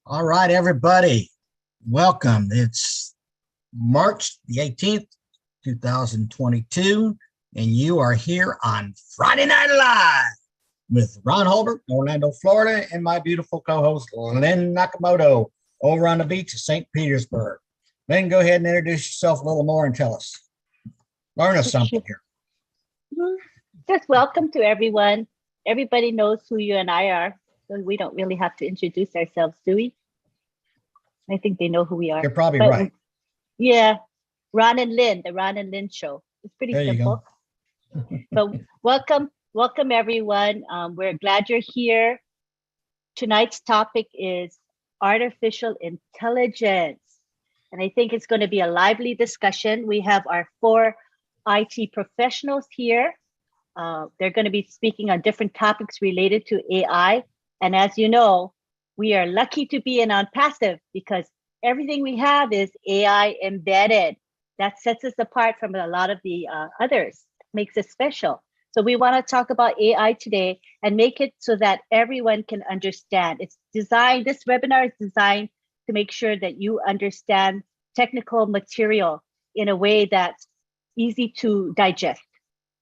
All right, everybody, welcome. It's March the 18th, 2022, and you are here on Friday Night Live with Ron Holbert, Orlando, Florida, and my beautiful co-host, Lynn Nakamoto, over on the beach of St. Petersburg. Lynn, go ahead and introduce yourself a little more and tell us, learn us something here. Just welcome to everyone. Everybody knows who you and I are, so we don't really have to introduce ourselves, do we? I think they know who we are. You're probably right. Yeah, Ron and Lynn, the Ron and Lynn show. It's pretty There you simple. But welcome everyone. We're glad you're here. Tonight's topic is artificial intelligence. And I think it's going to be a lively discussion. We have our four IT professionals here. They're going to be speaking on different topics related to AI. And as you know, we are lucky to be in ONPASSIVE because everything we have is AI embedded. That sets us apart from a lot of the others, makes us special. So we want to talk about AI today and make it so that everyone can understand. This webinar is designed to make sure that you understand technical material in a way that's easy to digest.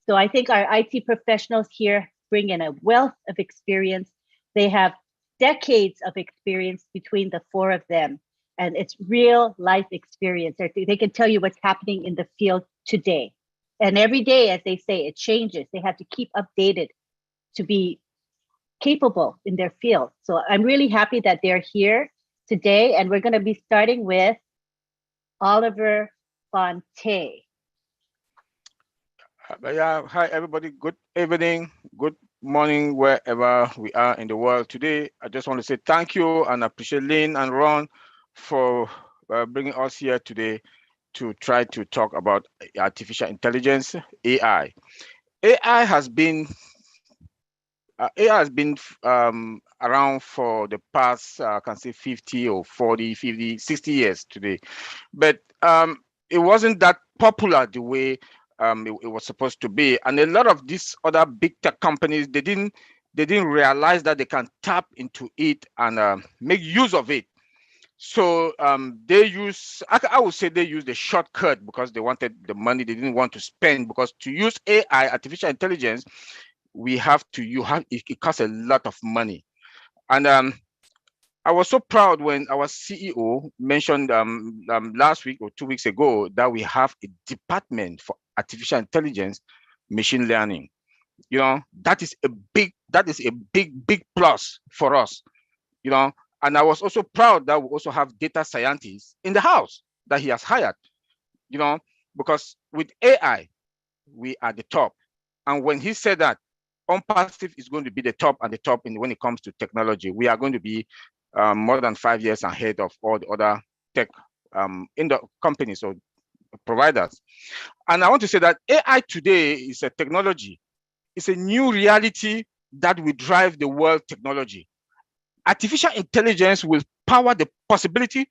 So I think our IT professionals here bring in a wealth of experience. They have decades of experience between the four of them, and it's real life experience. They can tell you what's happening in the field today. And every day, as they say, it changes. They have to keep updated to be capable in their field. So I'm really happy that they're here today, and we're going to be starting with Oliver Fonte. Hi everybody. Good evening, good morning, wherever we are in the world today. I just want to say thank you and appreciate Lynn and Ron for bringing us here today to try to talk about artificial intelligence, AI. AI has been around for the past, I can say 50 or 40, 50, 60 years today, but it wasn't that popular the way it was supposed to be. And a lot of these other big tech companies, they didn't realize that they can tap into it and make use of it. So I would say they use the shortcut because they wanted the money they didn't want to spend, because to use AI, artificial intelligence, it costs a lot of money. And I was so proud when our CEO mentioned last week or 2 weeks ago that we have a department for artificial intelligence, machine learning. That is a big plus for us. And I was also proud that we also have data scientists in the house that he has hired. Because with AI, we are the top. And when he said that ONPASSIVE is going to be the top and the top when it comes to technology, we are going to be more than 5 years ahead of all the other tech in the companies or providers. And I want to say that AI today is a technology. It's a new reality that will drive the world technology. Artificial intelligence will power the possibility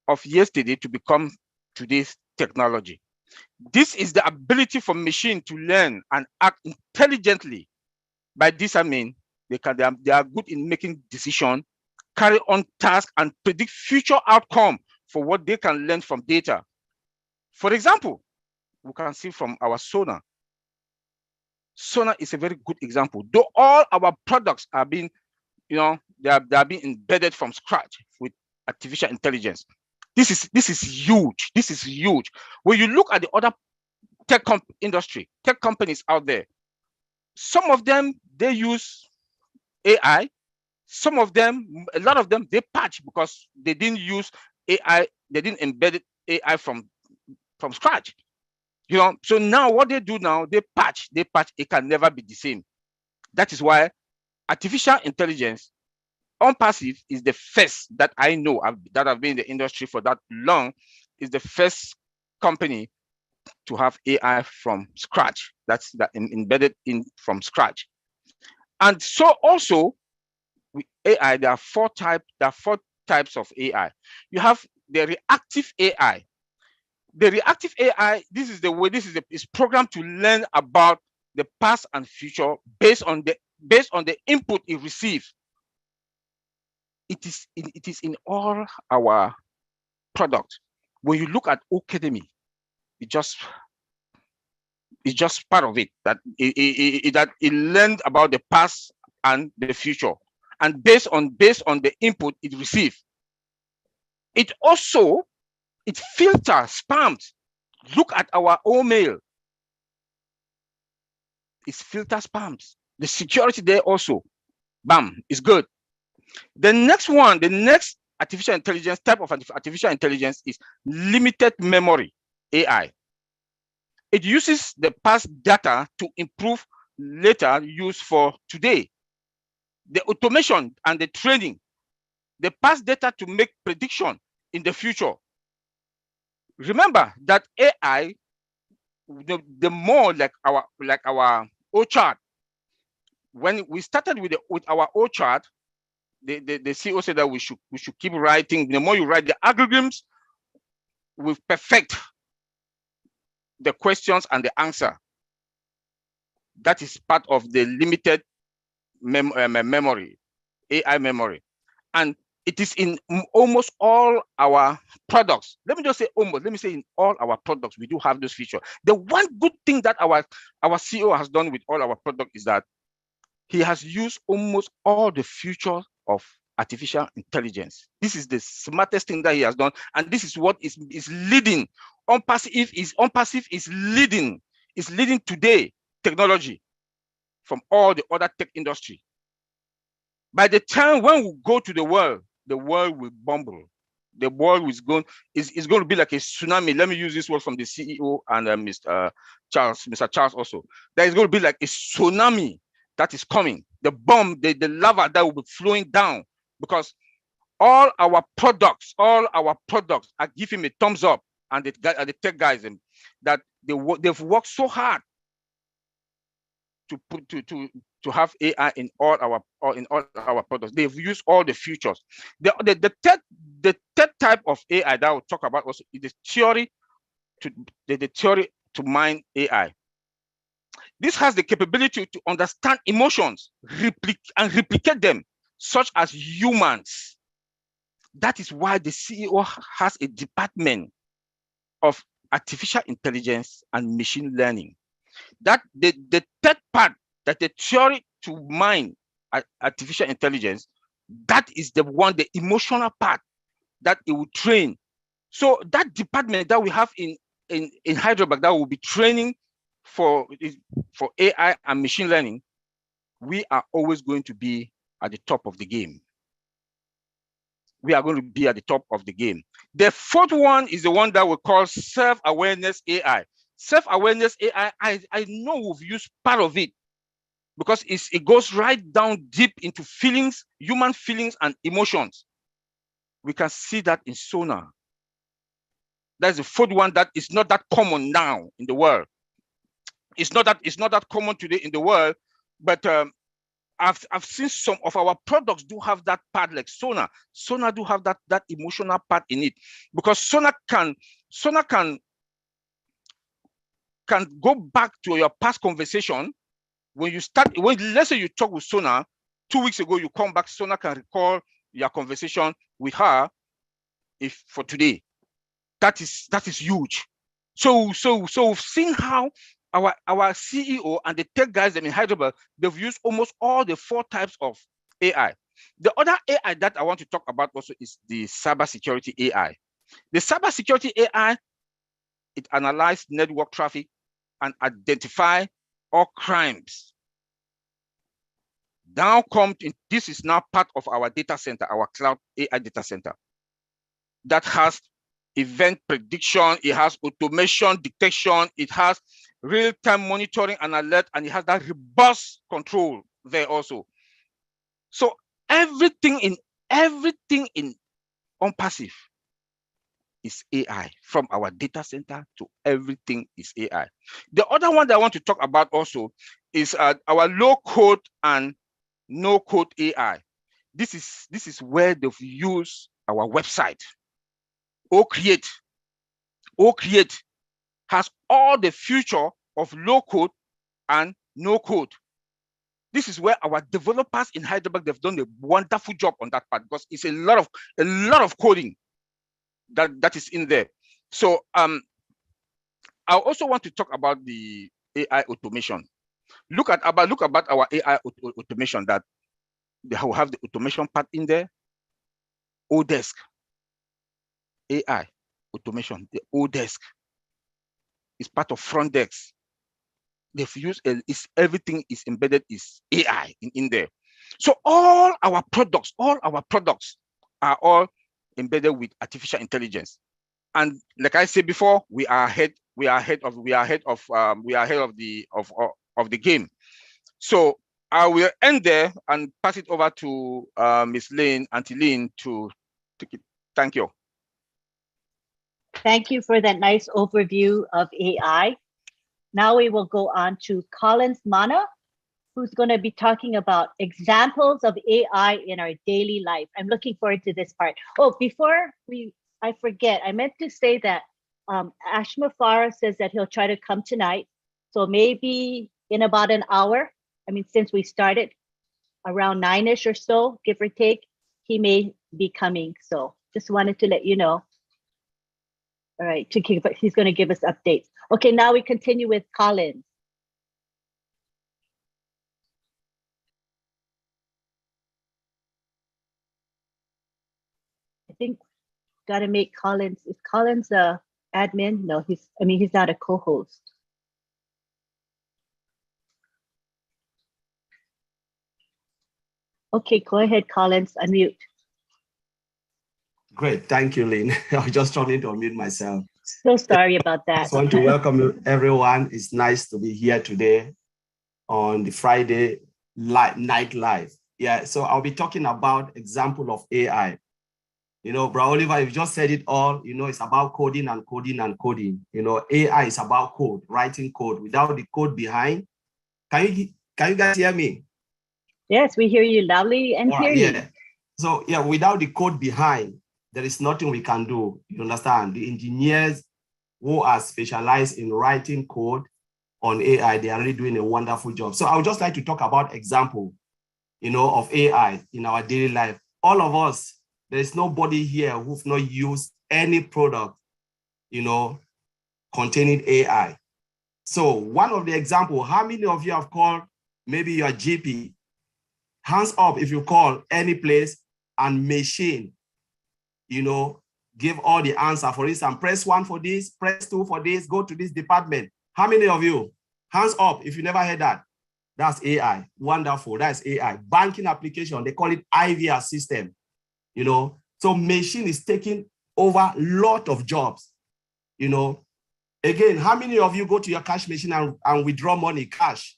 of yesterday to become today's technology. This is the ability for machine to learn and act intelligently. By this, I mean they are good in making decisions, carry on tasks, and predict future outcome for what they can learn from data. For example, we can see from our Sonar. Sonar is a very good example. Though all our products are being, they are being embedded from scratch with artificial intelligence. This is huge. This is huge. When you look at the other tech companies out there, some of them they use AI. Some of them, a lot of them, they patch because they didn't use AI. They didn't embed AI from scratch. So now what they do now, they patch. It can never be the same. That is why artificial intelligence, ONPASSIVE, is the first that I know that I've been in the industry for that long, is the first company to have AI from scratch. That's that embedded in from scratch. And so also with AI, there are four types of AI. You have the reactive AI. The reactive AI, is programmed to learn about the past and future based on the input it receives. it is in all our products. When you look at Academy, it's just part of it, that it learned about the past and the future, and based on the input it received, it filters spams. Look at our own mail, it filters spams. The security there also, bam, is good. The next artificial intelligence type of artificial intelligence is limited memory AI. It uses the past data to improve later use for today. The automation and the training, the past data to make prediction in the future. Remember that AI, the more like our O chart. When we started with our O chart, the CEO said that we should keep writing. The more you write, the algorithms will perfect the questions and the answer. That is part of the limited memory, AI memory. And it is in almost all our products. Let me just say almost, let me say in all our products, we do have those features. The one good thing that our CEO has done with all our products is that he has used almost all the features of artificial intelligence. This is the smartest thing that he has done. And this is what is leading. ONPASSIVE is leading today technology from all the other tech industry. By the time when we go to the world will bumble. The world is going to be like a tsunami. Let me use this word from the CEO and Mr. Charles also. There is going to be like a tsunami that is coming. The bomb, the lava that will be flowing down, because all our products are giving a thumbs up, and the tech guys that they've worked so hard to have AI in all our products. They've used all the features. The third type of AI that I will talk about also is the theory to mine AI. This has the capability to understand emotions, and replicate them, such as humans. That is why the CEO has a department of artificial intelligence and machine learning. That the third part, that the theory to mine artificial intelligence, that is the one, the emotional part that it will train. So that department that we have in Hyderabad that will be training for AI and machine learning, we are always going to be at the top of the game. We are going to be at the top of the game. The fourth one is the one that we call self-awareness AI. Self-awareness AI, I know we've used part of it, because it goes right down deep into feelings, human feelings and emotions. We can see that in Sonar. That's the fourth one that is not that common now in the world. It's not that common today in the world, but I've seen some of our products do have that part, like Sonar. Sonar do have that emotional part in it, because Sonar can go back to your past conversation. When let's say you talk with Sonar 2 weeks ago, you come back, Sonar can recall your conversation with her for today. That is huge. So we've seen how our CEO and the tech guys in Hyderabad, they've used almost all the 4 types of AI. The other AI that I want to talk about also is the cybersecurity AI. The cybersecurity AI, it analyzes network traffic and identify all crimes. This is now part of our data center, our cloud AI data center, that has event prediction, it has automation detection, it has real-time monitoring and alert, and it has that robust control there also. So everything in ONPASSIVE is AI, from our data center to everything is AI. The other one that I want to talk about also is our low-code and no-code AI. This is where they've used our website. OCreate has all the feature of low code and no code. This is where our developers in Heidelberg, they've done a wonderful job on that part, because it's a lot of coding that is in there. So I also want to talk about the AI automation. Look about our AI automation, that they will have the automation part in there. Odesk, AI automation, the Odesk is part of front desk. They've used everything is embedded is AI in there. So all our products are all embedded with artificial intelligence. And like I said before, we are ahead of the game. So I will end there and pass it over to Miss Lynn, Auntie Lynn, to take it. Thank you. Thank you for that nice overview of AI. Now we will go on to Collins Mana, who's going to be talking about examples of AI in our daily life. I'm looking forward to this part. Oh, before I forget, I meant to say that Ashma Farah says that he'll try to come tonight. So maybe in about an hour, I mean, since we started around 9-ish or so, give or take, he may be coming. So just wanted to let you know. All right, he's going to give us updates. Okay, now we continue with Collins. I think got to make Collins. Is Collins a admin? No, he's not a co-host. Okay, go ahead, Collins, unmute. Great, thank you, Lynn. I was just trying to unmute myself. So sorry about that. I just want to welcome everyone. It's nice to be here today on the Friday night live. Yeah, so I'll be talking about example of AI. You know, Bro Oliver, you've just said it all. You know, it's about coding and coding and coding. You know, AI is about code, writing code. Without the code behind, can you guys hear me? Yes, we hear you loudly and clearly. Yeah. So yeah, without the code behind, there is nothing we can do. You understand? The engineers who are specialized in writing code on AI, they are really doing a wonderful job. So I would just like to talk about example, you know, of AI in our daily life. All of us, there is nobody here who've not used any product, you know, containing AI. So one of the example, how many of you have called maybe your GP? Hands up if you call any place and machine, you know, give all the answer. For instance, press 1 for this, press 2 for this, go to this department. How many of you? Hands up if you never heard that. That's AI. Wonderful. That's AI. Banking application, they call it IVR system. You know, so machine is taking over a lot of jobs. You know, again, how many of you go to your cash machine and withdraw money, cash?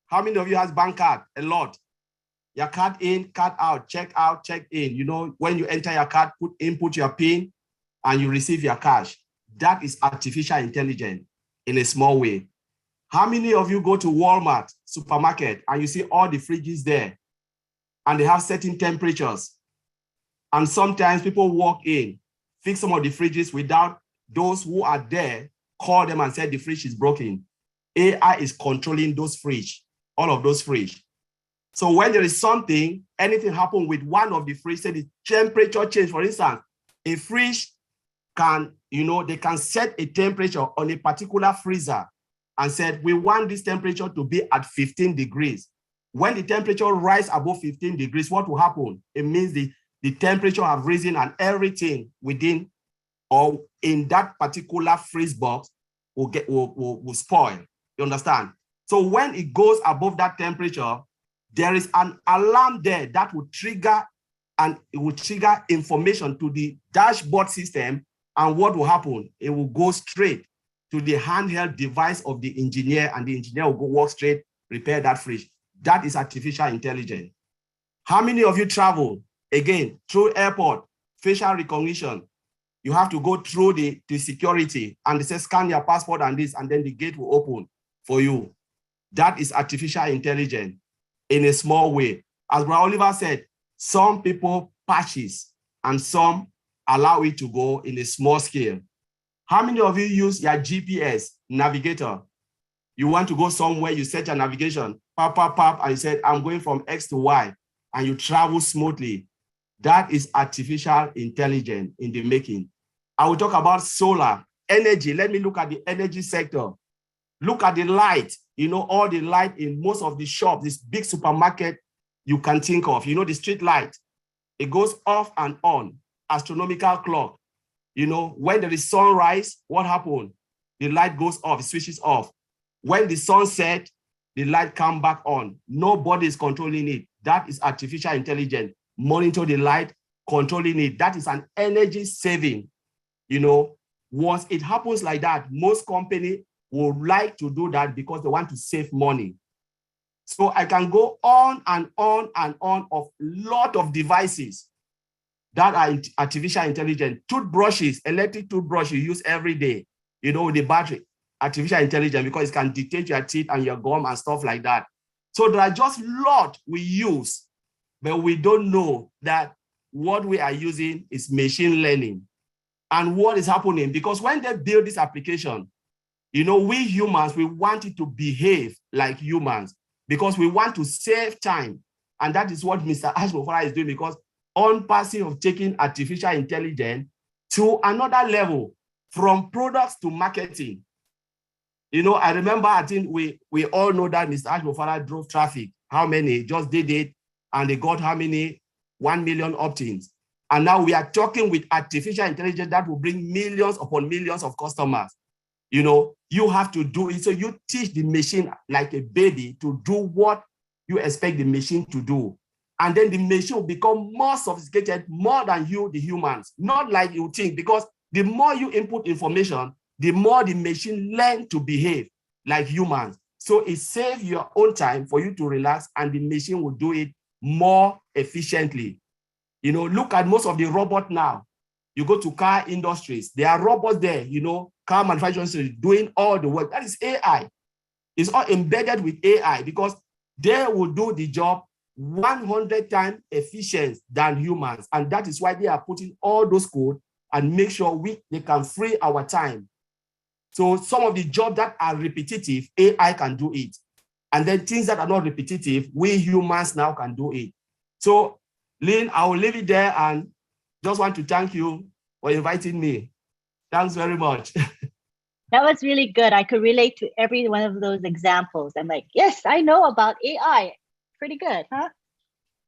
How many of you has bank card? A lot. Your card in, card out, check in. You know, when you enter your card, input your PIN, and you receive your cash. That is artificial intelligence in a small way. How many of you go to Walmart supermarket and you see all the fridges there and they have certain temperatures? And sometimes people walk in, fix some of the fridges without those who are there, call them and say the fridge is broken. AI is controlling those fridge, all of those fridge. So when there is something, anything happen with one of the fridge, say the temperature change, for instance, a fridge can, you know, they can set a temperature on a particular freezer and said, we want this temperature to be at 15 degrees. When the temperature rise above 15 degrees, what will happen? It means the temperature have risen and everything within or in that particular freeze box will spoil. You understand? So when it goes above that temperature, there is an alarm there that will trigger, and it will trigger information to the dashboard system. And what will happen? It will go straight to the handheld device of the engineer, and the engineer will go walk straight, repair that fridge. That is artificial intelligence. How many of you travel? Again, through airport, facial recognition. You have to go through the security, and they say, scan your passport and this, and then the gate will open for you. That is artificial intelligence in a small way. As Brother Oliver said, some people patches and some allow it to go in a small scale. How many of you use your GPS navigator? You want to go somewhere, you set your navigation, pop, pop, pop, and you said, I'm going from X to Y, and you travel smoothly. That is artificial intelligence in the making. I will talk about solar energy. Let me look at the energy sector. Look at the light, you know, all the light in most of the shops, this big supermarket you can think of, you know, the street light, it goes off and on, astronomical clock. You know, when there is sunrise, what happens? The light goes off, it switches off. When the sun sets, the light comes back on. Nobody is controlling it. That is artificial intelligence. Monitor the light, controlling it. That is an energy saving. You know, once it happens like that, most companies would like to do that because they want to save money. So I can go on and on and on of a lot of devices that are artificial intelligence. Toothbrushes, electric toothbrush you use every day, you know, with the battery, artificial intelligence, because it can dictate your teeth and your gum and stuff like that. So there are just a lot we use, but we don't know that what we are using is machine learning. And what is happening, because when they build this application, you know, we humans, we want it to behave like humans because we want to save time. And that is what Mr. Ashmofara is doing, because ONPASSIVE of taking artificial intelligence to another level, from products to marketing. You know, I remember, I think we all know that Mr. Ashmofara drove traffic. How many? Just did it, and they got how many? 1 million opt-ins. And now we are talking with artificial intelligence that will bring millions upon millions of customers. You know, you have to do it. So you teach the machine like a baby to do what you expect the machine to do. And then the machine will become more sophisticated, more than you, the humans. Not like you think, because the more you input information, the more the machine learns to behave like humans. So it saves your own time for you to relax, and the machine will do it more efficiently. You know, look at most of the robots now. You go to car industries, there are robots there, you know, car manufacturing industry doing all the work. That is AI. It's all embedded with AI, because they will do the job 100 times efficient than humans. And that is why they are putting all those code and make sure they can free our time. So some of the jobs that are repetitive, AI can do it. And then things that are not repetitive, we humans now can do it. So Lynn, I will leave it there and just want to thank you for inviting me. Thanks very much. That was really good. I could relate to every one of those examples. I'm like, yes, I know about AI. Pretty good, huh?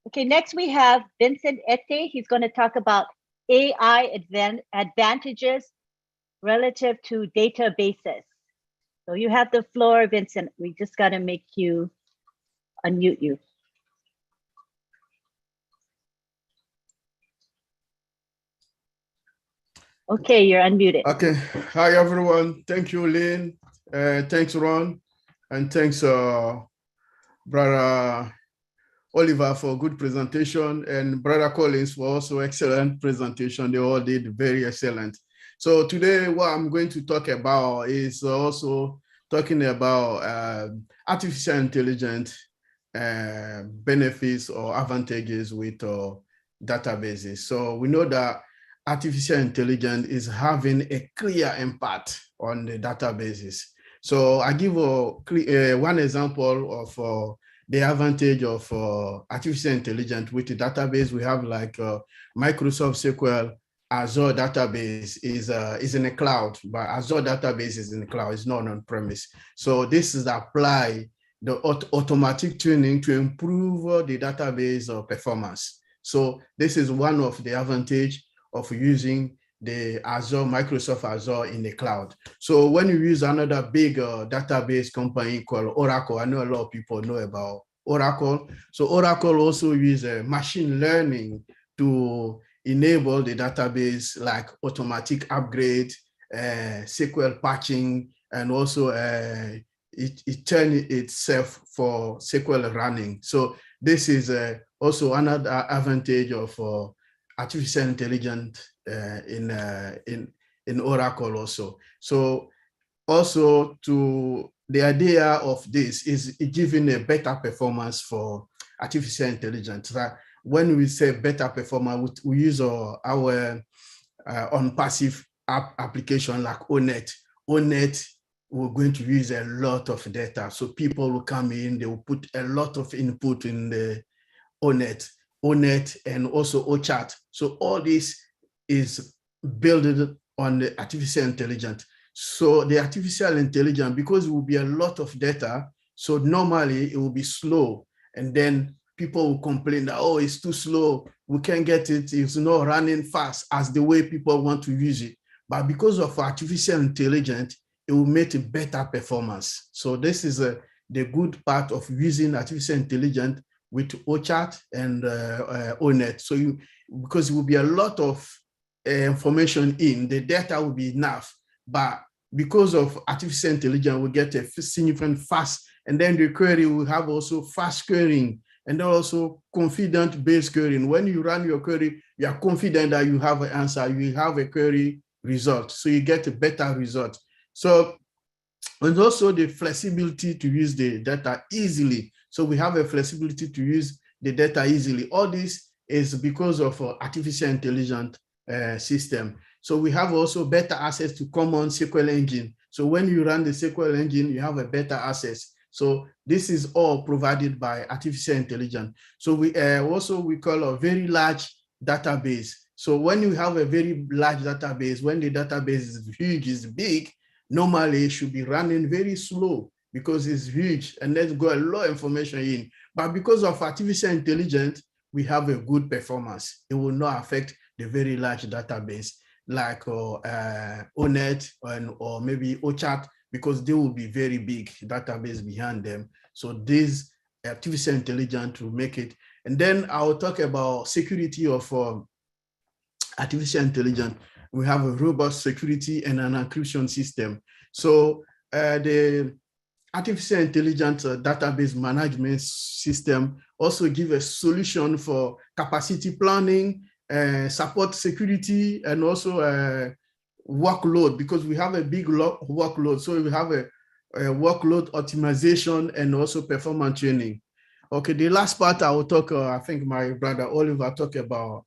Okay, next we have Vincent Ete. He's going to talk about AI advantages relative to databases. So you have the floor, Vincent. We just got to make you unmute you. Okay, you're unmuted. Okay. Hi, everyone. Thank you, Lynn. Thanks, Ron. And thanks, Brother Oliver, for a good presentation, and Brother Collins for also excellent presentation. They all did very excellent. So today, what I'm going to talk about is also talking about artificial intelligence benefits or advantages with databases. So we know that artificial intelligence is having a clear impact on the databases. So I give one example of the advantage of artificial intelligence with the database. We have like Microsoft SQL Azure database is in the cloud, but Azure database is in the cloud, it's not on premise. So this is apply the automatic tuning to improve the database performance. So this is one of the advantage of using the Azure, Microsoft Azure in the cloud. So when you use another big database company called Oracle, I know a lot of people know about Oracle. So Oracle also uses machine learning to enable the database, like automatic upgrade, SQL patching, and also it turns itself for SQL running. So this is also another advantage of artificial intelligence in Oracle also. So also to the idea of this is giving a better performance for artificial intelligence. When we say better performance, we use our ONPASSIVE app application like ONET. ONET we're going to use a lot of data. So people will come in, they will put a lot of input in the ONET and also OChat. So all this is built on the artificial intelligence. So the artificial intelligence, because it will be a lot of data, so normally it will be slow. And then people will complain that, oh, it's too slow. We can't get it. It's not running fast as the way people want to use it. But because of artificial intelligence, it will make a better performance. So this is the good part of using artificial intelligence with OChat and ONET. So because it will be a lot of information in, the data will be enough. But because of artificial intelligence, we get a significant fast, and then the query will have also fast querying, and then also confident-based querying. When you run your query, you are confident that you have an answer, you have a query result, so you get a better result. So, and also the flexibility to use the data easily. So we have a flexibility to use the data easily. All this is because of artificial intelligence system. So we have also better access to common SQL engine. So when you run the SQL engine, you have a better access. So this is all provided by artificial intelligence. So we we call a very large database. So when you have a very large database, when the database is huge, is big, normally it should be running very slow because it's huge and let's go a lot of information in. But because of artificial intelligence, we have a good performance. It will not affect the very large database like ONET or maybe OChat, because they will be very big database behind them. So this artificial intelligence will make it. And then I'll talk about security of artificial intelligence. We have a robust security and an encryption system. So the artificial intelligence database management system also give a solution for capacity planning, support security, and also workload, because we have a big workload. So we have a workload optimization and also performance training. Okay, the last part I will talk, I think my brother Oliver talked about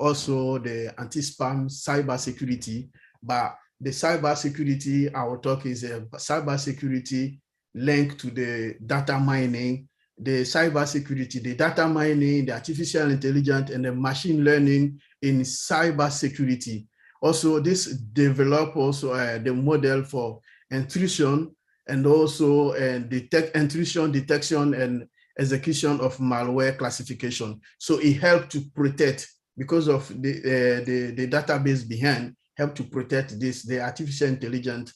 also the anti-spam cyber security, but the cyber security I will talk is a cyber security linked to the data mining, the cyber security, the data mining, the artificial intelligence, and the machine learning in cyber security. Also, this develop also the model for intrusion and also intrusion detection and execution of malware classification. So it helped to protect, because of the database behind, help to protect this, the artificial intelligence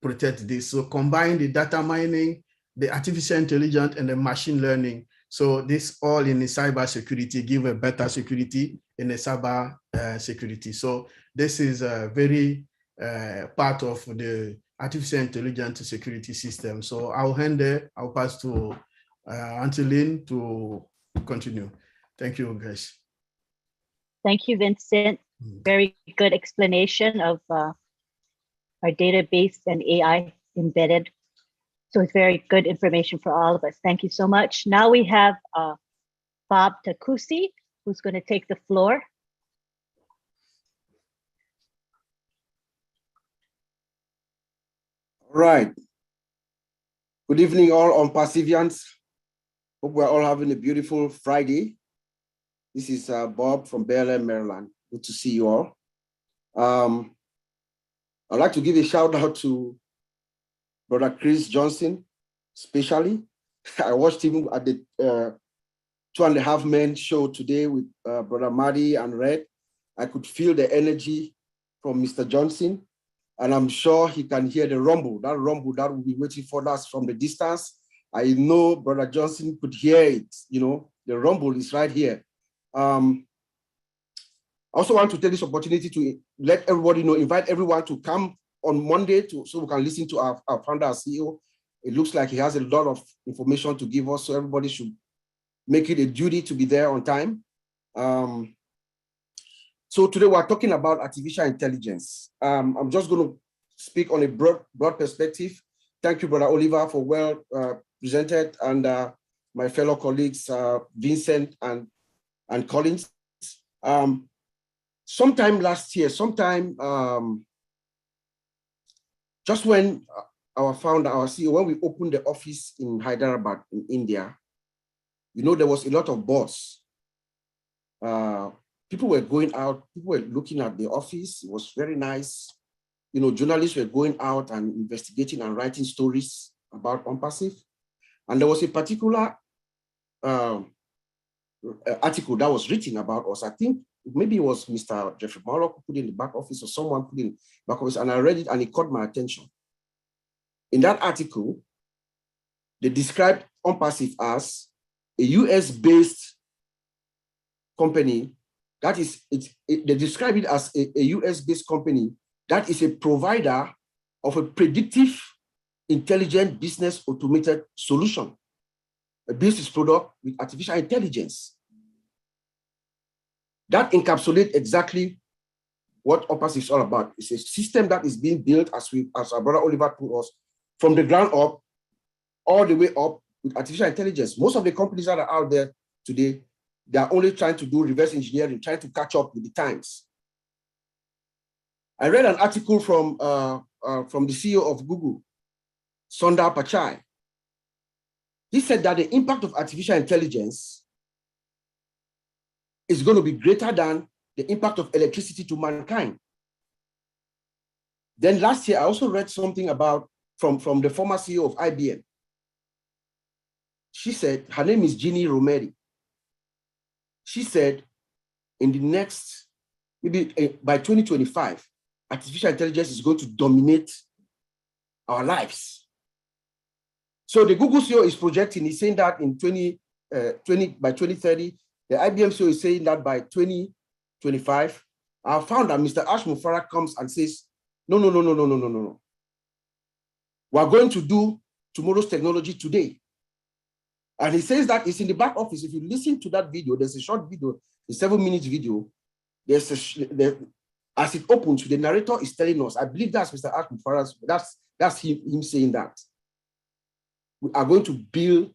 protect this. So combine the data mining, the artificial intelligence, and the machine learning. So this all in the cyber security give a better security in the cyber security. So this is a very part of the artificial intelligence security system. So I'll hand there, I'll pass to Auntie Lynn to continue. Thank you, guys. Thank you, Vincent. Very good explanation of our database and AI embedded. So it's very good information for all of us. Thank you so much. Now we have Bob Takusi, who's going to take the floor. All right. Good evening, all ONPASSIVians. Hope we're all having a beautiful Friday. This is Bob from Bel-Air, Maryland. Good to see you all. I'd like to give a shout out to Brother Chris Johnson, especially. I watched him at the 2.5 Men show today with Brother Marty and Red. I could feel the energy from Mr. Johnson, and I'm sure he can hear the rumble that will be waiting for us from the distance. I know Brother Johnson could hear it, you know, the rumble is right here. I also want to take this opportunity to let everybody know, invite everyone to come on Monday so we can listen to our founder, our CEO. It looks like he has a lot of information to give us, so everybody should make it a duty to be there on time. So today we're talking about artificial intelligence. I'm just going to speak on a broad perspective. Thank you, Brother Oliver, for well presented, and my fellow colleagues, Vincent and Collins. Sometime last year, just when our founder, our CEO, when we opened the office in Hyderabad in India, there was a lot of buzz. People were going out, people were looking at the office. It was very nice. Journalists were going out and investigating and writing stories about ONPASSIVE. And there was a particular article that was written about us. I think maybe it was Mr. Jeffrey Morlock who put it in the back office, or someone put it in the back office, and I read it and it caught my attention. In that article, they described ONPASSIVE as a US-based company. That is, they describe it as a US-based company that is a provider of a predictive, intelligent business automated solution, a business product with artificial intelligence. That encapsulates exactly what ONPASSIVE is all about. It's a system that is being built, as our brother Oliver told us, from the ground up, all the way up with artificial intelligence. Most of the companies that are out there today, they are only trying to do reverse engineering, trying to catch up with the times. I read an article from the CEO of Google, Sundar Pichai. He said that the impact of artificial intelligence is going to be greater than the impact of electricity to mankind. Then last year, I also read something about from the former CEO of IBM. She said, her name is Ginny Rometty. She said, in the next, maybe by 2025, artificial intelligence is going to dominate our lives. So the Google CEO is projecting, he's saying that in by 2030, the IBM CEO is saying that by 2025, our founder, Mr. Ash Mufarah, comes and says, no. We're going to do tomorrow's technology today. And he says that it's in the back office. If you listen to that video, there's a short video, a 7-minute video. As it opens, the narrator is telling us, I believe that's Mr. Ash Mufarah, that's him saying that. We are going to build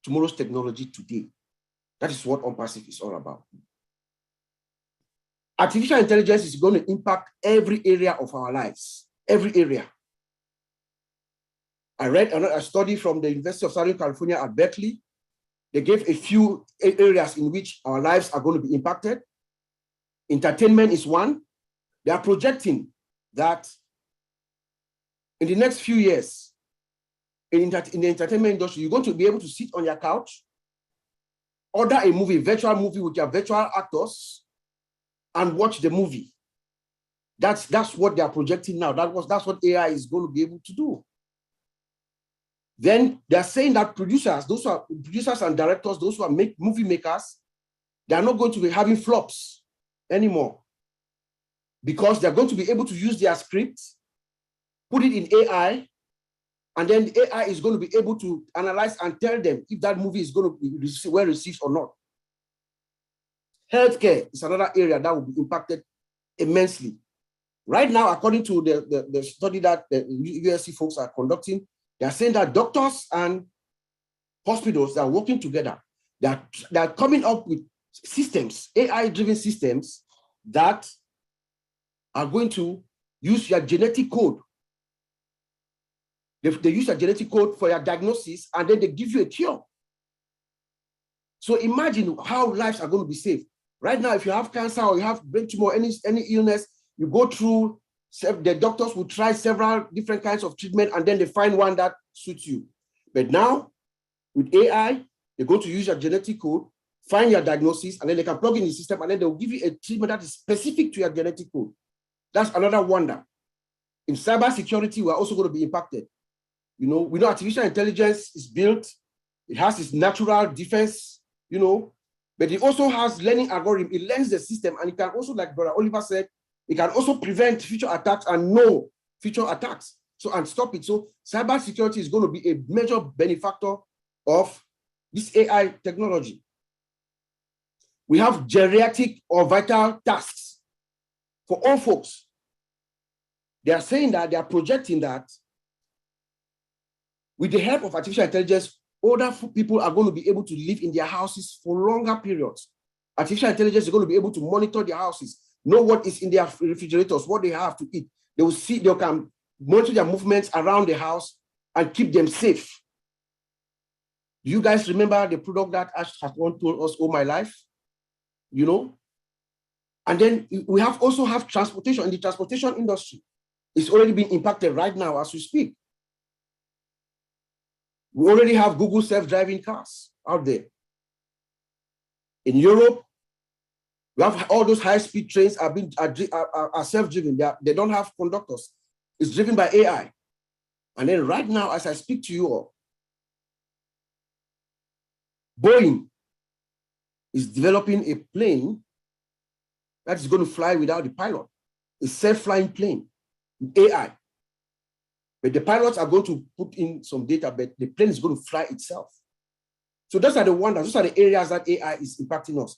tomorrow's technology today. That is what ONPASSIVE is all about. Artificial intelligence is going to impact every area of our lives, every area. I read a study from the University of Southern California at Berkeley. They gave a few areas in which our lives are going to be impacted. Entertainment is one. They are projecting that in the next few years, in the entertainment industry, you're going to be able to sit on your couch, order a movie, virtual movie with your virtual actors, and watch the movie. That's what they are projecting now. That's what AI is going to be able to do. Then they're saying that producers, those who are producers and directors, those who are movie makers, they are not going to be having flops anymore, because they're going to be able to use their script, put it in AI, and then the AI is going to be able to analyze and tell them if that movie is going to be well received or not. Healthcare is another area that will be impacted immensely. Right now, according to the study that the USC folks are conducting, they are saying that doctors and hospitals are working together. They are coming up with systems, AI-driven systems, that are going to use your genetic code. They use your genetic code for your diagnosis, and then they give you a cure. So imagine how lives are going to be saved. Right now, if you have cancer or you have brain tumor, any illness, you go through, the doctors will try several different kinds of treatment, and then they find one that suits you. But now, with AI, they're going to use your genetic code, find your diagnosis, and then they can plug in the system, and then they'll give you a treatment that is specific to your genetic code. That's another wonder. In cybersecurity, we're also going to be impacted. We know artificial intelligence is built, it has its natural defense, but it also has learning algorithm. It learns the system, and it can also, like Brother Oliver said, it can also prevent future attacks and know future attacks, and stop it. So cybersecurity is going to be a major benefactor of this AI technology. We have geriatric or vital tasks for all folks. They are saying that, they are projecting that with the help of artificial intelligence, older people are going to be able to live in their houses for longer periods. Artificial intelligence is going to be able to monitor their houses, know what is in their refrigerators, what they have to eat. They will see, they can monitor their movements around the house, and keep them safe. Do you guys remember the product that Ash has told us all my life? You know? And then we also have transportation. In the transportation industry, it's already been impacted right now as we speak. We already have Google self-driving cars out there. In Europe, we have all those high-speed trains are self-driven. They don't have conductors. It's driven by AI. And then right now, as I speak to you all, Boeing is developing a plane that is going to fly without the pilot, a self-flying plane, AI. But the pilots are going to put in some data, but the plane is going to fly itself. So those are the wonders, those are the areas that AI is impacting us.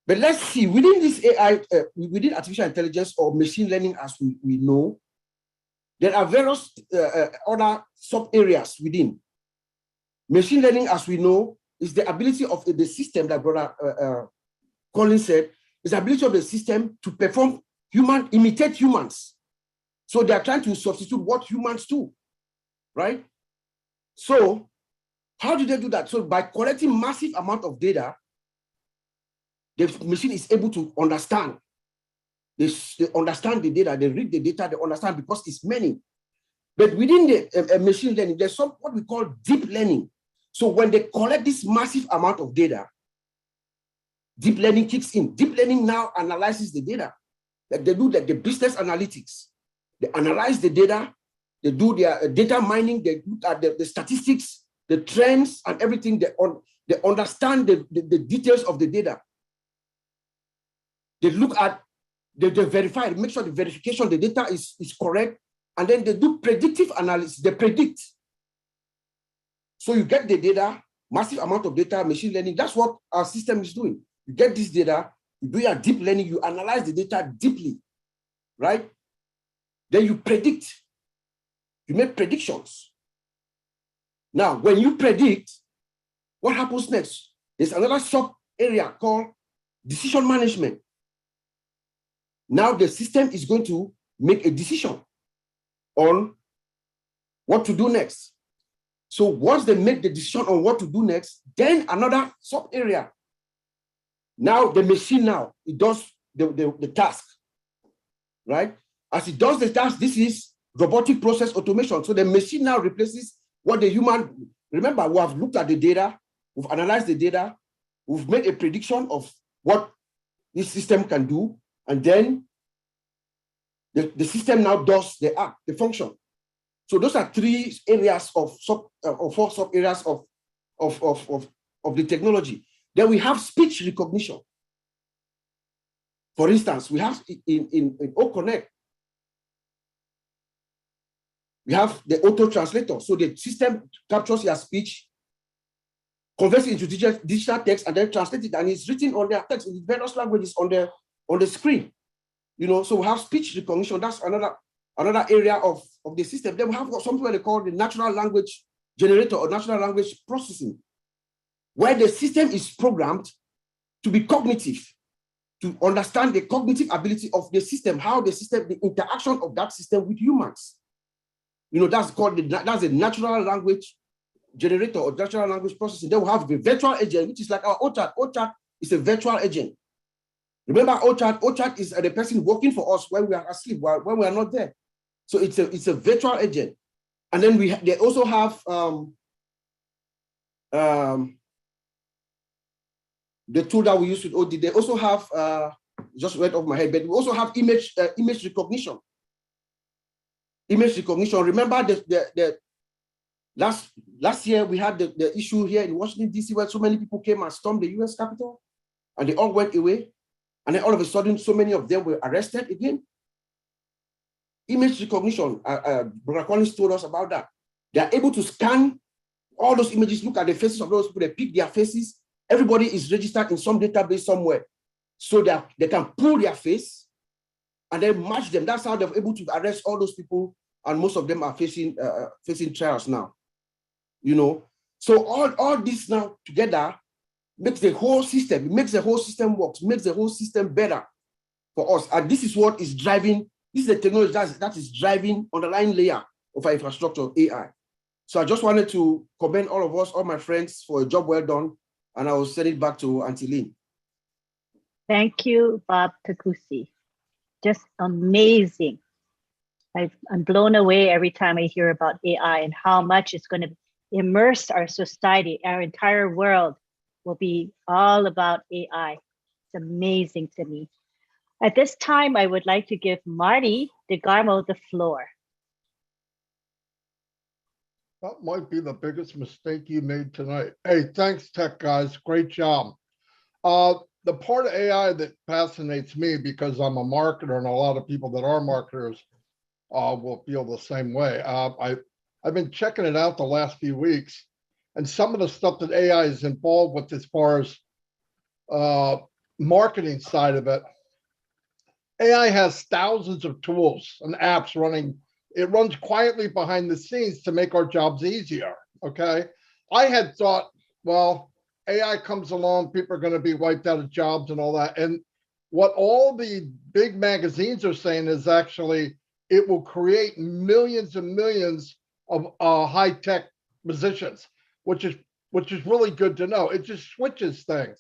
But let's see, within this AI, within artificial intelligence or machine learning as we know, there are various other sub-areas within. Machine learning, as we know, is the ability of the system that Brother Colin said, is the ability of the system to perform imitate humans. So they are trying to substitute what humans do, right? So how do they do that? So by collecting massive amount of data, the machine is able to understand. They understand the data, they read the data, they understand because it's many. But within the machine learning, there's what we call deep learning. So when they collect this massive amount of data, deep learning kicks in. Deep learning now analyzes the data. Like they do the business analytics. They analyze the data, they do their data mining, they look at the statistics, the trends and everything. They understand the details of the data. They look at, they verify, make sure the verification of the data is correct, and then they do predictive analysis, they predict. So you get the data, massive amount of data, machine learning, that's what our system is doing. You get this data, you do your deep learning, you analyze the data deeply, right? Then you predict, you make predictions. Now, when you predict, what happens next? There's another sub-area called decision management. Now the system is going to make a decision on what to do next. So once they make the decision on what to do next, then another sub-area. Now the machine it does the task, right? As it does the task, this is robotic process automation. So the machine now replaces what the human, remember, we have looked at the data, we've analyzed the data, we've made a prediction of what this system can do, and then the system now does the act, the function. So those are three areas or four sub areas of the technology. Then we have speech recognition. For instance, we have in OConnect, we have the auto translator. So the system captures your speech, converts it into digital text, and then translates it, and it's written on their text in various languages on the screen. You know, so we have speech recognition. That's another area of the system. Then we have something they call the natural language generator or natural language processing, where the system is programmed to be cognitive, to understand the cognitive ability of the system, the interaction of that system with humans. You know, that's the natural language generator or natural language processing. Then we have the virtual agent, which is like our OChat. OChat is a virtual agent. Remember, OChat is the person working for us when we are asleep, when we are not there. So it's a virtual agent. And then they also have the tool that we use with OD. They also have just right off my head, but we also have image recognition. Image recognition. Remember the last year we had the issue here in Washington, DC, where so many people came and stormed the US Capitol, and they all went away. And then all of a sudden, so many of them were arrested again. Image recognition, Brother Collins told us about that. They are able to scan all those images, look at the faces of those people, they pick their faces. Everybody is registered in some database somewhere. So that they can pull their face and then match them. That's how they're able to arrest all those people. And most of them are facing trials now. You know, so all this now together makes the whole system, work, makes the whole system better for us. And this is what is driving This is a technology that is driving underlying layer of our infrastructure, AI. So I just wanted to commend all of us, all my friends, for a job well done. And I will send it back to Auntie Lynn. Thank you, Bob Takusi. Just amazing. I'm blown away every time I hear about AI and how much it's going to immerse our society. Our entire world will be all about AI. It's amazing to me. At this time, I would like to give Marty DeGarmo the floor. That might be the biggest mistake you made tonight. Hey, thanks, tech guys. Great job. The part of AI that fascinates me, because I'm a marketer and a lot of people that are marketers will feel the same way. I've been checking it out the last few weeks, and some of the stuff that AI is involved with as far as marketing side of it, AI has thousands of tools and apps running. It runs quietly behind the scenes to make our jobs easier, okay? I had thought, well, AI comes along, people are going to be wiped out of jobs and all that. And what all the big magazines are saying is actually it will create millions and millions of high-tech positions, which is really good to know. It just switches things.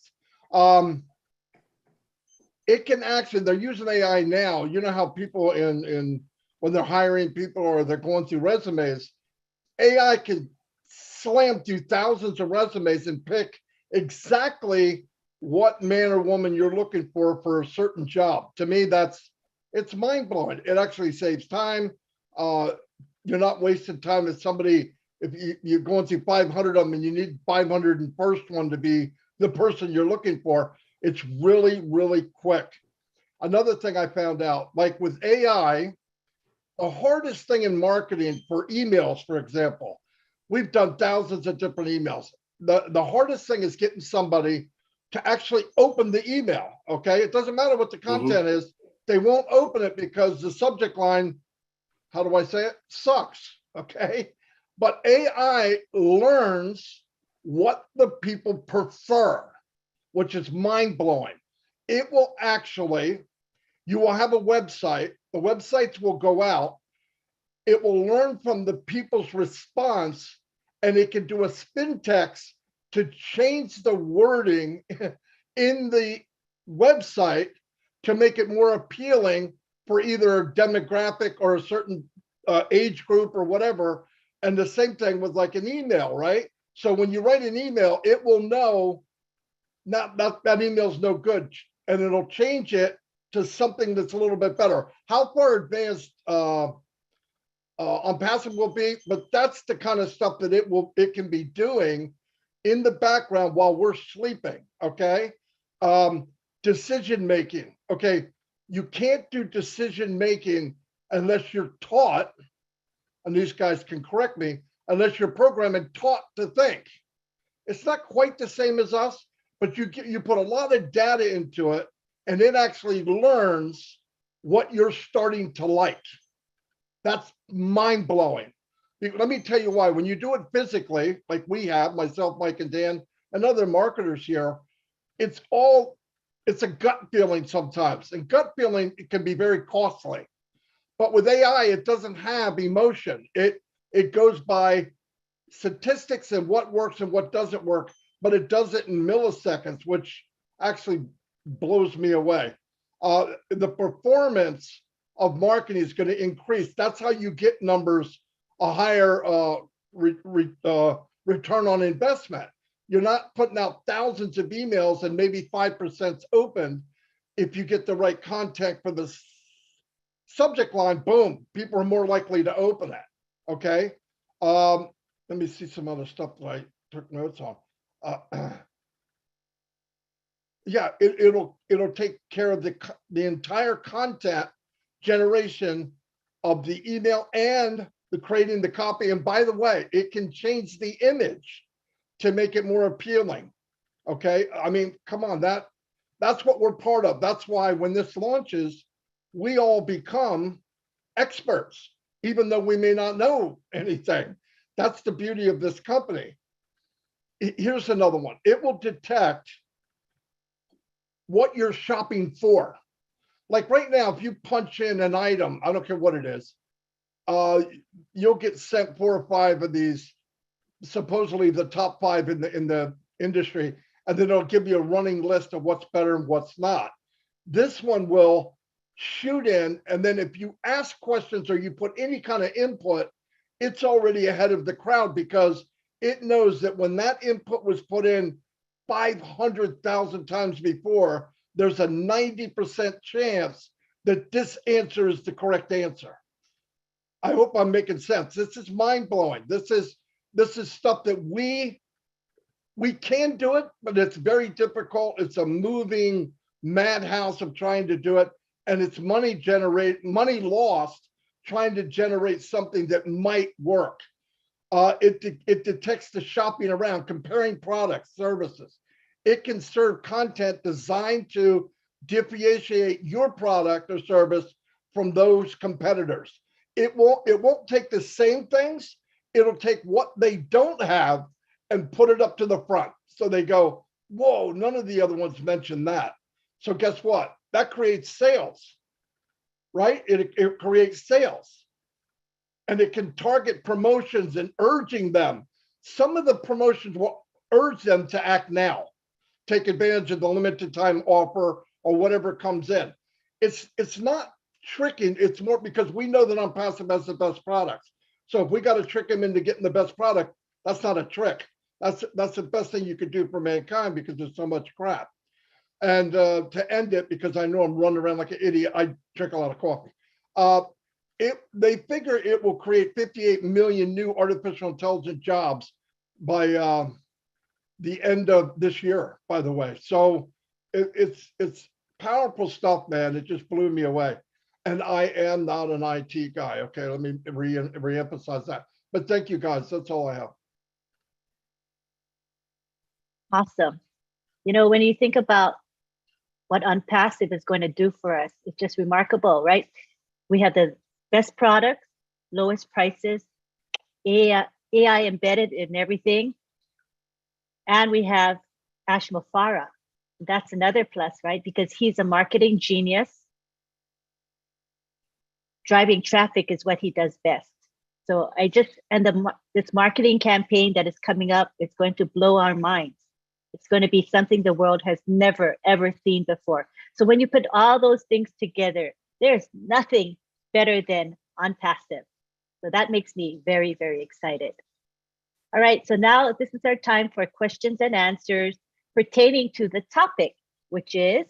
It can actually, they're using AI now. You know how people when they're hiring people or they're going through resumes, AI can slam through thousands of resumes and pick exactly what man or woman you're looking for a certain job. To me, it's mind-blowing. It actually saves time. You're not wasting time as somebody, if you're going through 500 of them and you need 501st one to be the person you're looking for, it's really, really quick. Another thing I found out, like with AI, the hardest thing in marketing for emails, for example, we've done thousands of different emails. The hardest thing is getting somebody to actually open the email, okay? It doesn't matter what the content is. They won't open it because the subject line, how do I say it? Sucks, okay? But AI learns what the people prefer, which is mind-blowing. It will actually, you will have a website, the websites will go out, it will learn from the people's response, and it can do a spin text to change the wording in the website to make it more appealing for either a demographic or a certain age group or whatever. And the same thing with like an email, right? So when you write an email, it will know that email's no good, and it'll change it to something that's a little bit better. How far advanced ONPASSIVE will be, but that's the kind of stuff that it can be doing in the background while we're sleeping, okay? Decision making, okay? You can't do decision making unless you're taught, and these guys can correct me, unless you're programmed and taught to think. It's not quite the same as us, but you put a lot of data into it, and it actually learns what you're starting to like. That's mind-blowing. Let me tell you why. When you do it physically, like we have, myself, Mike, and Dan, and other marketers here, it's a gut feeling sometimes. And gut feeling, it can be very costly. But with AI, it doesn't have emotion. It goes by statistics and what works and what doesn't work, but it does it in milliseconds, which actually blows me away. The performance of marketing is going to increase. That's how you get numbers, a higher return on investment. You're not putting out thousands of emails and maybe 5% open. If you get the right content for the subject line, boom, people are more likely to open it, okay? Let me see some other stuff that I took notes on. Yeah, it'll take care of the entire content generation of the email and the creating the copy. And by the way, it can change the image to make it more appealing. Okay, I mean, come on, that's what we're part of. That's why when this launches, we all become experts, even though we may not know anything. That's the beauty of this company. Here's another one. It will detect what you're shopping for. like right now, if you punch in an item, I don't care what it is, you'll get sent 4 or 5 of these, supposedly the top 5 in the industry, and then it'll give you a running list of what's better and what's not. This one will shoot in, and then if you ask questions or you put any kind of input, it's already ahead of the crowd because it knows that when that input was put in 500,000 times before, there's a 90% chance that this answer is the correct answer. I hope I'm making sense. This is mind-blowing. This is stuff that we can do it, but it's very difficult. It's a moving madhouse of trying to do it, and it's money lost trying to generate something that might work. It detects the shopping around, comparing products, services. It can serve content designed to differentiate your product or service from those competitors. It won't take the same things. It'll take what they don't have and put it up to the front. So they go, whoa, none of the other ones mentioned that. So guess what? That creates sales, right? It creates sales. And it can target promotions and urging them. Some of the promotions will urge them to act now, take advantage of the limited time offer or whatever comes in. It's not tricking. It's more because we know that ONPASSIVE has the best products. So if we got to trick them into getting the best product, that's not a trick. That's the best thing you could do for mankind because there's so much crap. And to end it, because I know I'm running around like an idiot, I drink a lot of coffee. They figure it will create 58 million new artificial intelligence jobs by the end of this year, by the way. So it's powerful stuff, man. It just blew me away. And I am not an IT guy. Okay, let me reemphasize that. But thank you, guys. That's all I have. Awesome. You know, when you think about what ONPASSIVE is going to do for us, it's just remarkable, right? We have the best products, lowest prices, AI embedded in everything. And we have Ashmo Farah. That's another plus, right? Because he's a marketing genius. Driving traffic is what he does best. So this marketing campaign that is coming up, it's going to blow our minds. It's going to be something the world has never, ever seen before. So when you put all those things together, there's nothing better than ONPASSIVE. So that makes me very, very excited. All right, so now this is our time for questions and answers pertaining to the topic, which is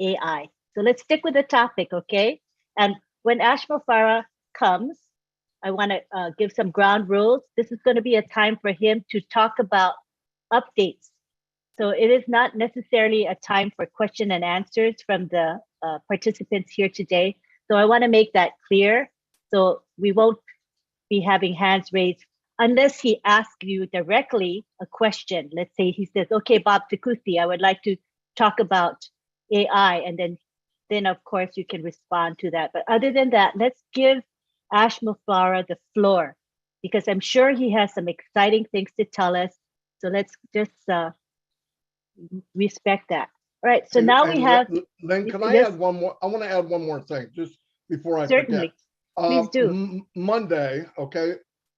AI. So let's stick with the topic, okay? And when Ashmo Farah comes, I want to give some ground rules. This is going to be a time for him to talk about updates. So it is not necessarily a time for question and answers from the participants here today. So I want to make that clear. So we won't be having hands raised unless he asks you directly a question. Let's say he says, okay, Bob Takusi, I would like to talk about AI. And then of course you can respond to that. But other than that, let's give Ashmo Farah the floor because I'm sure he has some exciting things to tell us. So let's just respect that. All right, so now we have. Len, can I add one more? I want to add one more thing just before I Certainly. forget. Please do. Monday, okay?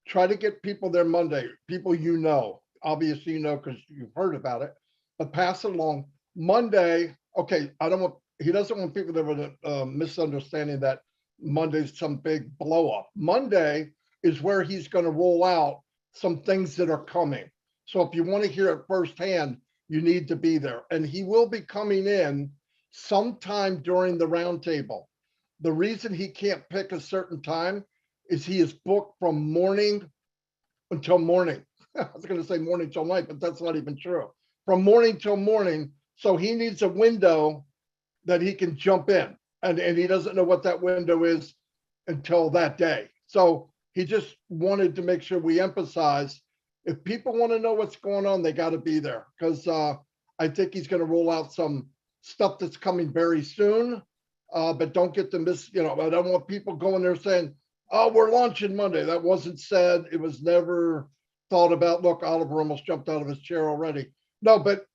Try to get people there Monday. People you know, obviously you know because you've heard about it, but pass it along. Monday, okay, he doesn't want people to have a misunderstanding that Monday's some big blow up. Monday is where he's going to roll out some things that are coming. So if you want to hear it firsthand, you need to be there. And he will be coming in sometime during the roundtable. The reason he can't pick a certain time is he is booked from morning until morning. I was going to say morning till night, but that's not even true. From morning till morning. So he needs a window that he can jump in. And he doesn't know what that window is until that day. So he just wanted to make sure we emphasize if people want to know what's going on, they got to be there because I think he's going to roll out some stuff that's coming very soon. But don't get the I don't want people going there saying, oh, we're launching Monday. That wasn't said. It was never thought about. Look, Oliver almost jumped out of his chair already. No, but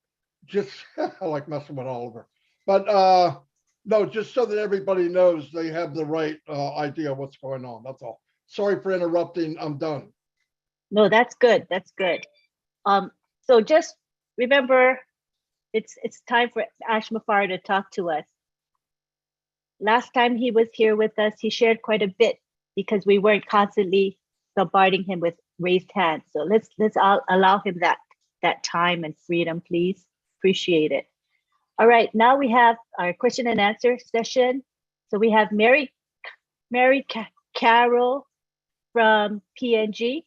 just I like messing with Oliver. But No, just so that everybody knows they have the right idea of what's going on. That's all. Sorry for interrupting. I'm done. No, that's good. That's good. So just remember, it's time for Ash Mafara to talk to us. Last time he was here with us, he shared quite a bit because we weren't constantly bombarding him with raised hands. So let's allow him that time and freedom, please. Appreciate it. All right, now we have our question and answer session. So we have Mary Carroll from PNG.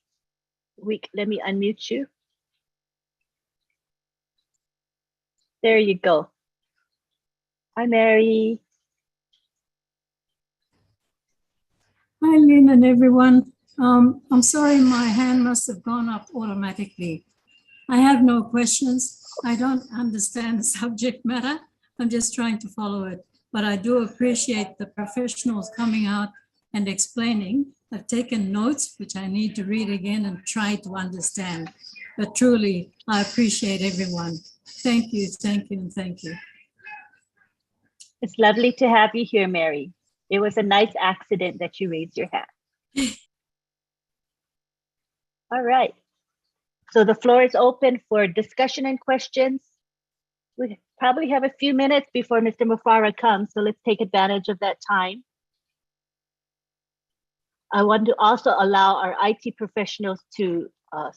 Let me unmute you. There you go. Hi, Mary. Hi, Lynn and everyone. I'm sorry, my hand must have gone up automatically. I have no questions. I don't understand the subject matter. I'm just trying to follow it, but I do appreciate the professionals coming out and explaining. I've taken notes, which I need to read again and try to understand. But truly, I appreciate everyone. Thank you, thank you, and thank you. It's lovely to have you here, Mary. It was a nice accident that you raised your hand. All right. So the floor is open for discussion and questions. We probably have a few minutes before Mr. Mafara comes, so let's take advantage of that time. I want to also allow our IT professionals to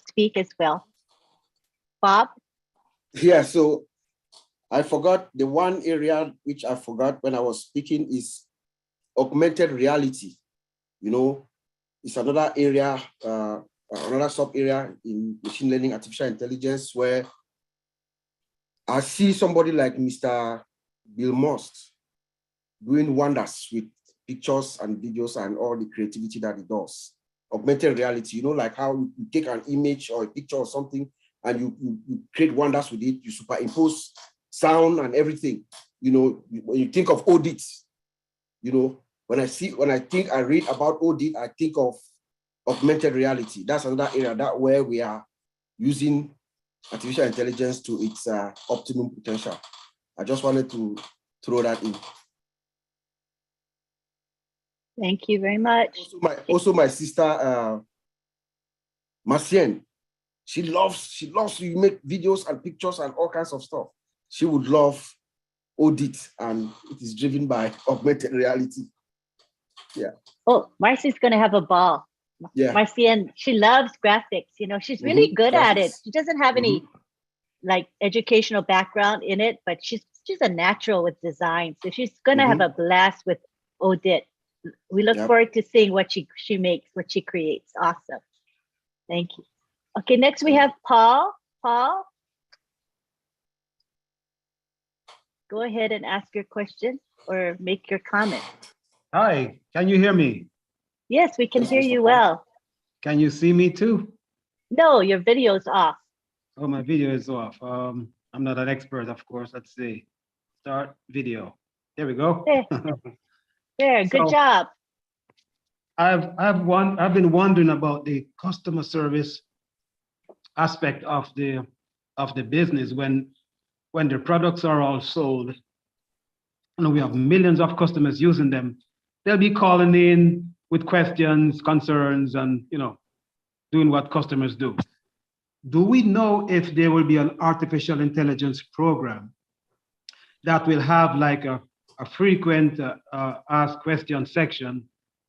speak as well. Bob? Yeah, so I forgot the one area which I forgot when I was speaking is augmented reality. You know, it's another area, another sub area in machine learning, artificial intelligence, where I see somebody like Mr. Bill Most doing wonders with pictures and videos and all the creativity that he does. Augmented reality, you know, like how you take an image or a picture or something and you create wonders with it, you superimpose sound and everything. You know, when you think of audit, you know, when I read about audit, I think of augmented reality. That's another area that where we are using artificial intelligence to its optimum potential. I just wanted to throw that in. Thank you very much. Also my sister, Marcienne, she loves to make videos and pictures and all kinds of stuff. She would love audit, and it is driven by augmented reality. Yeah. Oh, Marcy's going to have a ball. Yeah. Marcienne, she loves graphics. You know, she's really good at it. She doesn't have any like educational background in it, but she's a natural with design. So she's going to have a blast with audit. We look forward to seeing what she makes, what she creates. Awesome. Thank you. Okay, next we have Paul. Paul, go ahead and ask your question or make your comment. Hi, can you hear me? Yes, we can hear you well. Can you see me too? No, your video's off. Oh, my video is off. I'm not an expert, of course. Let's see. Start video. There we go. There, good job. I've been wondering about the customer service aspect of the business when the products are all sold and we have millions of customers using them. They'll be calling in with questions, concerns, and doing what customers do. Do we know if there will be an artificial intelligence program that will have like a frequent ask question section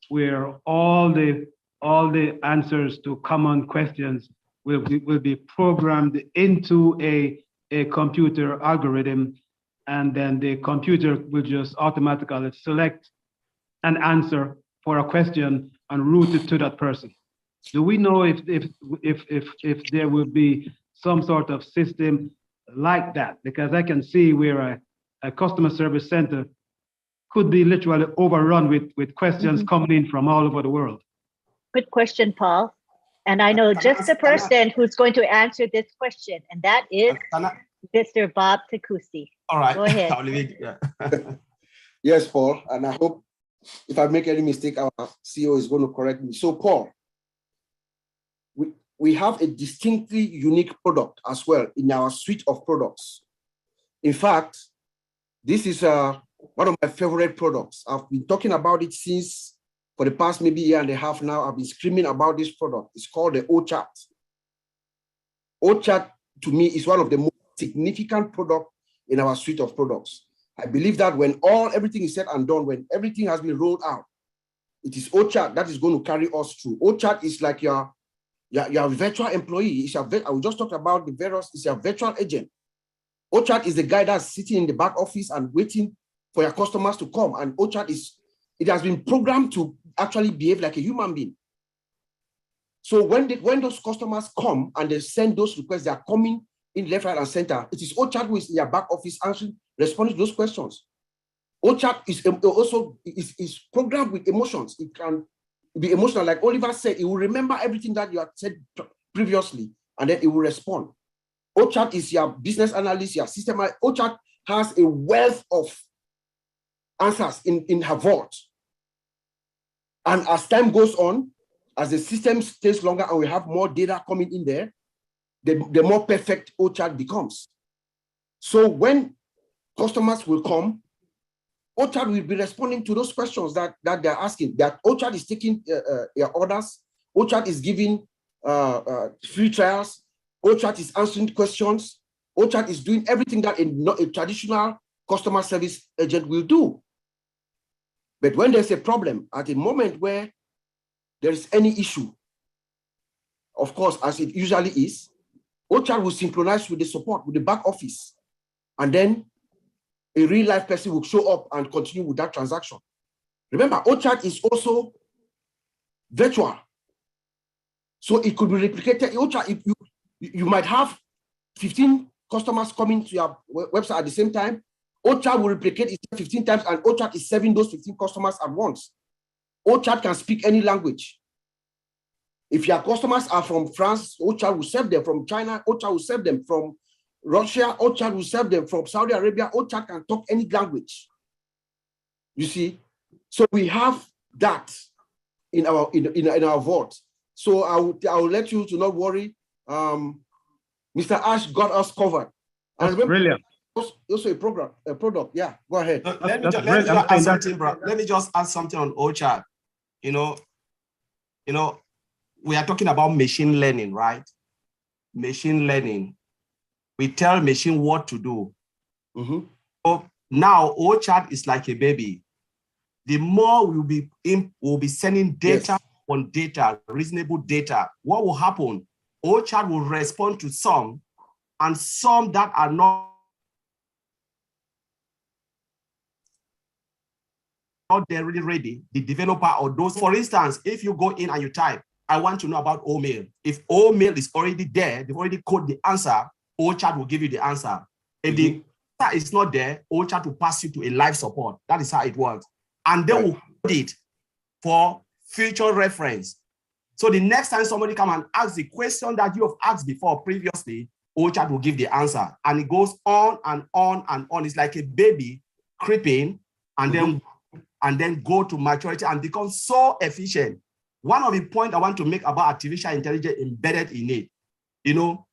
where all the answers to common questions will be programmed into a computer algorithm, and then the computer will just automatically select an answer for a question and route it to that person? Do we know if there will be some sort of system like that? Because I can see where a customer service center could be literally overrun with questions coming in from all over the world. Good question, Paul. And I know just the person who's going to answer this question, and that is Mr. Bob Takusi. All right. Go ahead. Yes, Paul, and I hope if I make any mistake, our CEO is going to correct me. So, Paul, we have a distinctly unique product as well in our suite of products. In fact, this is one of my favorite products. I've been talking about it since for the past maybe year and a half now. I've been screaming about this product. It's called the OChat. OChat to me is one of the most significant products in our suite of products. I believe that when everything is said and done, when everything has been rolled out, it is OChat that is going to carry us through. OChat is like your virtual employee. I will just talk about the various. It's your virtual agent. OChat is the guy that's sitting in the back office and waiting for your customers to come. And OChat it has been programmed to actually behave like a human being. So when those customers come and they send those requests, they are coming in left, right, and center. It is OChat who is in your back office responding to those questions. OChat is also programmed with emotions. It can be emotional, like Oliver said. It will remember everything that you had said previously, and then it will respond. OChat is your business analyst, your system. OChat has a wealth of answers in her vault. And as time goes on, as the system stays longer and we have more data coming in there, the more perfect OChat becomes. So when customers will come, OChat will be responding to those questions that they're asking. That OChat is taking your orders. OChat is giving free trials. OChat is answering questions. OChat is doing everything that a traditional customer service agent will do. But when there's a problem, at a moment where there is any issue, of course, as it usually is, OChat will synchronize with the support, with the back office. And then a real life person will show up and continue with that transaction. Remember, OChat is also virtual. So it could be replicated. OChat, if you might have 15 customers coming to your website at the same time. OChat will replicate it 15 times, and OChat is serving those 15 customers at once. OChat can speak any language. If your customers are from France, OChat will serve them. From China, OChat will serve them. From Russia, OChat will serve them. From Saudi Arabia, OChat can talk any language. You see, so we have that in our vault. So I will let you to not worry. Mr. Ash got us covered. That's brilliant. Also a product. Yeah, go ahead. Let me just add something, bro. Let me just add something on OChat. You know, we are talking about machine learning, right? Machine learning. We tell machine what to do. Mm-hmm. So now OChat is like a baby. The more we'll be sending data on data, reasonable data, what will happen? OChat will respond to some, and some that are not they're really ready, the developer or those. For instance, if you go in and you type, I want to know about OMail. If OMail is already there, they've already coded the answer, OChat will give you the answer. If the answer is not there, OChat will pass you to a live support. That is how it works. And they will code it for future reference. So the next time somebody come and ask the question that you have asked before previously, OChat will give the answer. And it goes on and on and on. It's like a baby creeping and then go to maturity and become so efficient. One of the points I want to make about artificial intelligence embedded in it, you know,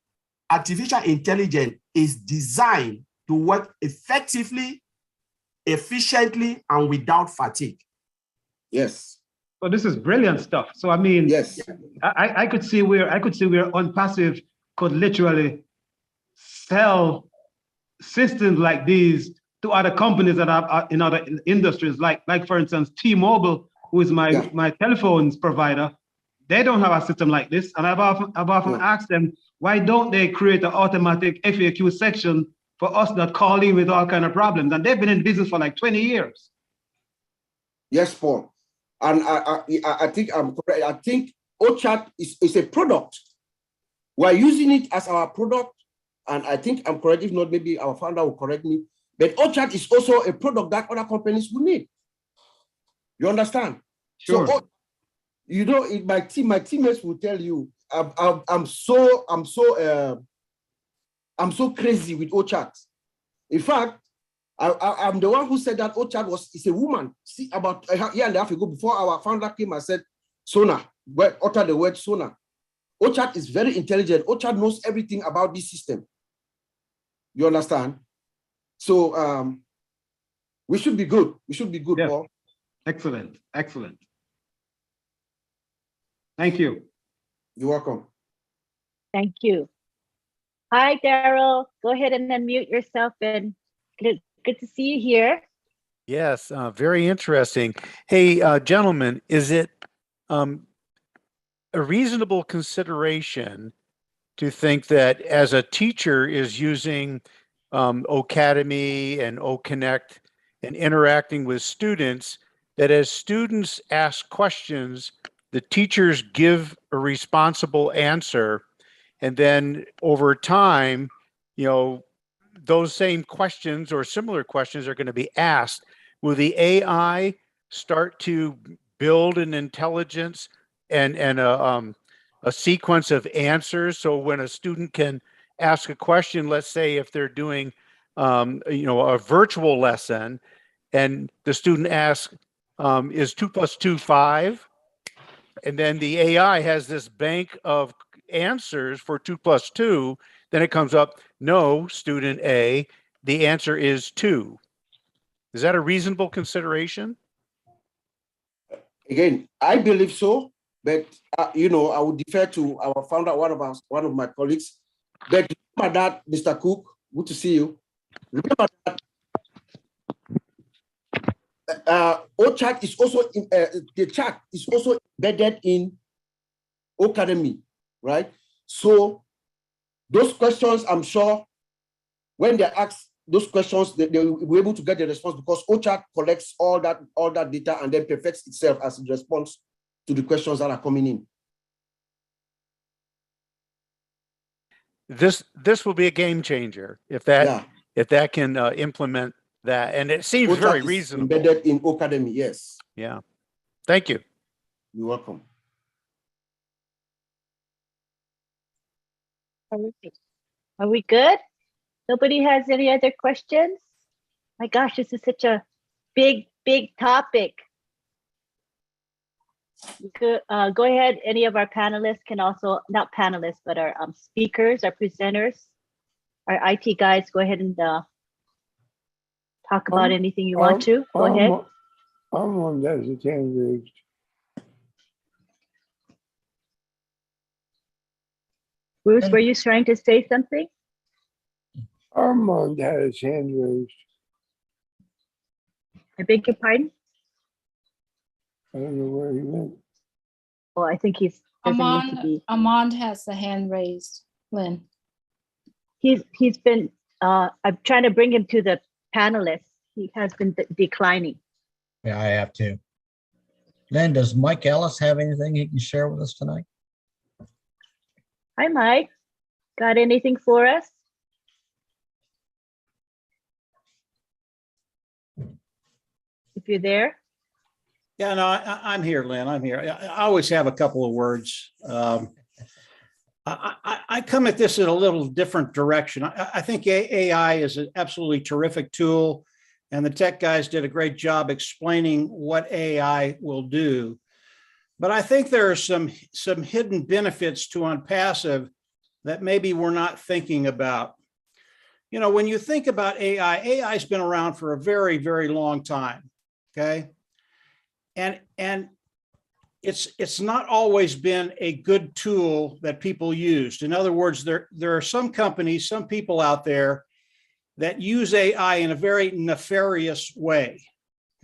artificial intelligence is designed to work effectively, efficiently, and without fatigue. Yes. So this is brilliant stuff. So I mean, yes, I could see where ONPASSIVE could literally sell systems like these to other companies that are in other industries, like for instance, T-Mobile, who is my telephones provider. They don't have a system like this, and I've often asked them, why don't they create an automatic FAQ section for us that call in with all kind of problems? And they've been in business for like 20 years. Yes, Paul. And I think I'm correct. I think OChat is a product. We're using it as our product, and I think I'm correct. If not, maybe our founder will correct me. But OChat is also a product that other companies will need. You understand? Sure. So, you know, my teammates will tell you, I'm so crazy with OChat. In fact, I'm the one who said that OChat is a woman. See, about a year and a half ago, before our founder came and said, Sona, uttered the word Sona. OChat is very intelligent. OChat knows everything about this system. You understand? So We should be good. We should be good, Yeah. Paul. Excellent, excellent. Thank you. You're welcome. Thank you. Hi, Daryl. Go ahead and unmute yourself, and good to see you here. Yes, very interesting. Hey, gentlemen, is it a reasonable consideration to think that as a teacher is using Ocademy and OConnect and interacting with students, that as students ask questions, the teachers give a responsible answer, and then over time, those same questions or similar questions are going to be asked. Will the AI start to build an intelligence and a sequence of answers? So when a student can ask a question, let's say if they're doing a virtual lesson, and the student asks, is 2 + 2 5? And then the AI has this bank of answers for 2 + 2. Then it comes up, no, student A, the answer is 2. Is that a reasonable consideration? Again, I believe so, but I would defer to our founder, one of my colleagues. But remember that, Mr. Cook, good to see you. Remember that OChat is also the chat is also embedded in Ocademy, right? So those questions, I'm sure, when they ask those questions, they will be able to get the response, because OChat collects all that data and then perfects itself as a response to the questions that are coming in. This will be a game changer if that can implement that, and it seems OChat very is reasonable. Embedded in Ocademy, yes. Yeah, thank you. You're welcome. Are we good? Nobody has any other questions? My gosh, this is such a big topic. Go ahead. Any of our panelists can also, not panelists, but our speakers, our presenters, our IT guys, go ahead and talk about anything you want to. Go ahead. Armand has his hand raised. Bruce, were you trying to say something? Armand had his hand raised. I beg your pardon? I don't know where he went. Well, I think he's doesn't need to be. Armand has the hand raised, Lynn. He's been, I'm trying to bring him to the panelists. He has been declining. Yeah, I have too. Lynn, does Mike Ellis have anything he can share with us tonight? Hi, Mike. Got anything for us? If you're there. Yeah, no, I'm here, Lynn. I'm here. I always have a couple of words. I come at this in a little different direction. I think AI is an absolutely terrific tool, and the tech guys did a great job explaining what AI will do. But I think there are some hidden benefits to ONPASSIVE that maybe we're not thinking about. You know, when you think about AI has been around for a very, very long time, okay? And it's not always been a good tool that people used. In other words, there are some companies, some people out there that use AI in a very nefarious way,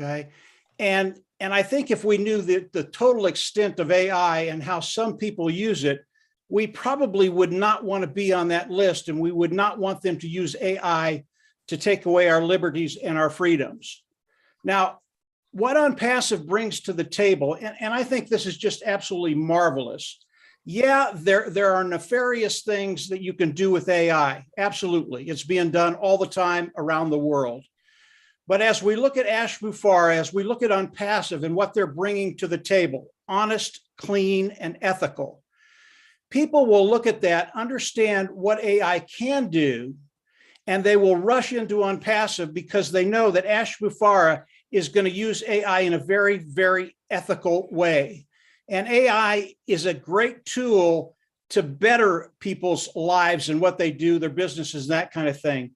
okay? And I think if we knew the total extent of AI and how some people use it, we probably would not want to be on that list, and we would not want them to use AI to take away our liberties and our freedoms. Now, what ONPASSIVE brings to the table, and I think this is just absolutely marvelous. Yeah, there are nefarious things that you can do with AI. Absolutely. It's being done all the time around the world. But as we look at Ashbufara, as we look at ONPASSIVE and what they're bringing to the table, honest, clean, and ethical, people will look at that, understand what AI can do, and they will rush into ONPASSIVE because they know that Ashbufara is going to use AI in a very, very ethical way. And AI is a great tool to better people's lives and what they do, their businesses, that kind of thing.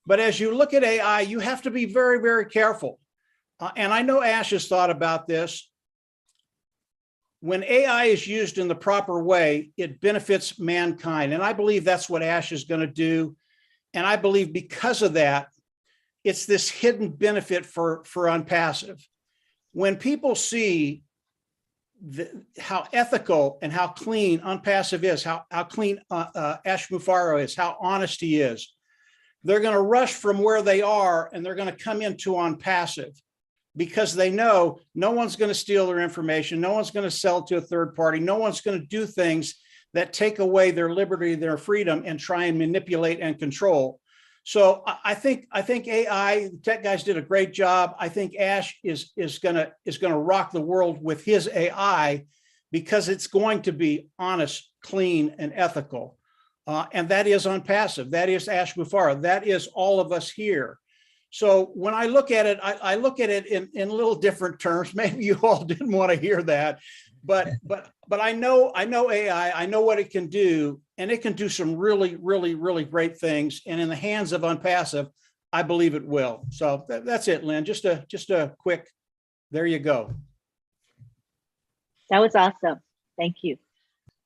But as you look at AI, you have to be very, very careful. And I know Ash has thought about this. When AI is used in the proper way, it benefits mankind. And I believe that's what Ash is going to do. And I believe because of that, it's this hidden benefit for ONPASSIVE. When people see how ethical and how clean ONPASSIVE is, how clean Ash Mufareh is, how honest he is, they're going to rush from where they are and they're going to come into ONPASSIVE because they know no one's going to steal their information. No one's going to sell it to a third party. No one's going to do things that take away their liberty, their freedom, and try and manipulate and control. So I think AI, tech guys did a great job. I think Ash is gonna rock the world with his AI because it's going to be honest, clean, and ethical. And that is ONPASSIVE. That is Ash Mufareh. That is all of us here. So when I look at it, I look at it in a little different terms. Maybe you all didn't want to hear that, but I know AI. I know what it can do, and it can do some really, really, really great things. And in the hands of ONPASSIVE, I believe it will. So that's it, Lynn. Just a quick. There you go. That was awesome. Thank you.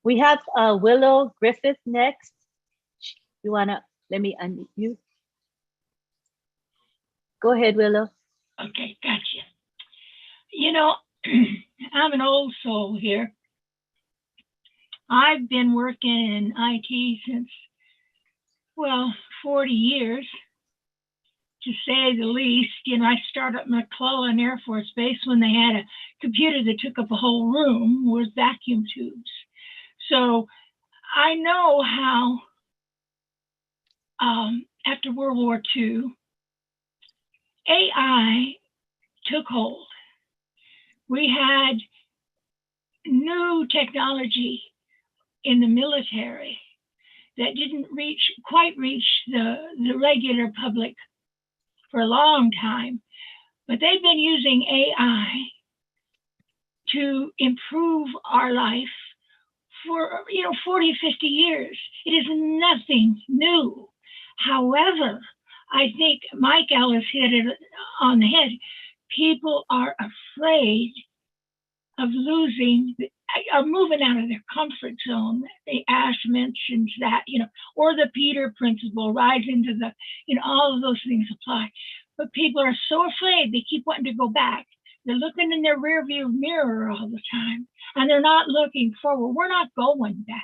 We have Willow Griffith next. You wanna let me unmute you? Go ahead, Willow. Okay, gotcha. You know, I'm an old soul here. I've been working in IT since, well, 40 years, to say the least. You know, I started at McClellan Air Force Base when they had a computer that took up a whole room with vacuum tubes. So I know how, after World War II, AI took hold. We had new technology in the military that didn't quite reach the regular public for a long time, but they've been using AI to improve our life for 40, 50 years. It is nothing new. However, I think Mike Ellis hit it on the head. People are afraid of moving out of their comfort zone. Ash mentions that, or the Peter principle, rise into the, all of those things apply. But people are so afraid, they keep wanting to go back. They're looking in their rearview mirror all the time, and they're not looking forward. We're not going back.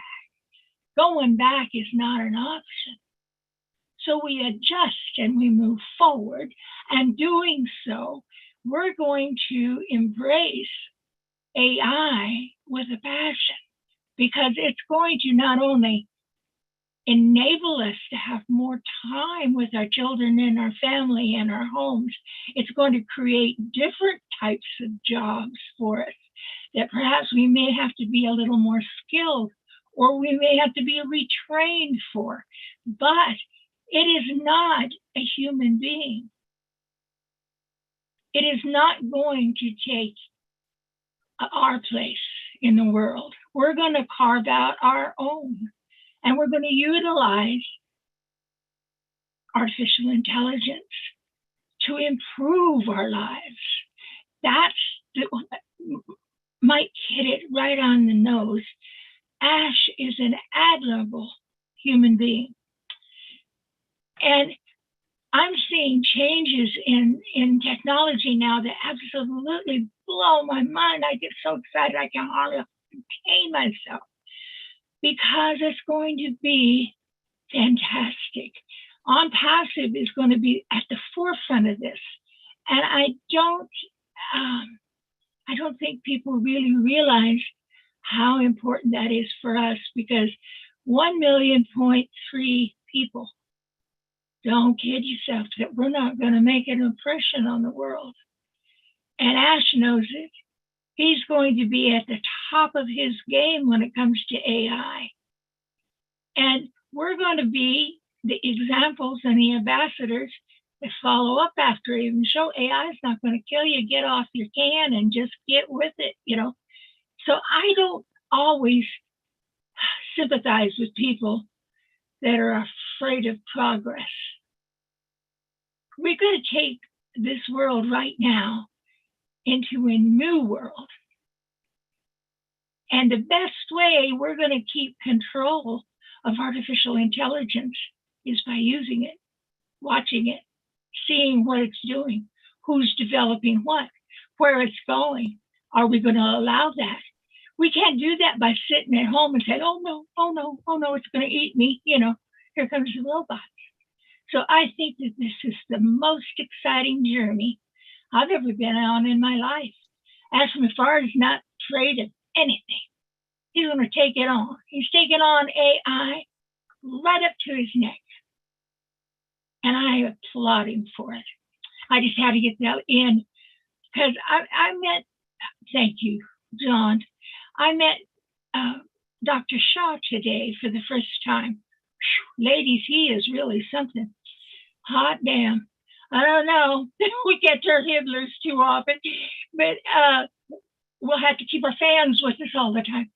Going back is not an option. So we adjust and we move forward, and doing so, we're going to embrace AI with a passion, because it's going to not only enable us to have more time with our children and our family and our homes, it's going to create different types of jobs for us that perhaps we may have to be a little more skilled, or we may have to be retrained for. But it is not a human being. It is not going to take our place in the world. We're going to carve out our own, and we're going to utilize artificial intelligence to improve our lives. Mike hit it right on the nose. Ash is an admirable human being. And I'm seeing changes in technology now that absolutely blow my mind. I get so excited I can hardly contain myself, because it's going to be fantastic. ONPASSIVE is going to be at the forefront of this. And I don't think people really realize how important that is for us, because 1.3 million people, don't kid yourself, that we're not going to make an impression on the world. And Ash knows it. He's going to be at the top of his game when it comes to AI. And we're going to be the examples and the ambassadors that follow up after him and show AI is not going to kill you. Get off your can and just get with it, So I don't always sympathize with people that are afraid of progress. we're going to take this world right now into a new world. And the best way we're going to keep control of artificial intelligence is by using it, watching it, seeing what it's doing, who's developing what, where it's going. Are we going to allow that? We can't do that by sitting at home and saying, oh no, oh no, oh no, it's going to eat me. You know, here comes the robot. So I think that this is the most exciting journey I've ever been on in my life. As far as not afraid of anything, he's going to take it on. He's taking on AI right up to his neck. And I applaud him for it. I just had to get that in because I met, thank you, John. I met Dr. Shaw today for the first time. Whew, ladies, he is really something. Hot damn. I don't know. We can't turn him loose too often, but we'll have to keep our fans with us all the time.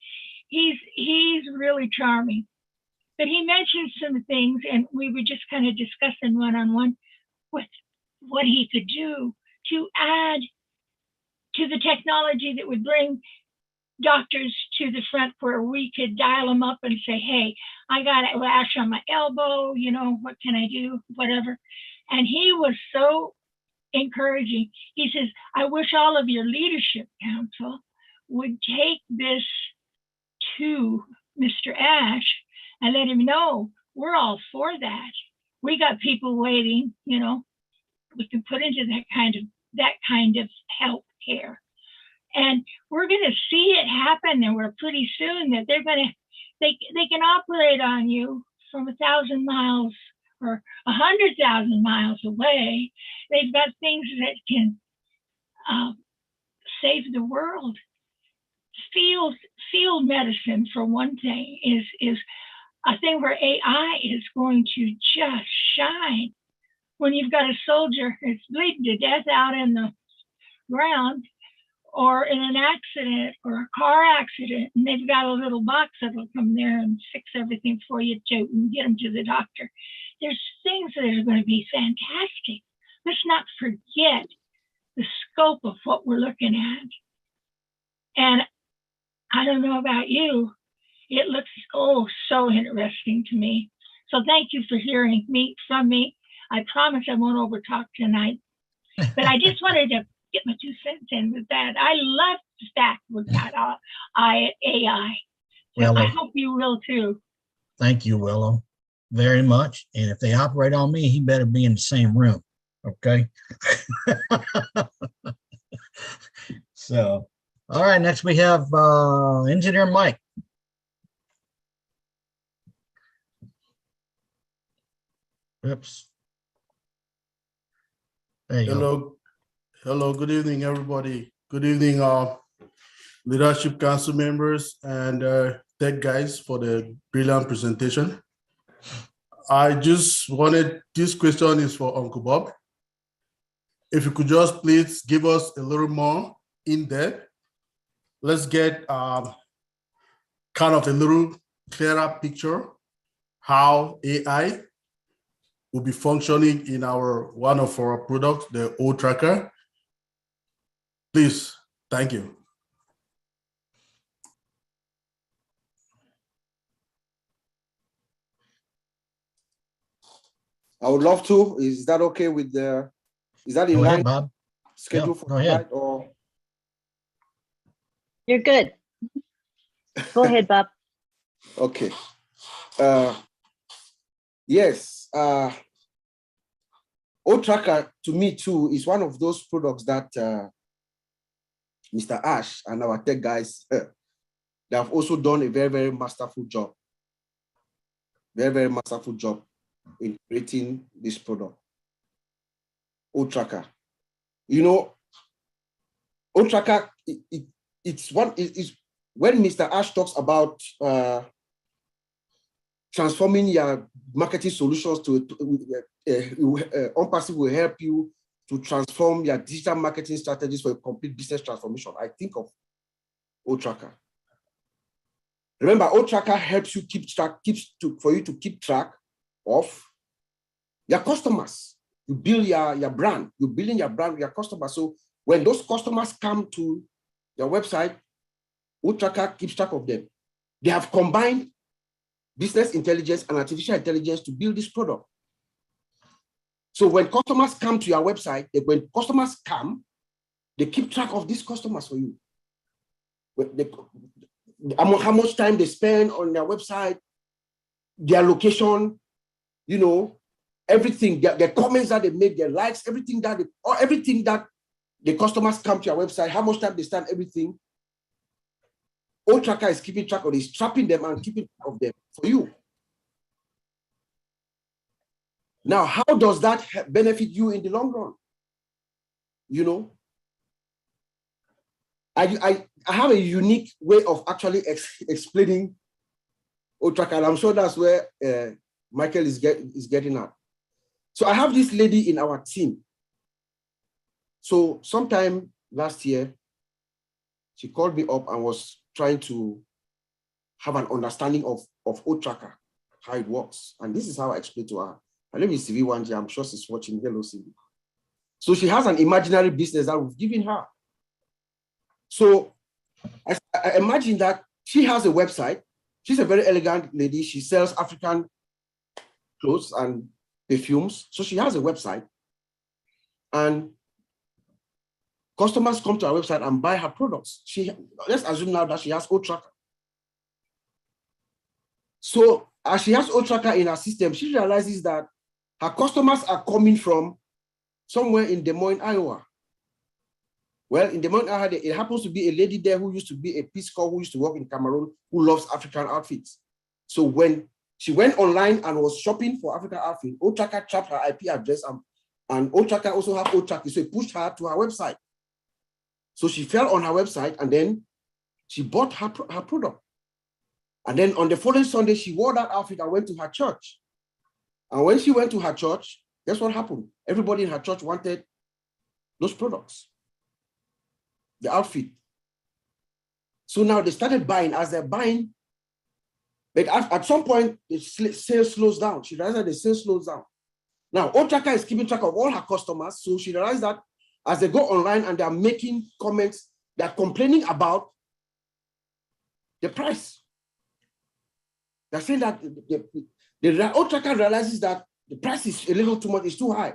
He's really charming. But he mentioned some things, and we were just kind of discussing one-on-one what he could do to add to the technology that would bring doctors to the front where we could dial them up and say, hey, I got a rash on my elbow, you know, what can I do, whatever. And he was so encouraging. He says, I wish all of your leadership council would take this to Mr. Ash and let him know we're all for that. We got people waiting, you know, we can put into that kind of health care. And we're going to see it happen, and we're pretty soon that they can operate on you from 1,000 miles or 100,000 miles away. They've got things that can save the world. Field medicine, for one thing, is a thing where AI is going to just shine. When you've got a soldier that's bleeding to death out in the ground, or in an accident or a car accident, and they've got a little box that'll come there and fix everything for you to get them to the doctor. There's things that are going to be fantastic. Let's not forget the scope of what we're looking at. And I don't know about you, it looks so interesting to me. So thank you for hearing from me. I promise I won't overtalk tonight, but I just wanted to get my 2 cents in with that. I love Stack with that AI. So I hope you will too. Thank you, Willow, very much. And if they operate on me, he better be in the same room. Okay. So, all right, next we have Engineer Mike. Oops. There you go. Hello, good evening, everybody. Good evening, Leadership Council members and tech guys for the brilliant presentation. I just wanted, this question is for Uncle Bob. If you could just please give us a little more in depth. Let's get kind of a little clearer picture how AI will be functioning in one of our products, the O Tracker. Please, thank you. I would love to. Is that okay with the, is that in line, Bob. schedule for tonight, or? You're good. Go ahead, Bob. Okay. Yes. O-Tracker, to me too, is one of those products that Mr. Ash and our tech guys, they have also done a very, very masterful job. Very, very masterful job in creating this product. O-Tracker. You know, O-Tracker, it's when Mr. Ash talks about transforming your marketing solutions to ONPASSIVE will help you to transform your digital marketing strategies for a complete business transformation. I think of O-Tracker. Remember, O-Tracker helps you keep track, for you to keep track of your customers. You build your brand. You're building your brand with your customers. So when those customers come to your website, OTracker keeps track of them. They have combined business intelligence and artificial intelligence to build this product. So when customers come to your website, when customers come, they keep track of these customers for you. How much time they spend on their website, their location, you know, everything, their comments that they make, their likes, everything that the customers come to your website, how much time they spend, everything. OTracker is keeping track of this, trapping them and keeping track of them for you. Now, how does that benefit you in the long run? You know, I have a unique way of actually explaining OTracker. I'm sure that's where Michael is getting at. So I have this lady in our team. So sometime last year, she called me up and was trying to have an understanding of OTracker, how it works. And this is how I explained to her. Her name is CV Wanji. I'm sure she's watching. Hello, CV. So she has an imaginary business that we've given her. So I imagine that she has a website. She's a very elegant lady. She sells African clothes and perfumes. So she has a website. And customers come to our website and buy her products. Let's assume now that she has OTracker. So as she has OTracker in her system, she realizes that her customers are coming from somewhere in Des Moines, Iowa. Well, in Des Moines, Iowa, it happens to be a lady there who used to be a Peace Corps, who used to work in Cameroon, who loves African outfits. So when she went online and was shopping for African outfits, OTracker trapped her IP address, and OTracker also have OTracker, so it pushed her to her website. So she fell on her website, and then she bought her product. And then on the following Sunday, she wore that outfit and went to her church. And when she went to her church, guess what happened? Everybody in her church wanted those products, the outfit. So now they started buying. As they're buying, but at some point, the sales slows down. She realized that the sales slows down. Now, OTracker is keeping track of all her customers. So she realized that as they go online and they're making comments, they're complaining about the price. They're saying that the OTracker realizes that the price is a little too much, it's too high.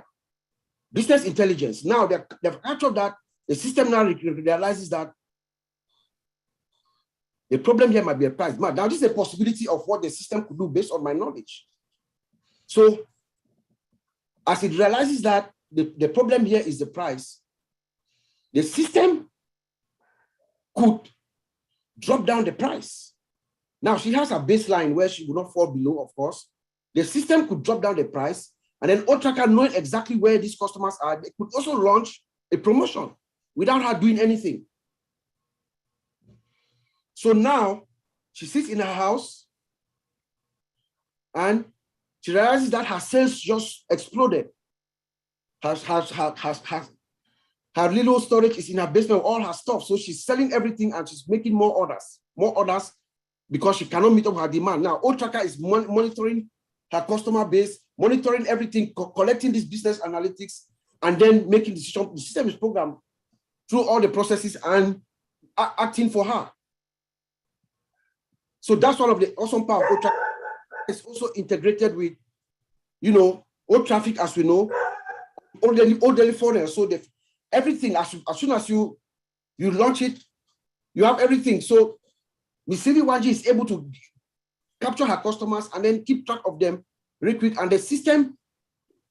Business intelligence. Now they've captured that. The system now realizes that the problem here might be a price. Now this is a possibility of what the system could do based on my knowledge. So as it realizes that the problem here is the price, the system could drop down the price. Now she has a baseline where she will not fall below, of course. The system could drop down the price, and then OTracker, knowing exactly where these customers are, they could also launch a promotion without her doing anything. So now she sits in her house and she realizes that her sales just exploded. Her little storage is in her basement with all her stuff. So she's selling everything and she's making more orders because she cannot meet up her demand. Now, OTracker is monitoring her customer base, monitoring everything, collecting this business analytics, and then making decisions. The system is programmed through all the processes and acting for her. So that's one of the awesome power of OTracker. It's also integrated with, OTraffic, as we know, orderly funnel. So everything, as soon as you launch it, you have everything. So Ms. CV Wanji is able to capture her customers and then keep track of them real quick. And the system,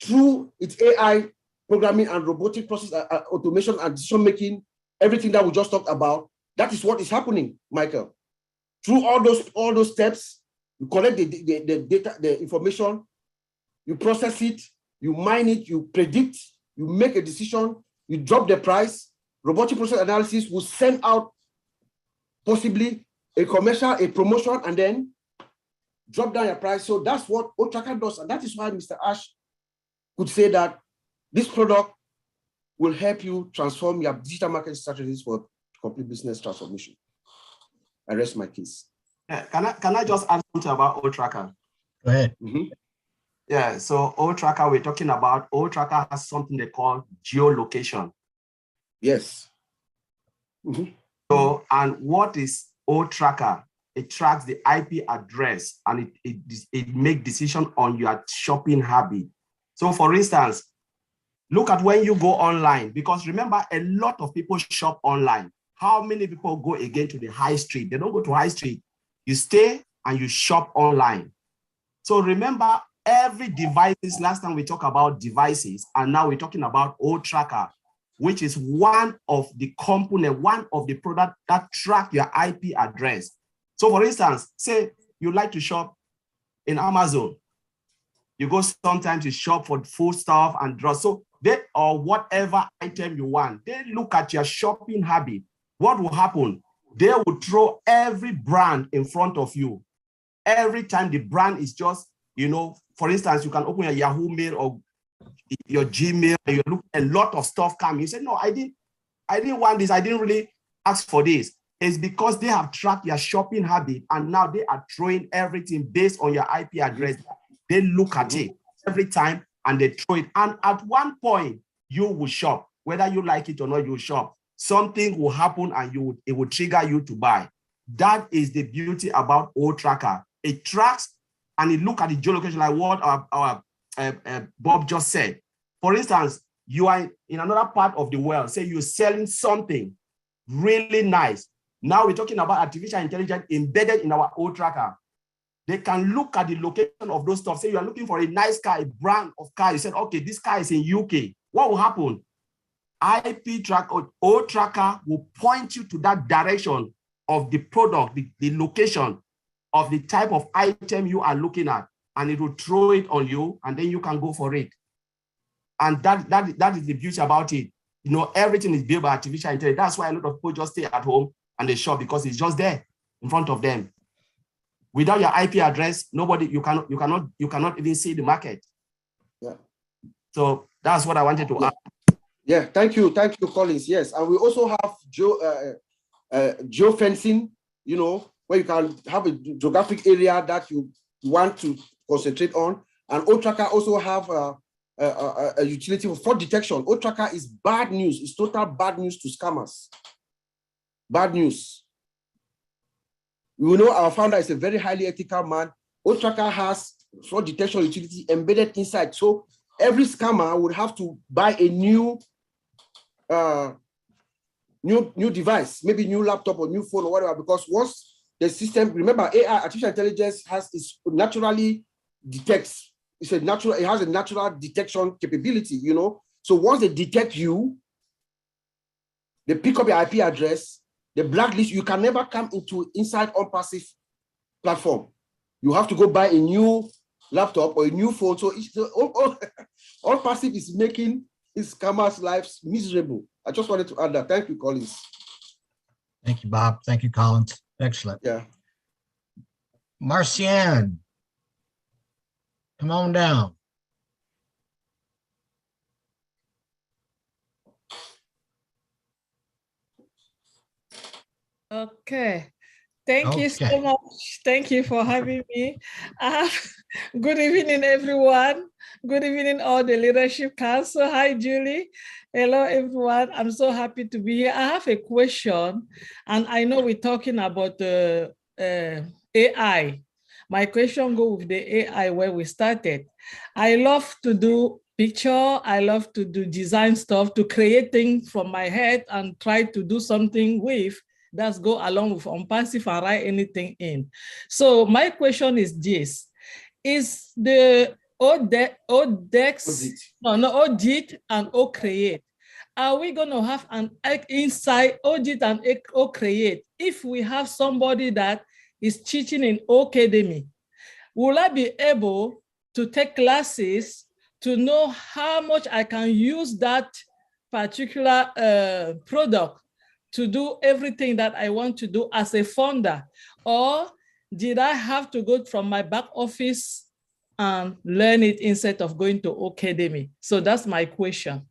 through its AI programming and robotic process automation and decision making, everything that we just talked about, that is what is happening, Michael. Through all those steps, you collect the data, the information, you process it, you mine it, you predict, you make a decision, you drop the price. Robotic process analysis will send out possibly a commercial, a promotion, and then drop down your price. So that's what OTracker does. And that is why Mr. Ash could say that this product will help you transform your digital marketing strategies for complete business transformation. I rest my case. Yeah, can I just add something about OTracker? Go ahead. Mm-hmm. Yeah, so O-Tracker, we're talking about, O-Tracker has something they call geolocation. Yes. So, and what is O-Tracker? It tracks the IP address and it makes decision on your shopping habit. So for instance, look at when you go online, because remember, a lot of people shop online. How many people go again to the high street? They don't go to high street. You stay and you shop online. So remember, every devices, last time we talked about devices, and now we're talking about O-Tracker, which is one of the component, one of the product that track your IP address. So for instance, say you like to shop in Amazon. You go sometimes to shop for food stuff and drugs. So they, or whatever item you want, they look at your shopping habit. What will happen? They will throw every brand in front of you. Every time the brand is just, you know, for instance, you can open your Yahoo Mail or your Gmail and you look, a lot of stuff coming. You say, no, I didn't want this. I didn't really ask for this. It's because they have tracked your shopping habit and now they are throwing everything based on your IP address. They look at it every time and they throw it. And at one point, you will shop. Whether you like it or not, you will shop. Something will happen and it will trigger you to buy. That is the beauty about O-Tracker. It tracks and it look at the geolocation, like what our Bob just said. For instance, you are in another part of the world, say you're selling something really nice. Now we're talking about artificial intelligence embedded in our O-Tracker. They can look at the location of those stuff. Say you are looking for a nice car, a brand of car. You said, okay, this car is in UK. What will happen? IP track or O-Tracker will point you to that direction of the product, the location of the type of item you are looking at, and it will throw it on you, and then you can go for it. And that is the beauty about it. You know, everything is built by artificial intelligence. That's why a lot of people just stay at home and they shop, because it's just there in front of them. Without your IP address, nobody, you cannot even see the market. Yeah. So that's what I wanted to add. Yeah, thank you, Collins. Yes, and we also have geofencing, you know, where you can have a geographic area that you want to concentrate on. And O-Tracker also have a utility for fraud detection. O-Tracker is bad news. It's total bad news to scammers. Bad news. We know our founder is a very highly ethical man. O-Tracker has fraud detection utility embedded inside. So every scammer would have to buy a new device, maybe new laptop or new phone or whatever, because once the system, remember, AI, artificial intelligence, is naturally detects. It has a natural detection capability, you know. So once they detect you, they pick up your IP address, they blacklist. You can never come inside ONPASSIVE platform. You have to go buy a new laptop or a new phone. So ONPASSIVE is making his scammers' lives miserable. I just wanted to add that. Thank you, Collins. Thank you, Bob. Thank you, Collins. Excellent. Yeah. Marcian, come on down. Okay. Thank you so much. Thank you for having me. Good evening, everyone. Good evening, all the Leadership Council. Hi, Julie. Hello, everyone. I'm so happy to be here. I have a question, and I know we're talking about the AI. My question goes with the AI where we started. I love to do picture. I love to do design stuff, to create things from my head and try to do something with that's go along with ONPASSIVE and write anything in. So my question is this: is the ODEX, ODIT and OCreate, are we going to have an inside ODIT and OCreate if we have somebody that is teaching in academy? Will I be able to take classes to know how much I can use that particular product to do everything that I want to do as a founder? Or did I have to go from my back office and learn it instead of going to academy? So that's my question.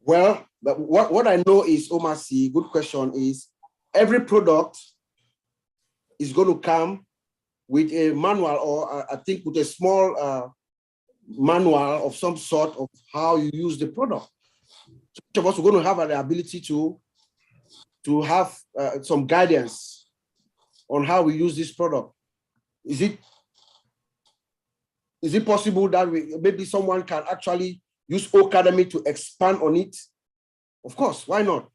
Well, but what I know is, Omar C, good question, is every product is going to come with a manual, or I think with a small manual of some sort of how you use the product. So each of us are going to have the ability to have some guidance on how we use this product. Is it possible that maybe someone can actually use Ocademy to expand on it? Of course, why not?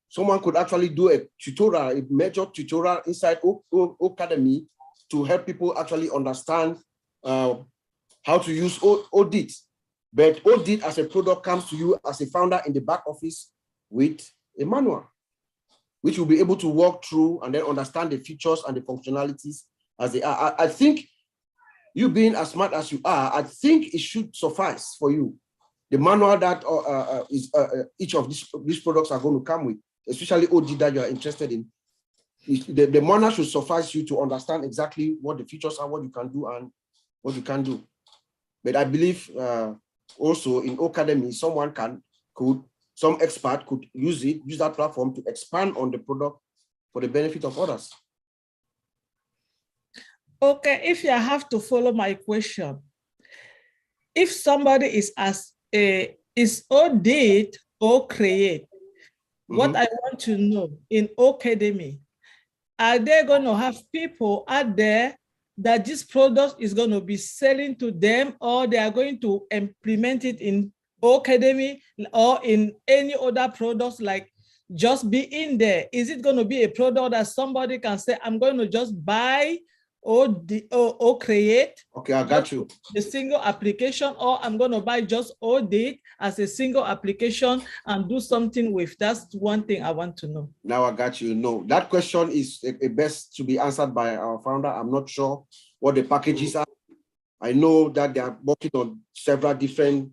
Someone could actually do a tutorial, a major tutorial inside Ocademy to help people actually understand how to use Audit. But Audit as a product comes to you as a founder in the back office with a manual, which you'll be able to walk through and then understand the features and the functionalities as they are. I think you being as smart as you are, I think it should suffice for you. The manual that each of these products are going to come with, especially Audit that you are interested in, the manual should suffice you to understand exactly what the features are, what you can do and what you can't do. But I believe also in Ocademy, some expert could use that platform to expand on the product for the benefit of others. Okay, if you have to follow my question, if somebody is Audit or Create, what I want to know in Ocademy, are they going to have people out there that this product is going to be selling to them, or they are going to implement it in Ocademy or in any other products, like just be in there? Is it going to be a product that somebody can say, I'm going to just buy or create? Okay, I got you. A single application, or I'm going to buy just Audit as a single application and do something with. That's one thing I want to know. Now I got you. No, that question is best to be answered by our founder. I'm not sure what the packages are. I know that they are working on several different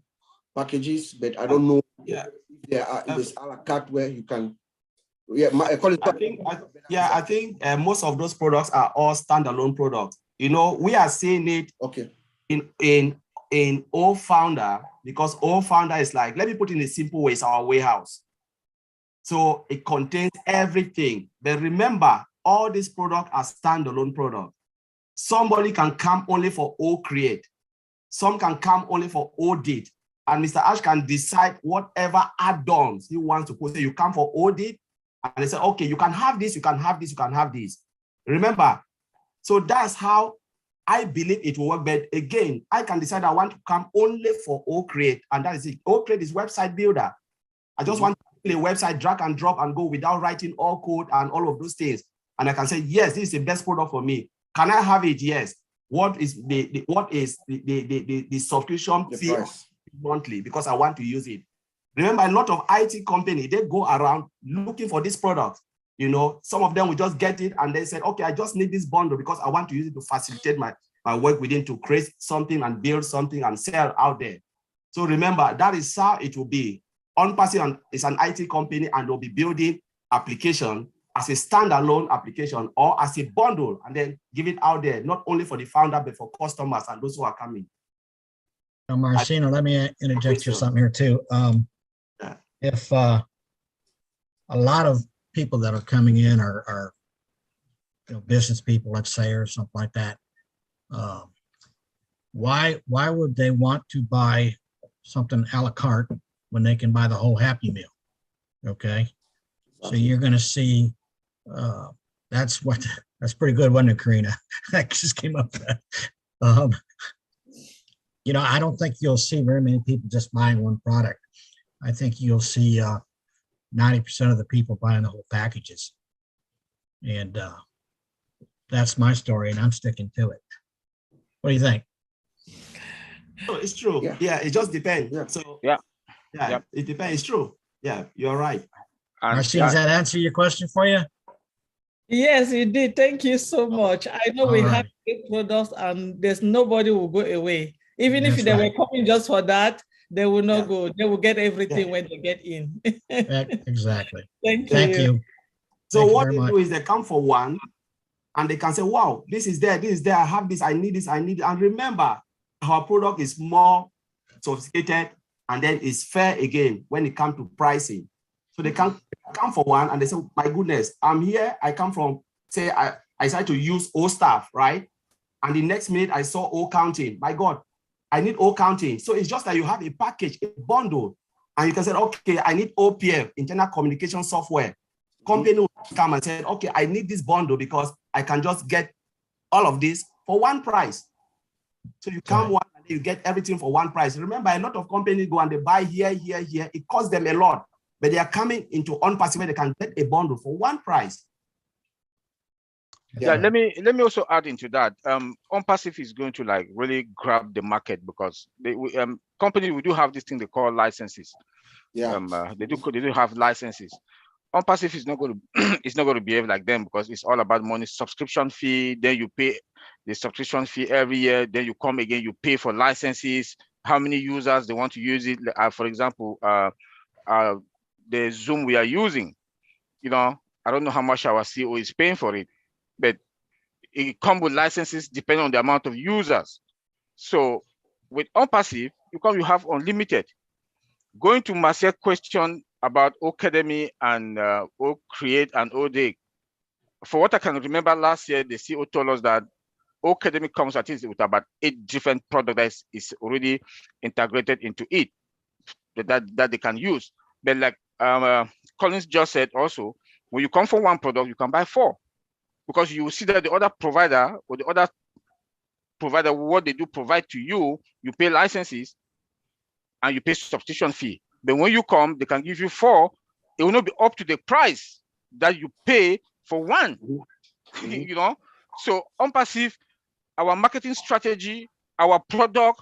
packages, but I don't know if there are this a la carte where you can. Yeah, I think most of those products are all standalone products. You know, we are seeing it in O-Founder, because O-Founder is like, let me put it in a simple way, it's our warehouse. So it contains everything. But remember, all these products are standalone products. Somebody can come only for O-Create. Some can come only for Audit. And Mr. Ash can decide whatever add-ons he wants to put. So you come for Audit, and they say, okay, you can have this, you can have this, you can have this. Remember, so that's how I believe it will work. But again, I can decide I want to come only for O-Create, and that is it. O-Create is website builder. I just want to play a website, drag and drop and go without writing all code and all of those things. And I can say, yes, this is the best product for me. Can I have it? Yes. What is the subscription fee monthly? Because I want to use it. Remember, a lot of IT companies, they go around looking for this product. You know, some of them will just get it and they said, okay, I just need this bundle because I want to use it to facilitate my work within, to create something and build something and sell out there. So remember, that is how it will be. ONPASSIVE is an IT company, and they'll be building application as a standalone application or as a bundle, and then give it out there, not only for the founder, but for customers and those who are coming. Marcino, let me interject you something here too. If a lot of people that are coming in are business people, let's say, or something like that, why would they want to buy something a la carte when they can buy the whole Happy Meal? Okay, so you're going to see that's pretty good, wasn't it, Karina? I just came up with that. You know, I don't think you'll see very many people just buying one product. I think you'll see 90% of the people buying the whole packages. And that's my story, and I'm sticking to it. What do you think? No, it's true. Yeah, it just depends. Yeah. So it depends. It's true. Yeah, you're right. Marcin, does that answer your question for you? Yes, it did. Thank you so much. I know we have great products, and there's nobody will go away. Even if they were coming just for that, they will not go. They will get everything when they get in. Exactly. Thank you. So what they do is they come for one, and they can say, wow, this is there, I have this, I need this, I need it. And remember, our product is more sophisticated, and then it's fair again when it comes to pricing. So they can come for one, and they say, my goodness, I'm here, I come from, say, I decide to use O staff, right? And the next minute I saw O counting. My God, I need O counting. So it's just that you have a package, a bundle, and you can say, okay, I need OPF, internal communication software. Company will come and say, okay, I need this bundle because I can just get all of this for one price. So you come one and you get everything for one price. Remember, a lot of companies go and they buy here, here, here. It costs them a lot, but they are coming into ONPASSIVE where they can get a bundle for one price. Yeah, let me also add into that. ONPASSIVE is going to like really grab the market because companies we do have this thing they call licenses. Yeah, they do have licenses. ONPASSIVE is not going to it's not going to behave like them because it's all about money, subscription fee. Then you pay the subscription fee every year. Then you come again, you pay for licenses. How many users they want to use it? For example, the Zoom we are using. You know, I don't know how much our CEO is paying for it, but it comes with licenses depending on the amount of users. So with ONPASSIVE, you have unlimited. Going to Marcel's question about Ocademy and OCreate and ODay. For what I can remember last year, the CEO told us that Ocademy comes at least with about 8 different products that is already integrated into it that they can use. But like Collins just said also, when you come for one product, you can buy 4 because you will see that the other provider or the other provider, what they do provide to you, you pay licenses and you pay subscription fee. But when you come, they can give you 4. It will not be up to the price that you pay for one. You know, so ONPASSIVE, our marketing strategy, our product,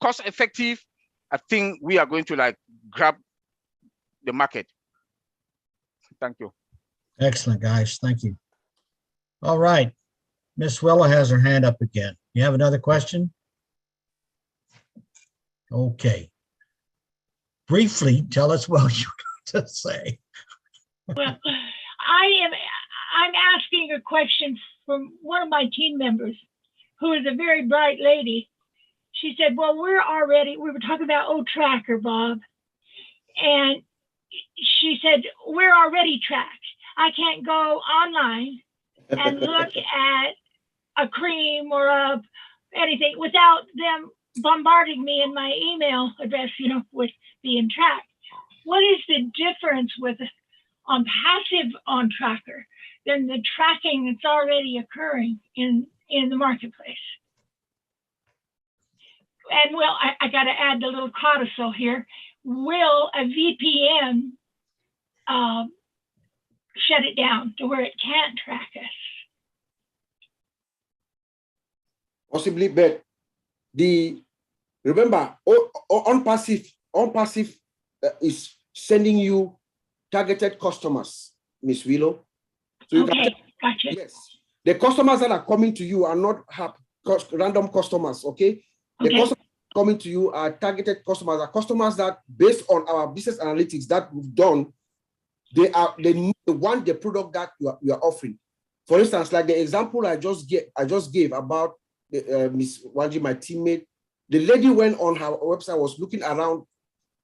cost effective. I think we are going to like grab the market. Thank you. Excellent, guys. Thank you. All right. Miss Willa has her hand up again. You have another question? Okay. Briefly, tell us what you're going to say. Well, I'm asking a question from one of my team members, who is a very bright lady. She said, well, we were talking about OTracker, Bob. And she said, we're already tracked. I can't go online and look at a cream or anything without them bombarding me in my email address, you know, with being tracked. What is the difference with passive on tracker than the tracking that's already occurring in the marketplace? And well, I got to add the little codicil here. Will a VPN shut it down to where it can't track us? Possibly, but remember, ONPASSIVE is sending you targeted customers, Miss Willow. So okay, gotcha. Yes, the customers that are coming to you are not random customers. Okay, the customers coming to you are targeted customers. Are customers that, based on our business analytics that we've done, they want the product that you are offering. For instance, like the example I just gave about Miss Wanji, my teammate. The lady went on her website, was looking around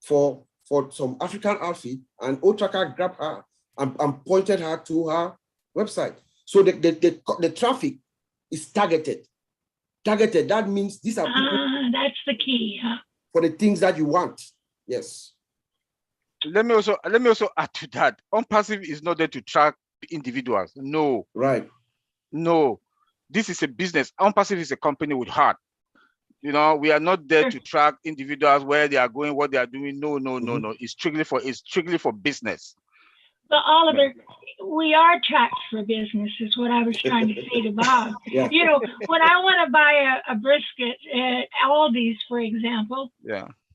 for some African outfit, and OTracker grabbed her and pointed her to her website. So the traffic is targeted. Targeted, that means these are people. That's the key, huh? For the things that you want. Yes. Let me also add to that. ONPASSIVE is not there to track individuals. No. Right. No. This is a business. ONPASSIVE is a company with heart. You know, we are not there to track individuals, where they are going, what they are doing. No. It's strictly for business. But Oliver, we are tracked for business, is what I was trying to say to Bob. Yeah. You know, when I want to buy a brisket at Aldi's, for example,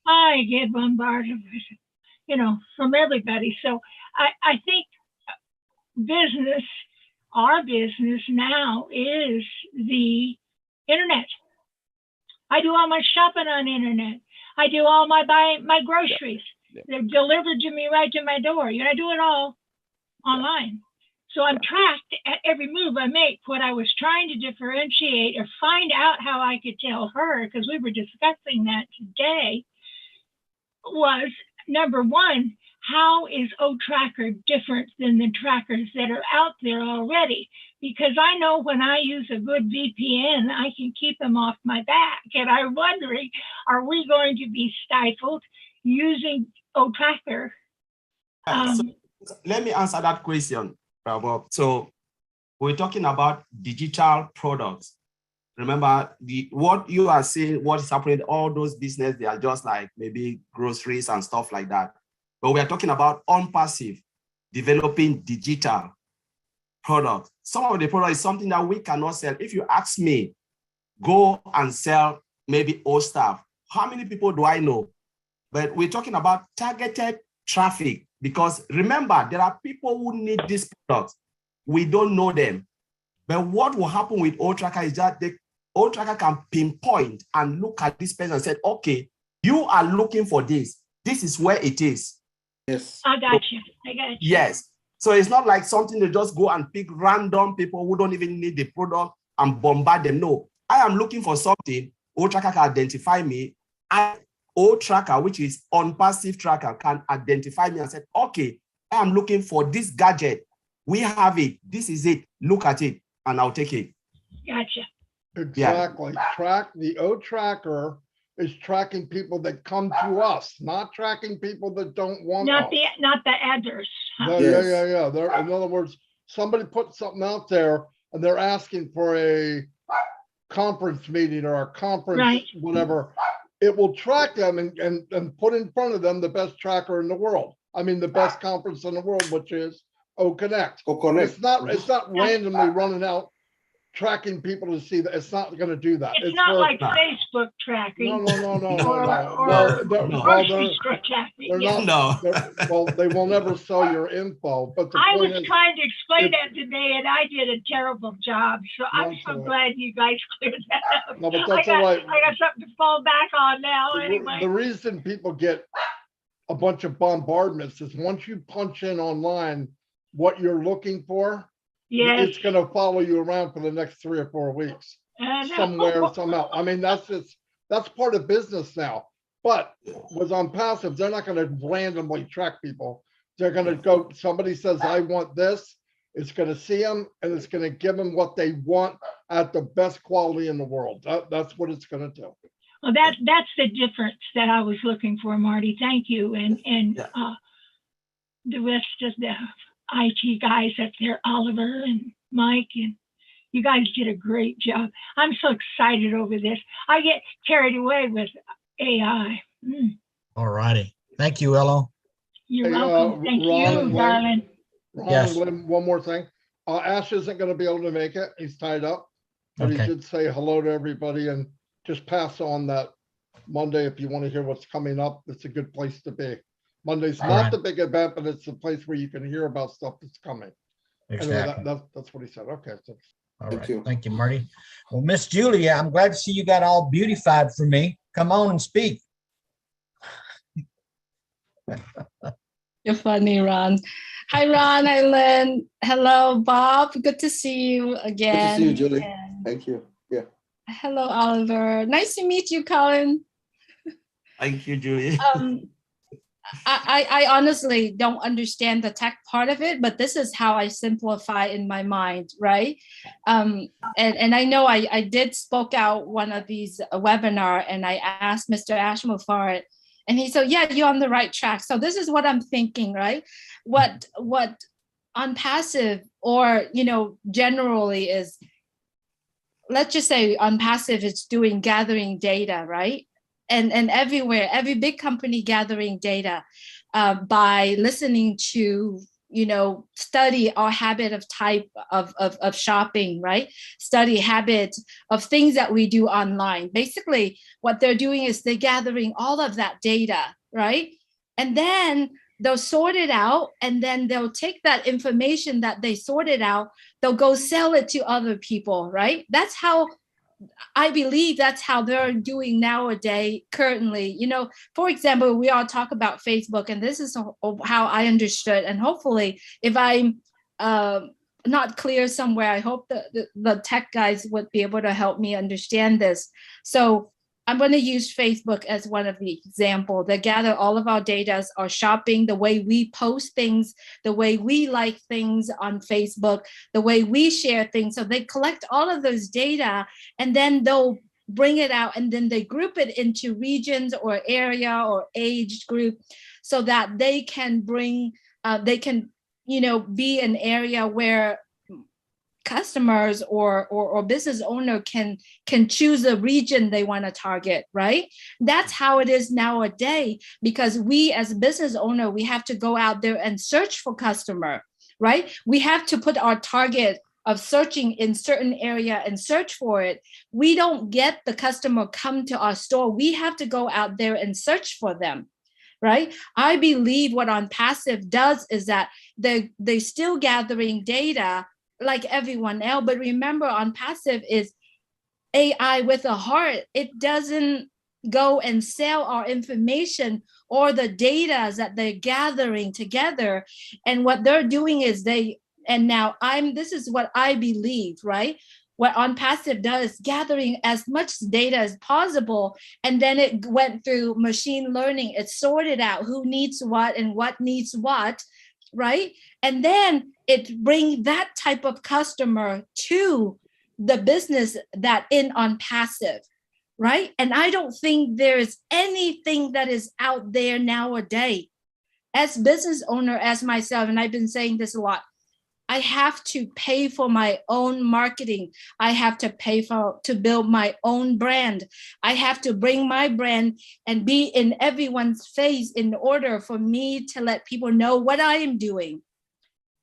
I get bombarded with, you know, from everybody. So I think our business now is the internet. I do all my shopping on internet. I do all my groceries. They're delivered to me right to my door. You know, I do it all online. So I'm tracked at every move I make. What I was trying to differentiate or find out how I could tell her, because we were discussing that today, was number one, how is OTracker different than the trackers that are out there already? because I know when I use a good VPN, I can keep them off my back. And I'm wondering, are we going to be stifled using OTracker? So let me answer that question, Bob. So we're talking about digital products. Remember, what you are saying, what is happening, all those business, they are just like maybe groceries and stuff like that. But we are talking about ONPASSIVE, developing digital products. Some of the products is something that we cannot sell. If you ask me, go and sell maybe old stuff, how many people do I know? But we're talking about targeted traffic, because remember, there are people who need these products. We don't know them. But what will happen with OTracker is that the OTracker can pinpoint and look at this person and say, okay, you are looking for this. This is where it is. Yes. I got you. I got you. Yes. So it's not like something to just go and pick random people who don't even need the product and bombard them. No, I am looking for something. OTracker can identify me. And OTracker, which is ONPASSIVE tracker, can identify me and say, okay, I am looking for this gadget. We have it. This is it. Look at it, and I'll take it. Gotcha. Exactly. The OTracker is tracking people that come to us, not tracking people that don't want us. Not the others. Huh? Yeah. In other words, somebody put something out there and they're asking for a conference meeting or a conference, whatever. It will track them and put in front of them the best tracker in the world. I mean, the best conference in the world, which is OConnect. It's not randomly running out tracking people to see that. It's not going to do that. It's not like Facebook tracking. No. Grocery store tracking. Well, they will never sell your info. But I was trying to explain that today, and I did a terrible job. So I'm so glad you guys cleared that up. No, but that's all right. I got something to fall back on now. Anyway, the reason people get a bunch of bombardments is once you punch in online what you're looking for, it's going to follow you around for the next 3 or 4 weeks, somewhere, somehow. I mean, that's part of business now. But with ONPASSIVE, they're not going to randomly track people. They're going to go, somebody says, I want this. It's going to see them and it's going to give them what they want at the best quality in the world. That's what it's going to do. Well, that's the difference that I was looking for, Marty. Thank you. And the rest of the IT guys up there, Oliver and Mike, and you guys did a great job. I'm so excited over this. I get carried away with AI. All righty. Thank you, Elo. You're welcome. Thank you, darling. Yes. One more thing. Ash isn't going to be able to make it. He's tied up. But he did say hello to everybody and just pass on that Monday if you want to hear what's coming up. It's a good place to be. Monday's not the big event, but it's the place where you can hear about stuff that's coming. Exactly. Anyway, that's what he said. Okay. So. All right. Thank you, Marty. Well, Miss Julia, I'm glad to see you got all beautified for me. Come on and speak. You're funny, Ron. Hi, Ron. Hi, Lynn. Hello, Bob. Good to see you again. Good to see you, Julie. Thank you. Yeah. Hello, Oliver. Nice to meet you, Colin. Thank you, Julie. I honestly don't understand the tech part of it, but this is how I simplify in my mind, right? And I know I did spoke out one of these webinar, and I asked Mr. Ashmore for it, and he said, yeah, you're on the right track. So this is what I'm thinking, right? What ONPASSIVE, or generally is, let's just say ONPASSIVE is gathering data, right? And everywhere, every big company gathering data by listening to, study our habit of type of shopping, right? Study habit of things that we do online. Basically, what they're doing is they're gathering all of that data, right? And then they'll sort it out, and then they'll take that information that they sorted out, they'll go sell it to other people, right? That's how I believe that's how they're doing nowadays, currently. For example, we all talk about Facebook, and this is how I understood. And hopefully, if I'm not clear somewhere, I hope the tech guys would be able to help me understand this. So I'm going to use Facebook as one of the example. They gather all of our data, our shopping, the way we post things, the way we like things on Facebook, the way we share things. So they collect all of those data, and then they'll bring it out, and then they group it into regions or area or age group, so that they can bring, be an area where customers or business owner can choose a region they want to target, right? That's how it is nowadays, because we as a business owner, we have to go out there and search for customer, right? We have to put our target of searching in certain area and search for it. We don't get the customer come to our store. We have to go out there and search for them, right? I believe what ONPASSIVE does is that they're still gathering data like everyone else, but remember, ONPASSIVE is AI with a heart. It doesn't go and sell our information or the data that they're gathering together. And what they're doing is this is what I believe, right? What ONPASSIVE does, gathering as much data as possible, and then it went through machine learning. It sorted out who needs what and what needs what, right? And then it brings that type of customer to the business that in ONPASSIVE, right? And I don't think there's anything that is out there nowadays. As business owner, as myself, and I've been saying this a lot, I have to pay for my own marketing. I have to pay to build my own brand. I have to bring my brand and be in everyone's face in order for me to let people know what I am doing.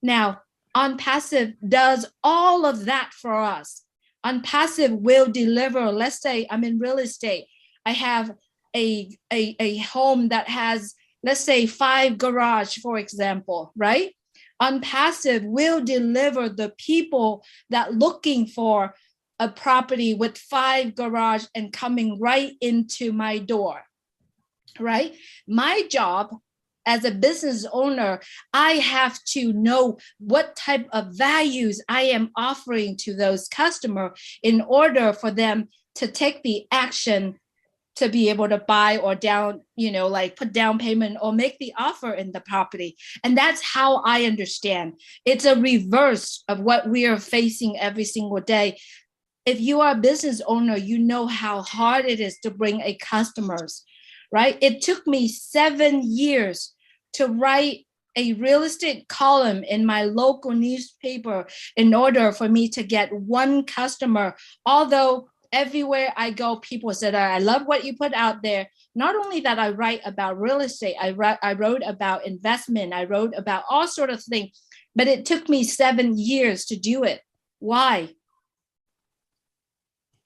Now, ONPASSIVE does all of that for us. ONPASSIVE will deliver. Let's say I'm in real estate. I have a home that has, let's say, 5 garages, for example, right? ONPASSIVE will deliver the people that looking for a property with 5 garages and coming right into my door, right? My job as a business owner, I have to know what type of values I am offering to those customers in order for them to take the action to be able to buy or put down payment or make the offer in the property. And that's how I understand. It's a reverse of what we are facing every single day. If you are a business owner, you know how hard it is to bring a customers, right? It took me 7 years to write a real estate column in my local newspaper in order for me to get one customer, although everywhere I go, people said, I love what you put out there. Not only that I write about real estate, I wrote about investment, I wrote about all sort of things, but it took me 7 years to do it. Why?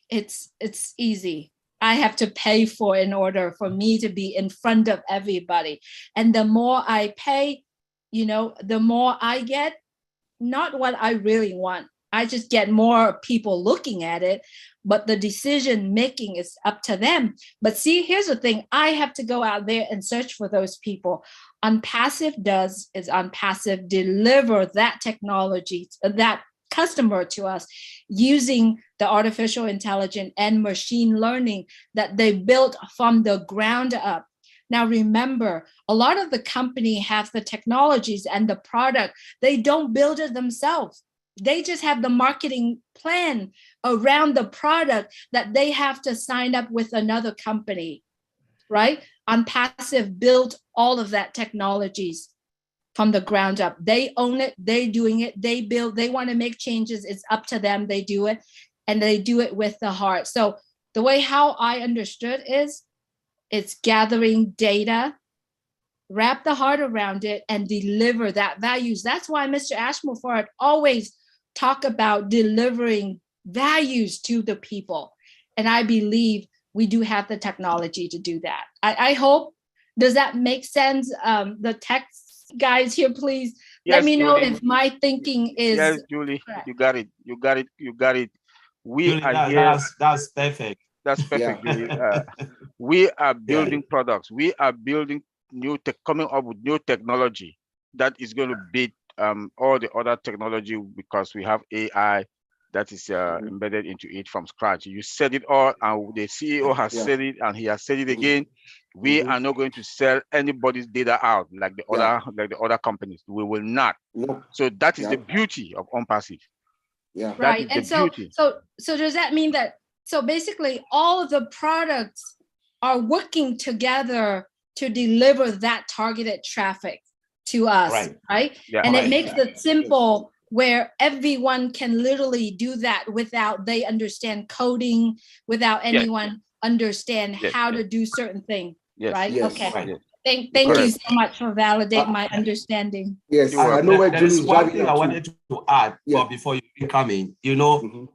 It's easy. I have to pay for in order for me to be in front of everybody. And the more I pay, the more I get, not what I really want. I just get more people looking at it, but the decision making is up to them. But see, here's the thing. I have to go out there and search for those people. ONPASSIVE ONPASSIVE deliver that technology, that customer to us using the artificial intelligence and machine learning that they built from the ground up. Now, remember, a lot of the company have the technologies and the product. They don't build it themselves. They just have the marketing plan around the product that they have to sign up with another company, right? ONPASSIVE built all of that technologies from the ground up. They own it, they doing it, they build, they want to make changes, it's up to them, they do it, and they do it with the heart. So the way how I understood is, it's gathering data, wrap the heart around it, and deliver that values. That's why Mr. Ashmore always talk about delivering values to the people. And I believe we do have the technology to do that. I hope, does that make sense? The tech guys here, please let me know if my thinking is. Yes, Julie, correct. You got it. Julie, that's perfect. That's perfect, yeah. Julie. We are building products. We are building coming up with new technology that is going to beat all the other technology, because we have AI that is embedded into it from scratch. You said it all, and the CEO has said it, and he has said it again. We are not going to sell anybody's data out like the other companies. We will not. No. So that is the beauty of ONPASSIVE. Yeah. Right. And so does that mean that, so basically all of the products are working together to deliver that targeted traffic to us, right? Yeah. And it makes it simple where everyone can literally do that without they understand coding, without anyone understand how to do certain things, right? Yes. Okay. Thank you so much for validating my understanding. Yes, I know where Julie is one thing I wanted to add before you come in. You know,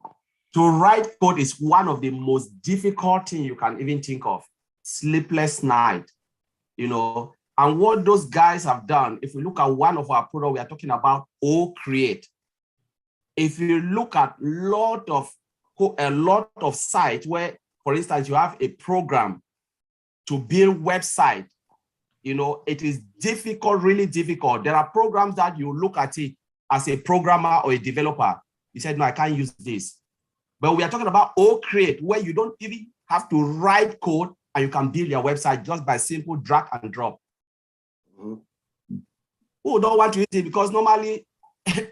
to write code is one of the most difficult things you can even think of. Sleepless night, you know. And what those guys have done, if we look at one of our products, we are talking about Create. If you look at a lot of sites where, for instance, you have a program to build website, you know, it is difficult, really difficult. There are programs that you look at it as a programmer or a developer. You said, no, I can't use this. But we are talking about Create, where you don't even have to write code and you can build your website just by simple drag and drop. Who don't want to use it because normally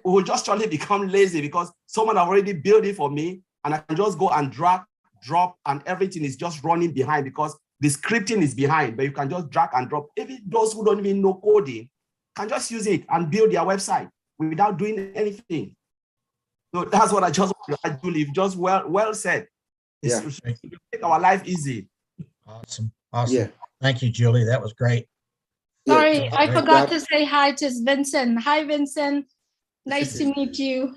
we'll just surely become lazy because someone already built it for me and I can just go and drag, drop, and everything is just running behind because the scripting is behind, but you can just drag and drop. Even those who don't even know coding can just use it and build their website without doing anything. So that's what I just want to do. You've just well said. It's make our life easy. Awesome. Yeah. Thank you, Julie. That was great. Sorry, I forgot to say hi to Vincent. Hi, Vincent. Nice to meet you.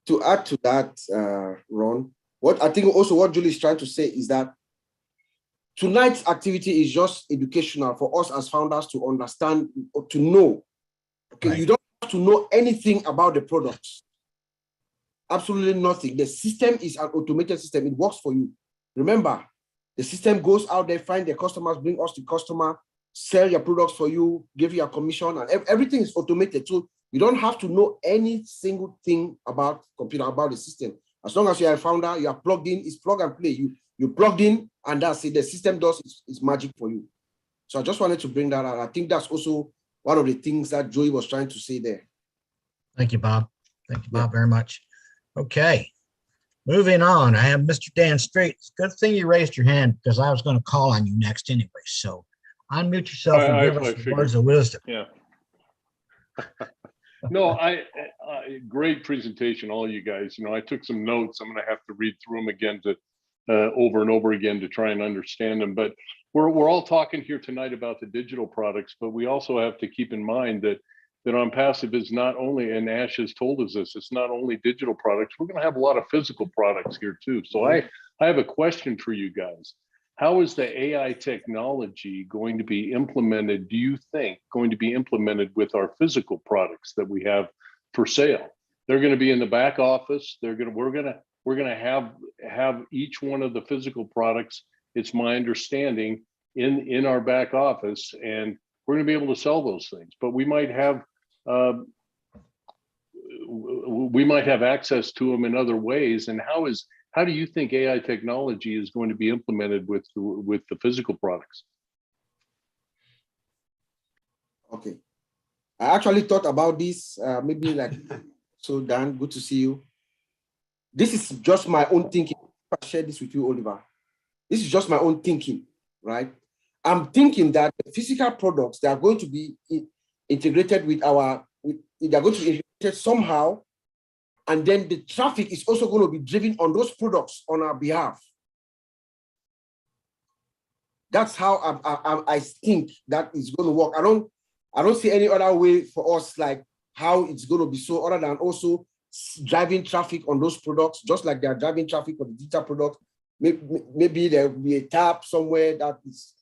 To add to that, Ron, what I think also what Julie is trying to say is that tonight's activity is just educational for us as founders to understand or to know. Okay, you don't have to know anything about the products. Absolutely nothing. The system is an automated system. It works for you. Remember, the system goes out there, find the customers, bring us the customer, sell your products for you, give you a commission, and everything is automated. So you don't have to know any single thing about computer, about the system. As long as you are a founder, you are plugged in, it's plug and play. You plugged in, and that's it. The system does its magic for you. So I just wanted to bring that out. I think that's also one of the things that Joey was trying to say there. Thank you, Bob. Thank you, Bob, very much. Okay, moving on. I have Mr. Dan Street. It's a good thing you raised your hand because I was going to call on you next anyway. So unmute yourself and give us some words of wisdom. Yeah. No, great presentation, all you guys. You know, I took some notes. I'm going to have to read through them again to over and over again to try and understand them. But we're all talking here tonight about the digital products, but we also have to keep in mind that ONPASSIVE is not only, and Ash has told us this, it's not only digital products. We're going to have a lot of physical products here too. So I have a question for you guys. How is the AI technology going to be implemented, do you think, going to be implemented with our physical products that we have for sale? They're going to be in the back office. We're going to have each one of the physical products, it's my understanding, in our back office, and we're going to be able to sell those things. But we might have access to them in other ways. And how do you think AI technology is going to be implemented with the physical products? Okay, I actually thought about this maybe like, so Dan, good to see you. This is just my own thinking. I share this with you, Oliver. This is just my own thinking, right? I'm thinking that the physical products, they are going to be integrated with they're going to be integrated somehow. And then the traffic is also going to be driven on those products on our behalf. That's how I think that is going to work. I don't see any other way for us, like how it's going to be so, other than also driving traffic on those products, just like they are driving traffic on the digital product. Maybe there will be a tab somewhere that is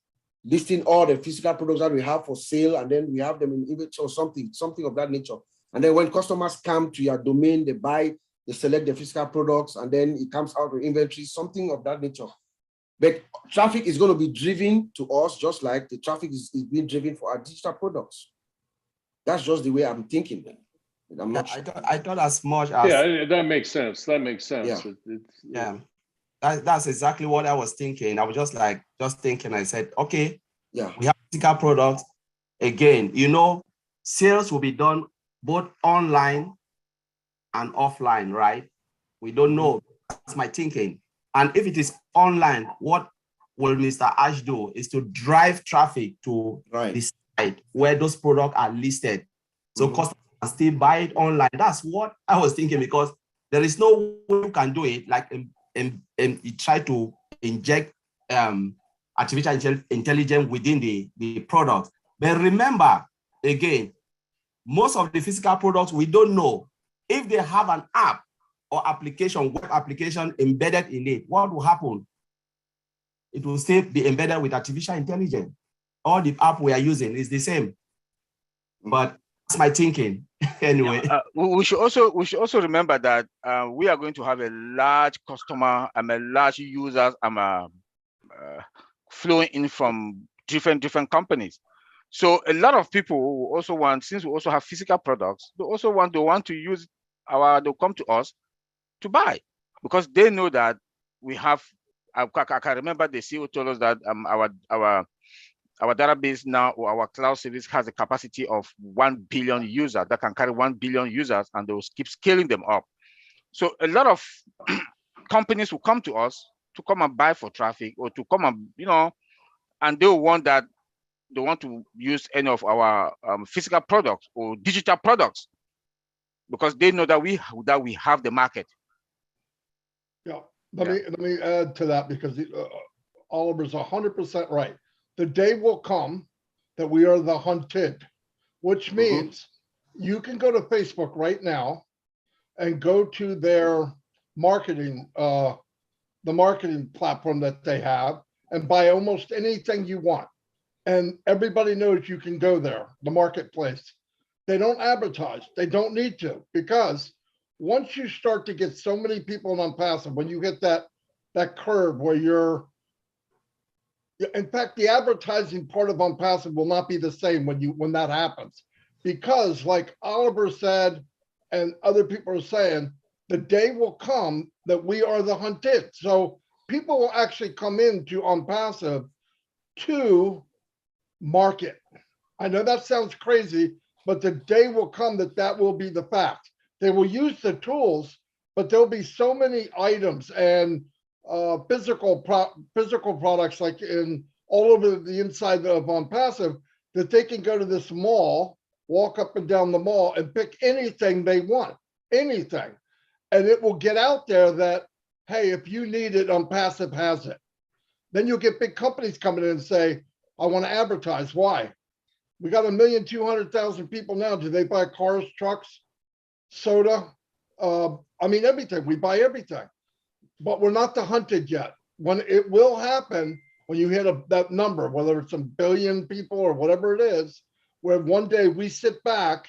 listing all the physical products that we have for sale, and then we have them in image or something of that nature. And then when customers come to your domain, they select the physical products, and then it comes out of inventory, something of that nature. But traffic is going to be driven to us just like the traffic is being driven for our digital products. That's just the way I'm thinking. I'm not I sure. I thought as much as Yeah, that makes sense. That makes sense. Yeah. yeah. That's exactly what I was thinking. I was just thinking. I said, okay, Yeah. we have physical products. Again, sales will be done both online and offline, right? We don't know. That's my thinking. And if it is online, what will Mr. Ash do is to drive traffic to the site where those products are listed. So customers can still buy it online. That's what I was thinking, because there is no way you can do it like you try to inject artificial intelligence within the product. But remember, again, most of the physical products, we don't know if they have an app or application, web application embedded in it. What will happen? It will still be embedded with artificial intelligence. All the app we are using is the same. But that's my thinking. Anyway, we should also remember that we are going to have a large customer and a large users flowing in from different companies. So a lot of people who also want, since we also have physical products, they want to use they'll come to us to buy, because they know that we have. I can remember the CEO told us that our database now, or our cloud service, has a capacity of 1 billion users that can carry 1 billion users, and they will keep scaling them up. So a lot of companies will come to us to come and buy for traffic, or to come and, and they want to use any of our physical products or digital products, because they know that we have the market. Yeah, let me add to that, because Oliver's 100% right. The day will come that we are the hunted, which means you can go to Facebook right now and go to their marketing, the marketing platform that they have, and buy almost anything you want. And everybody knows you can go there, the marketplace. They don't advertise. They don't need to, because once you start to get so many people on ONPASSIVE, when you hit that curve where you're, in fact, the advertising part of ONPASSIVE will not be the same when that happens, because like Oliver said, and other people are saying, the day will come that we are the hunted. So people will actually come into ONPASSIVE to market. I know that sounds crazy, but the day will come that will be the fact. They will use the tools, but there'll be so many items and physical products, like in all over the inside of ONPASSIVE, that they can go to this mall, walk up and down the mall, and pick anything they want, anything. And it will get out there that, hey, if you need it, ONPASSIVE has it. Then you'll get big companies coming in and say, I want to advertise. Why? We got 1,200,000 people now. Do they buy cars, trucks, soda? I mean, everything. We buy everything, but we're not the hunted yet. When it will happen, when you hit that number, whether it's a billion people or whatever it is, where one day we sit back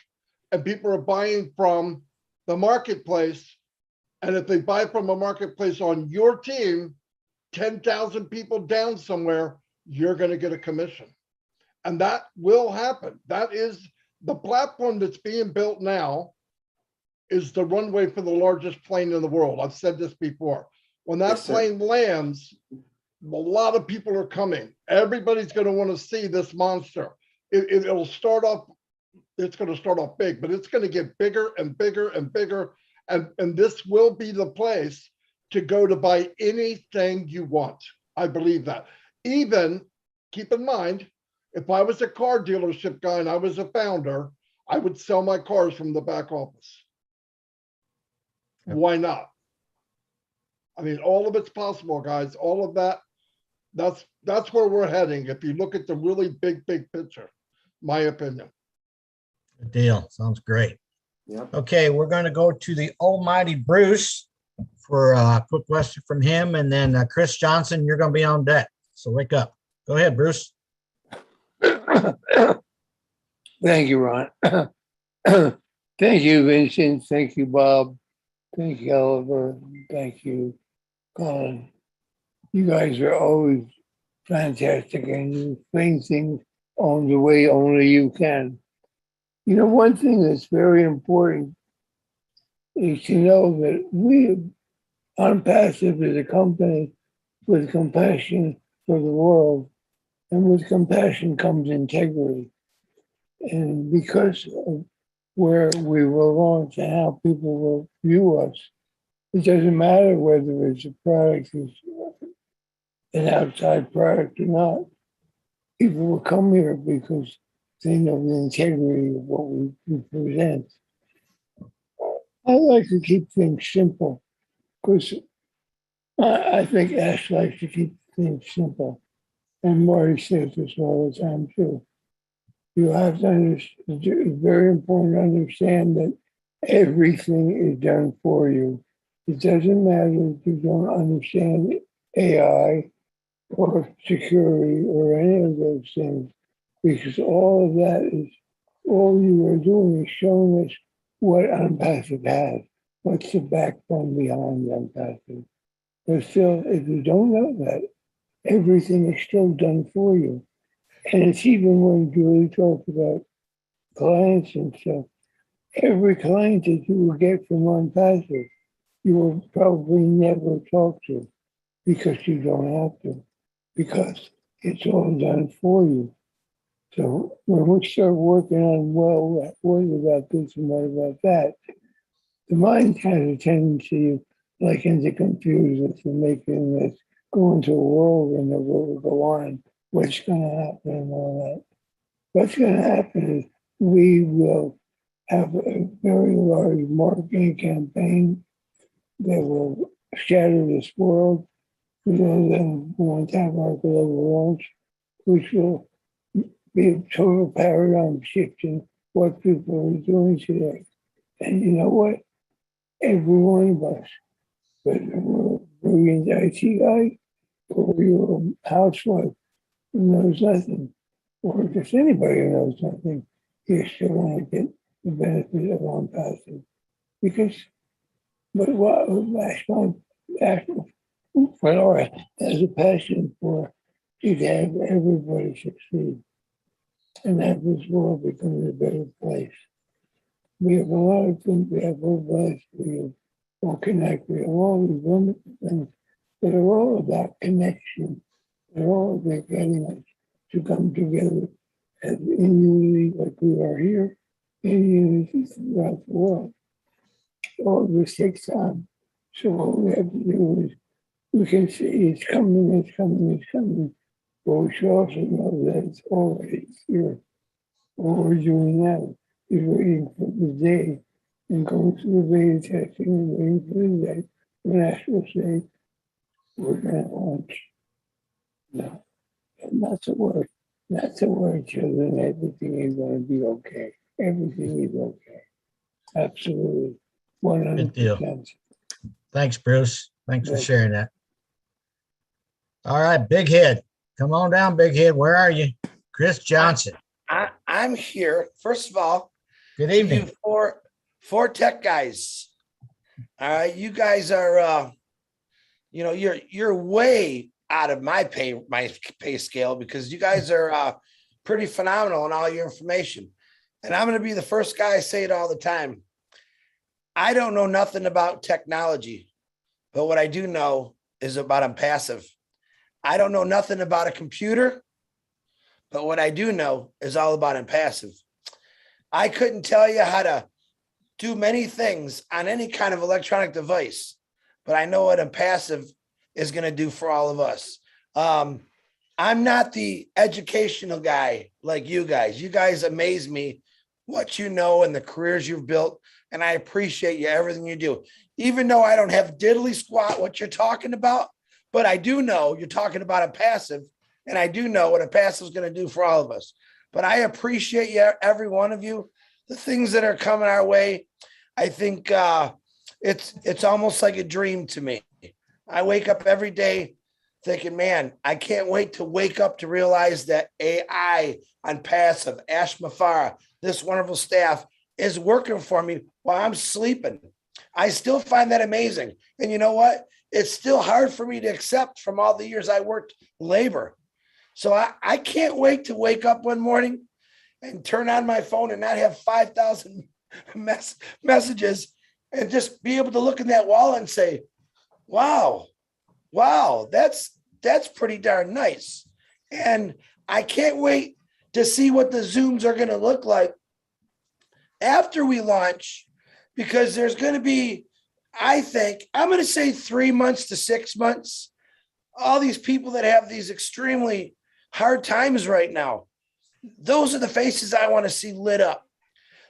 and people are buying from the marketplace. And if they buy from a marketplace on your team, 10,000 people down somewhere, you're going to get a commission. And that will happen. That is the platform that's being built now, is the runway for the largest plane in the world. I've said this before. When that plane lands, a lot of people are coming. Everybody's going to want to see this monster. It'll start off, it's going to start off big, but it's going to get bigger and bigger and bigger. And this will be the place to go to buy anything you want. I believe that. Even, keep in mind, if I was a car dealership guy and I was a founder, I would sell my cars from the back office. Why not? I mean, all of it's possible, guys. All of that, that's where we're heading. If you look at the really big picture, my opinion. Good deal. Sounds great. Yeah. Okay, we're going to go to the almighty Bruce for a quick question from him, and then Chris Johnson, you're going to be on deck. So wake up. Go ahead, Bruce. Thank you, Ron. Thank you, Vincent. Thank you, Bob. Thank you, Oliver. Thank you, Colin. You guys are always fantastic, and you explain things on the way only you can. You know, one thing that's very important is to know that we, ONPASSIVE, is a company with compassion for the world, and with compassion comes integrity. And because of where we belong and how people will view us, it doesn't matter whether it's a product is an outside product or not. People will come here because they know the integrity of what we present. I like to keep things simple because I think Ash likes to keep things simple. And Marty says this all the time too. You have to understand, it's very important to understand that everything is done for you. It doesn't matter if you don't understand AI or security or any of those things, because all of that is, all you are doing is showing us what ONPASSIVE has, what's the backbone behind ONPASSIVE. But still, if you don't know that, everything is still done for you. And it's even when Julie talks about clients and stuff, every client that you will get from ONPASSIVE, you will probably never talk to because you don't have to, because it's all done for you. So when we start working on, well, what about this and what about that, the mind has a tendency, like, to confuse us and making us go into a world and it will go on. What's going to happen and all that. What's going to happen is we will have a very large marketing campaign that will shatter this world. We will then want to have our global launch, which will be a total paradigm shift in what people are doing today. And you know what? Every one of us, whether we're a brilliant IT guy or you're a housewife who knows nothing, or just anybody who knows nothing, you're still going to get the benefit of ONPASSIVE. Because, but what Laura has a passion for is to have everybody succeed and have this world become a better place. We have a lot of things, we have robots, we will connect, we have all these wonderful things that are all about connection. They're all about getting us to come together as in unity like we are here, in unity throughout the world. All this takes time. So what we have to do is we can see it's coming, it's coming, it's coming. But we should also know that it's already here. What we're doing now is waiting for the day and going through the beta testing and waiting for the day when Ash will say, we're going to launch. No, not to worry. Not to worry, children. Everything is going to be okay. Everything is okay. Absolutely. 100%. Good deal. Thanks, Bruce. Thanks for sharing that. All right, Big Head. Come on down, Big Head. Where are you? Chris Johnson. I'm here. First of all, good evening. You four tech guys. All right, you guys are, you're way out of my pay scale because you guys are pretty phenomenal in all your information. And I'm going to be the first guy to say it all the time. I don't know nothing about technology, but what I do know is about ONPASSIVE. I don't know nothing about a computer, but what I do know is all about ONPASSIVE. I couldn't tell you how to do many things on any kind of electronic device, but I know what ONPASSIVE is going to do for all of us. I'm not the educational guy like you guys. You guys amaze me, what you know and the careers you've built, and I appreciate you, everything you do. Even though I don't have diddly squat what you're talking about, but I do know you're talking about ONPASSIVE, and I do know what ONPASSIVE is going to do for all of us. But I appreciate you, every one of you, the things that are coming our way. I think it's almost like a dream to me. I wake up every day thinking, man, I can't wait to wake up to realize that AI, ONPASSIVE, Ash Mafara, this wonderful staff is working for me while I'm sleeping. I still find that amazing. And you know what? It's still hard for me to accept from all the years I worked labor. So I can't wait to wake up one morning and turn on my phone and not have 5,000 messages and just be able to look in that wall and say, wow, that's pretty darn nice. And I can't wait to see what the Zooms are going to look like after we launch, because there's going to be, I think, I'm going to say 3 months to 6 months, all these people that have these extremely hard times right now. Those are the faces I want to see lit up.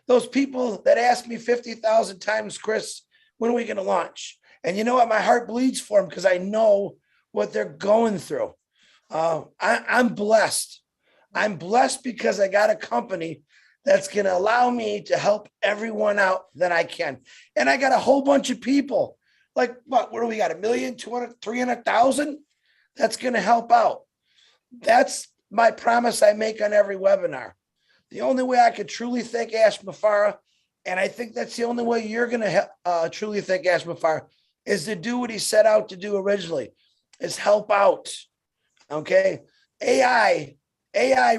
Those people that ask me 50,000 times, Chris, when are we going to launch? And you know what? My heart bleeds for them because I know what they're going through. I'm blessed. I'm blessed because I got a company that's going to allow me to help everyone out that I can. And I got a whole bunch of people. Like, what do we got? 1,200,000, 300,000? That's going to help out. That's my promise I make on every webinar. The only way I could truly thank Ash Mafara, and I think that's the only way you're going to truly thank Ash Mafara, is to do what he set out to do originally, is help out. Okay? AI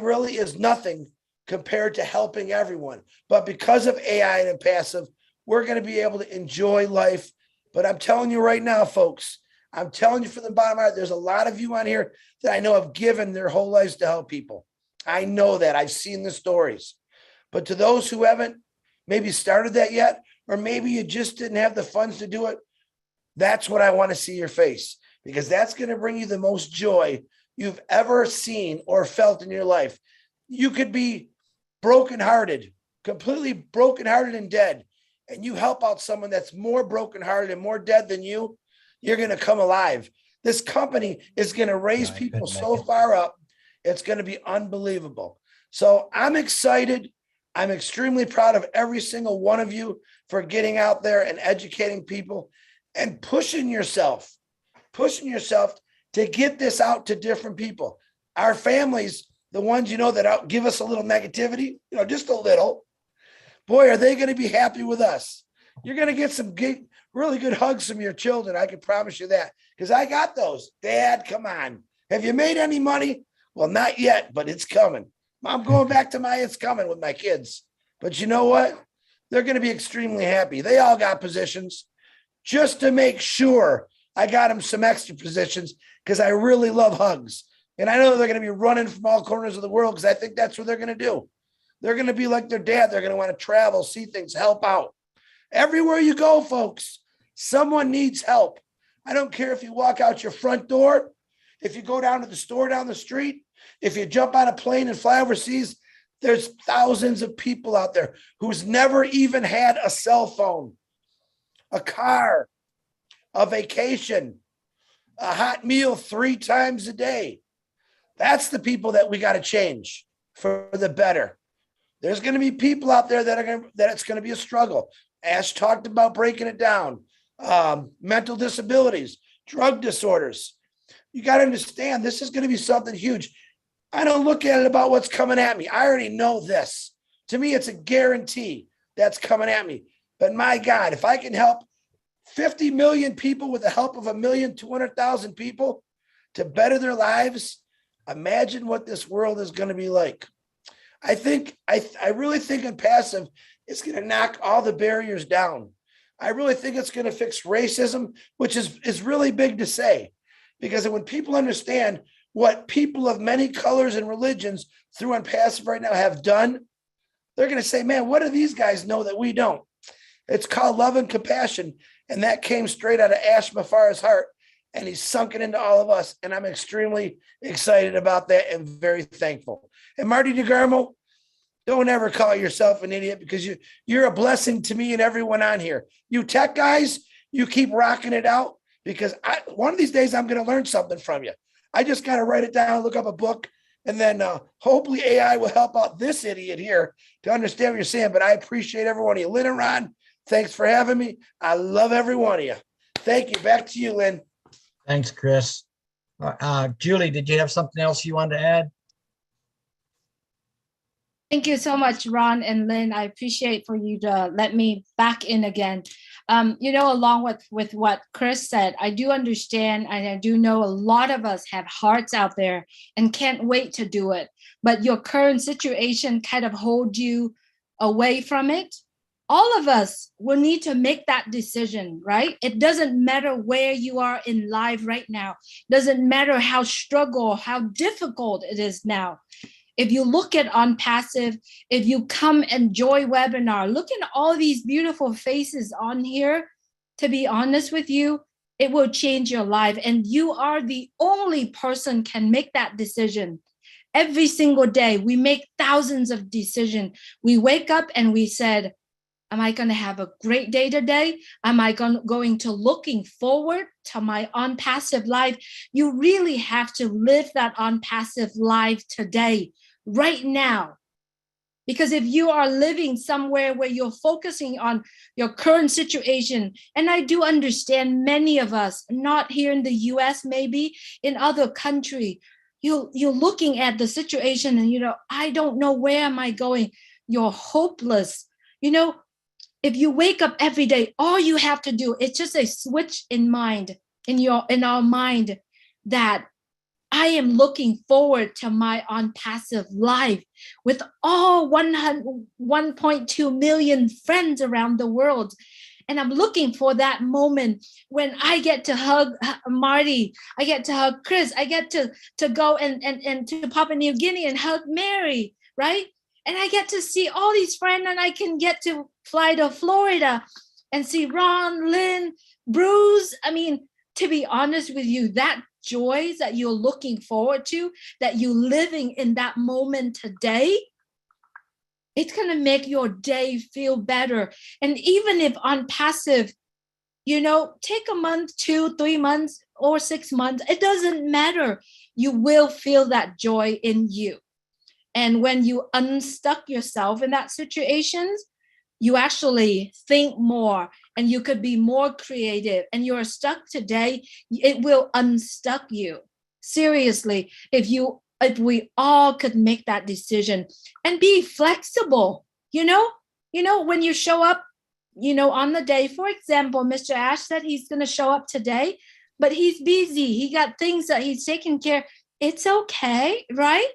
really is nothing compared to helping everyone. But because of AI and ONPASSIVE, we're going to be able to enjoy life. But I'm telling you right now, folks, I'm telling you from the bottom of my heart, there's a lot of you on here that I know have given their whole lives to help people. I know that. I've seen the stories. But to those who haven't maybe started that yet, or maybe you just didn't have the funds to do it, that's what I want to see your face, because that's going to bring you the most joy you've ever seen or felt in your life. You could be brokenhearted, completely brokenhearted and dead, and you help out someone that's more brokenhearted and more dead than you, you're going to come alive. This company is going to raise people so far up. It's going to be unbelievable. So I'm excited. I'm extremely proud of every single one of you for getting out there and educating people and pushing yourself to get this out to different people. Our families, the ones, that give us a little negativity, just a little, boy, are they going to be happy with us. You're going to get some really good hugs from your children. I can promise you that, because I got those. Dad, come on. Have you made any money? Well, not yet, but it's coming. I'm going back to it's coming with my kids. But you know what? They're going to be extremely happy. They all got positions just to make sure I got them some extra positions, because I really love hugs. And I know they're going to be running from all corners of the world, because I think that's what they're going to do. They're going to be like their dad. They're going to want to travel, see things, help out. Everywhere you go, folks, someone needs help. I don't care if you walk out your front door, if you go down to the store down the street, if you jump on a plane and fly overseas, there's thousands of people out there who's never even had a cell phone, a car, a vacation, a hot meal 3 times a day. That's the people that we got to change for the better. There's going to be people out there that it's going to be a struggle. Ash talked about breaking it down. Mental disabilities, drug disorders. You got to understand, this is going to be something huge. I don't look at it about what's coming at me. I already know this. To me, it's a guarantee that's coming at me. But my God, if I can help 50 million people with the help of 1,200,000 people to better their lives, imagine what this world is going to be like. I really think ONPASSIVE is going to knock all the barriers down. I really think it's going to fix racism, which is really big to say, because when people understand what people of many colors and religions through ONPASSIVE right now have done, they're going to say, man, what do these guys know that we don't? It's called love and compassion. And that came straight out of Ash Mafara's heart. And he's sunk it into all of us. And I'm extremely excited about that and very thankful. And Marty DeGarmo, don't ever call yourself an idiot, because you're a blessing to me and everyone on here. You tech guys, you keep rocking it out, because one of these days I'm going to learn something from you. I just got to write it down, look up a book, and then hopefully AI will help out this idiot here to understand what you're saying. But I appreciate every one of you. Lynn and Ron, thanks for having me. I love every one of you. Thank you. Back to you, Lynn. Thanks, Chris. Julie, did you have something else you wanted to add? Thank you so much, Ron and Lynn. I appreciate for you to let me back in again. Along with what Chris said, I do understand, and I do know a lot of us have hearts out there and can't wait to do it. But your current situation kind of holds you away from it. All of us will need to make that decision, right? It doesn't matter where you are in life right now. It doesn't matter how how difficult it is now. If you look at ONPASSIVE, if you come enjoy webinar, look at all these beautiful faces on here, to be honest with you, it will change your life. And you are the only person can make that decision. Every single day, we make thousands of decisions. We wake up and we said, am I going to have a great day today? Am I going to looking forward to my ONPASSIVE life? You really have to live that ONPASSIVE life today, right now. Because if you are living somewhere where you're focusing on your current situation, and I do understand many of us, not here in the US, maybe in other country, you're looking at the situation and, I don't know, where am I going? You're hopeless. If you wake up every day, all you have to do, it's just a switch in mind, in our mind, that I am looking forward to my ONPASSIVE life with all 1.2 million friends around the world. And I'm looking for that moment when I get to hug Marty, I get to hug Chris, I get to go and to Papua New Guinea and hug Mary, right? And I get to see all these friends, and I can get to fly to Florida and see Ron, Lynn, Bruce. I mean, to be honest with you, that joy that you're looking forward to, that you're living in that moment today, it's going to make your day feel better. And even if ONPASSIVE, take a month, 2, 3 months, or 6 months, it doesn't matter. You will feel that joy in you. And when you unstuck yourself in that situations, you actually think more and you could be more creative. And you're stuck today, it will unstuck you. Seriously, if we all could make that decision and be flexible, when you show up, on the day, for example, Mr. Ash said he's going to show up today, but he's busy. He got things that he's taking care. It's okay, right?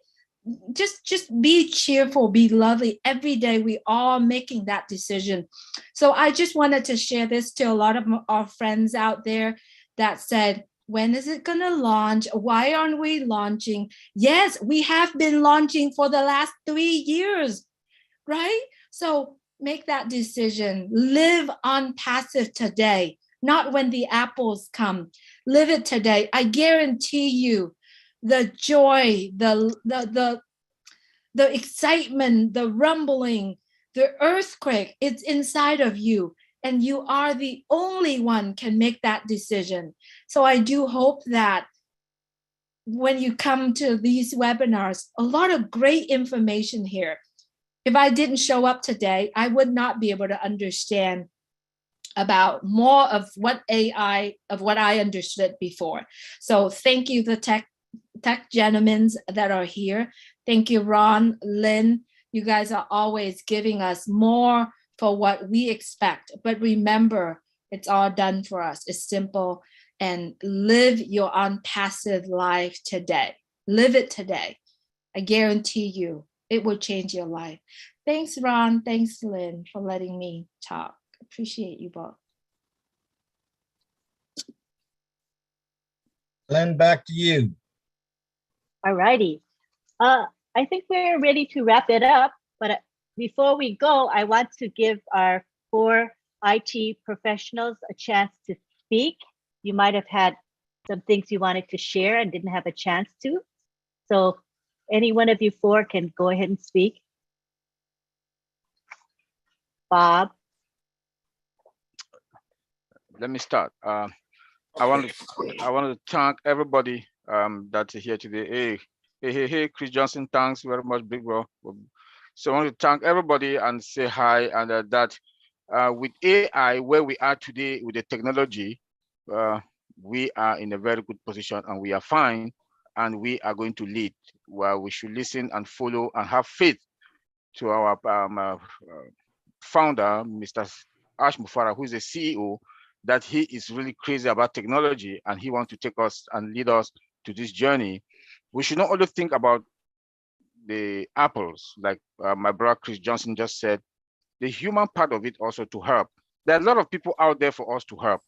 Just be cheerful, be lovely. Every day we all making that decision. So I just wanted to share this to a lot of our friends out there that said, when is it going to launch? Why aren't we launching? Yes, we have been launching for the last 3 years, right? So make that decision. Live ONPASSIVE today, not when the apples come. Live it today. I guarantee you, the joy, the excitement, the rumbling, the earthquake, it's inside of you. And you are the only one can make that decision. So I do hope that when you come to these webinars, a lot of great information here. If I didn't show up today, I would not be able to understand about more of what I understood before. So thank you, the tech gentlemen that are here. Thank you, Ron, Lynn. You guys are always giving us more for what we expect. But remember, it's all done for us. It's simple. And live your ONPASSIVE life today. Live it today. I guarantee you, it will change your life. Thanks, Ron. Thanks, Lynn, for letting me talk. Appreciate you both. Lynn, back to you. All righty. I think we're ready to wrap it up. But before we go, I want to give our 4 IT professionals a chance to speak. You might have had some things you wanted to share and didn't have a chance to. So any one of you 4 can go ahead and speak. Bob. Let me start. I want to thank everybody that's here today. Hey, Chris Johnson, thanks very much, big bro. So I want to thank everybody and say hi, and that with AI, where we are today with the technology, we are in a very good position and we are fine, and we are going to lead. Well, we should listen and follow and have faith to our founder, Mr. Ash Mufara, who is the CEO, that he is really crazy about technology and he wants to take us and lead us to this journey. We should not only think about the apples, like my brother Chris Johnson just said, the human part of it also to help. There are a lot of people out there for us to help.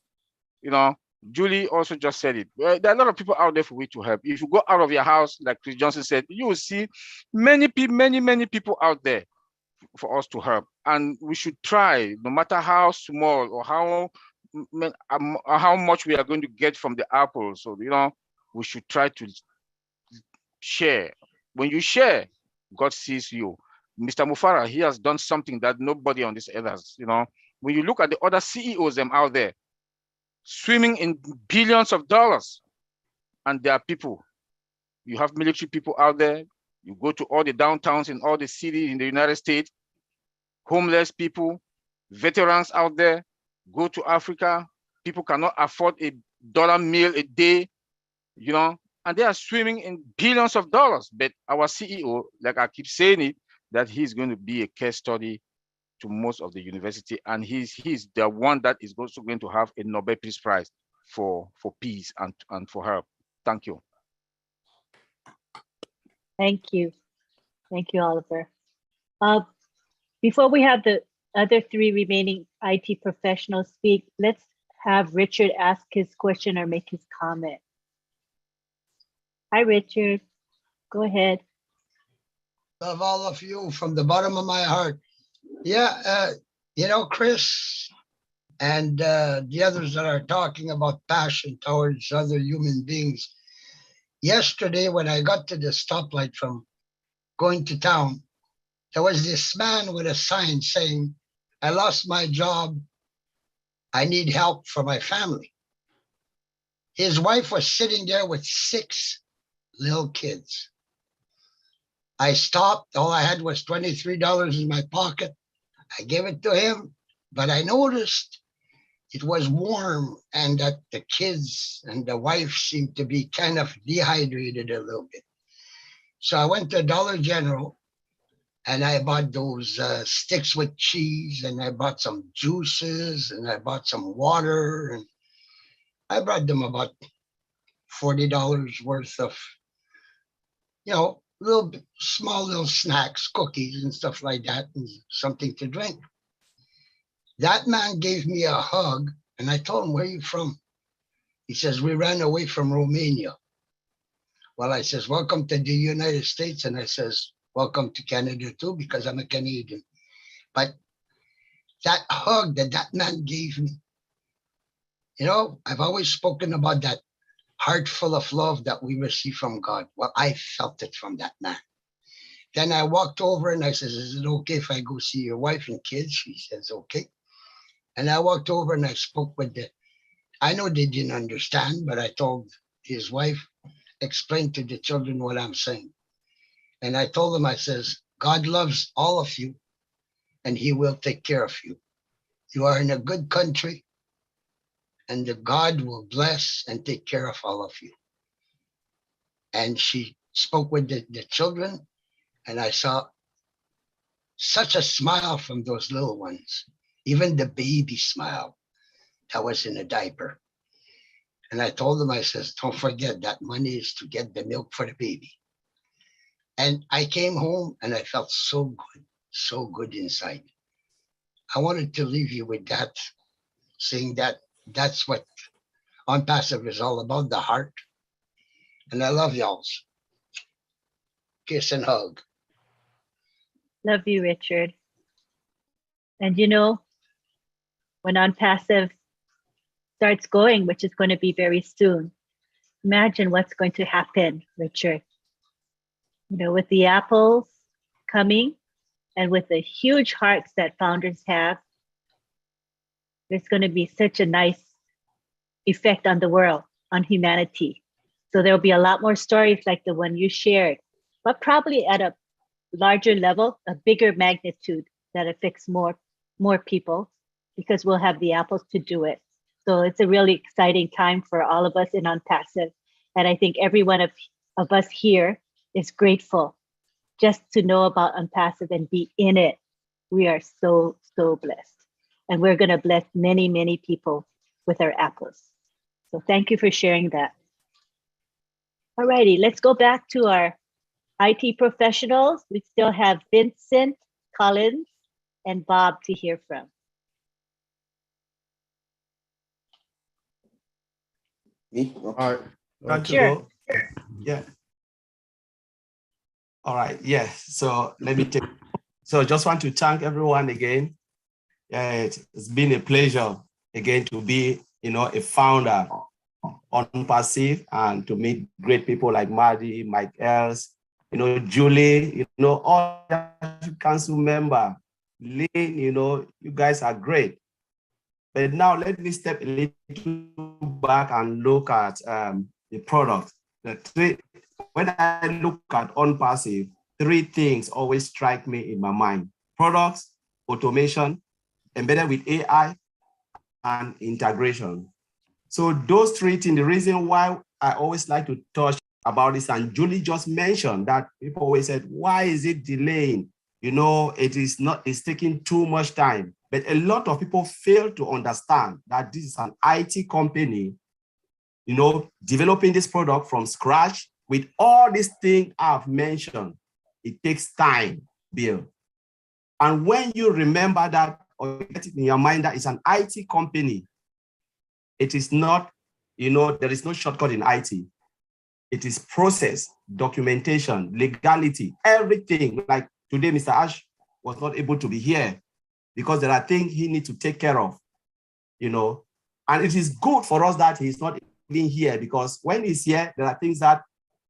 You know, Julie also just said it. There are a lot of people out there for we to help. If you go out of your house, like Chris Johnson said, you will see many people out there for us to help. And we should try, no matter how small or how much we are going to get from the apple. So, you know, we should try to share. When you share, God sees you. Mr. Mufara, he has done something that nobody on this earth has, you know. When you look at the other CEOs them out there, swimming in billions of dollars, and there are people, you have military people out there, you go to all the downtowns in all the cities in the United States, homeless people, veterans out there, go to Africa, people cannot afford $1 meal a day, you know, and they are swimming in billions of dollars. But our CEO, like I keep saying it, that he's going to be a case study to most of the university, and he's the one that is also going to have a Nobel Peace Prize for peace and for help. Thank you. Thank you. Thank you, Oliver. Before we have the other 3 remaining IT professionals speak, let's have Richard ask his question or make his comment. Hi, Richard. Go ahead. Love all of you from the bottom of my heart. Yeah, you know, Chris and the others that are talking about passion towards other human beings. Yesterday, when I got to the stoplight from going to town, there was this man with a sign saying, I lost my job. I need help for my family. His wife was sitting there with 6 little kids. I stopped. All I had was $23 in my pocket. I gave it to him, but I noticed it was warm and that the kids and the wife seemed to be kind of dehydrated a little bit. So I went to Dollar General and I bought those sticks with cheese, and I bought some juices, and I bought some water, and I brought them about $40 worth of, you know, small little snacks, cookies and stuff like that, and something to drink. That man gave me a hug, and I told him, where are you from? He says, we ran away from Romania. Well, I says, welcome to the United States. And I says, welcome to Canada too, because I'm a Canadian. But that hug that man gave me, you know, I've always spoken about that heart full of love that we receive from God. Well, I felt it from that man. Then I walked over and I says, is it okay if I go see your wife and kids? She says, okay. And I walked over and I spoke with I know they didn't understand, but I told his wife, explain to the children what I'm saying. And I told them, I says, God loves all of you and he will take care of you. You are in a good country and the God will bless and take care of all of you. And she spoke with the children, and I saw such a smile from those little ones, even the baby smile that was in a diaper. And I told them, I says, don't forget that money is to get the milk for the baby. And I came home and I felt so good inside. I wanted to leave you with that, saying that that's what ONPASSIVE is all about, the heart. And I love y'all. Kiss and hug. Love you, Richard. And you know, when ONPASSIVE starts going, which is going to be very soon, imagine what's going to happen, Richard. You know, with the apples coming and with the huge hearts that founders have, there's going to be such a nice effect on the world, on humanity. So there'll be a lot more stories like the one you shared, but probably at a larger level, a bigger magnitude that affects more people, because we'll have the apples to do it. So it's a really exciting time for all of us in ONPASSIVE. And I think every one of us here is grateful just to know about ONPASSIVE and be in it. We are so blessed. And we're going to bless many, many people with our apples. So thank you for sharing that. All righty, let's go back to our IT professionals. We still have Vincent, Collins, and Bob to hear from. Me? Okay. Sure. Yeah. All right. Yeah. So let me take. So I just want to thank everyone again. Yeah, it's been a pleasure again to be, a founder on ONPASSIVE and to meet great people like Marty, Mike Els, Julie, all the council member, Lynn, you guys are great. But now let me step a little back and look at the product. When I look at ONPASSIVE, three things always strike me in my mind: products, automation, embedded with AI, and integration. So those three things, the reason why I always like to touch about this, and Julie just mentioned that people always said, why is it delaying? It's taking too much time. But a lot of people fail to understand that this is an IT company, developing this product from scratch with all these things I've mentioned. It takes time, Bill. And when you remember that, or get it in your mind that it's an IT company, it is not, there is no shortcut in IT. It is process, documentation, legality, everything. Like today, Mr. Ash was not able to be here because there are things he needs to take care of, and it is good for us that he's not even here, because when he's here, there are things that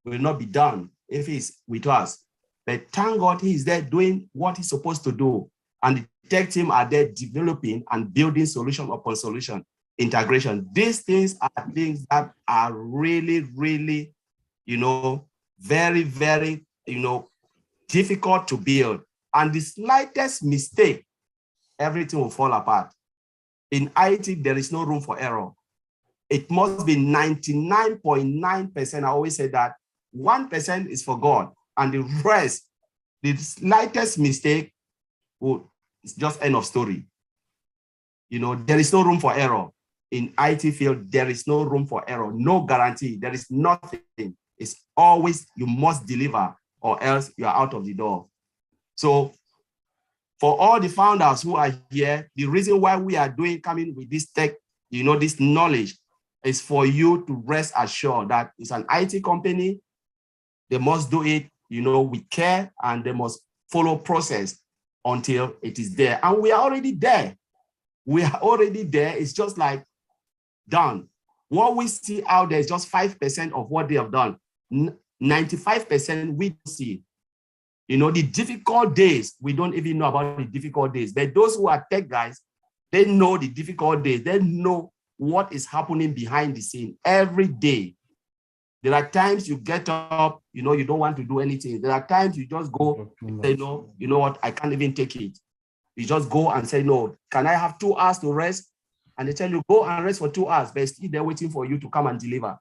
will not be done if he's with us. But thank God he is there doing what he's supposed to do. And the tech team are there developing and building solution upon solution, integration. These things are things that are really, really, very, very, difficult to build. And the slightest mistake, everything will fall apart. In IT, there is no room for error. It must be 99.9%. I always say that 1% is for God, and the rest, the slightest mistake, it's just end of story. There is no room for error. In IT field, there is no room for error, no guarantee. There is nothing. It's always, you must deliver or else you are out of the door. So for all the founders who are here, the reason why we are coming with this tech, this knowledge, is for you to rest assured that it's an IT company. They must do it, with care, and they must follow process until it is there. And we are already there. We are already there. It's just like done. What we see out there is just 5% of what they have done. 95% we don't see. The difficult days, we don't even know about the difficult days. But those who are tech guys, they know the difficult days. They know what is happening behind the scene every day. There are times you get up, you don't want to do anything. There are times you just go, say, no, you know what, I can't even take it. You just go and say, no, can I have 2 hours to rest? And they tell you, go and rest for 2 hours, but still they're waiting for you to come and deliver.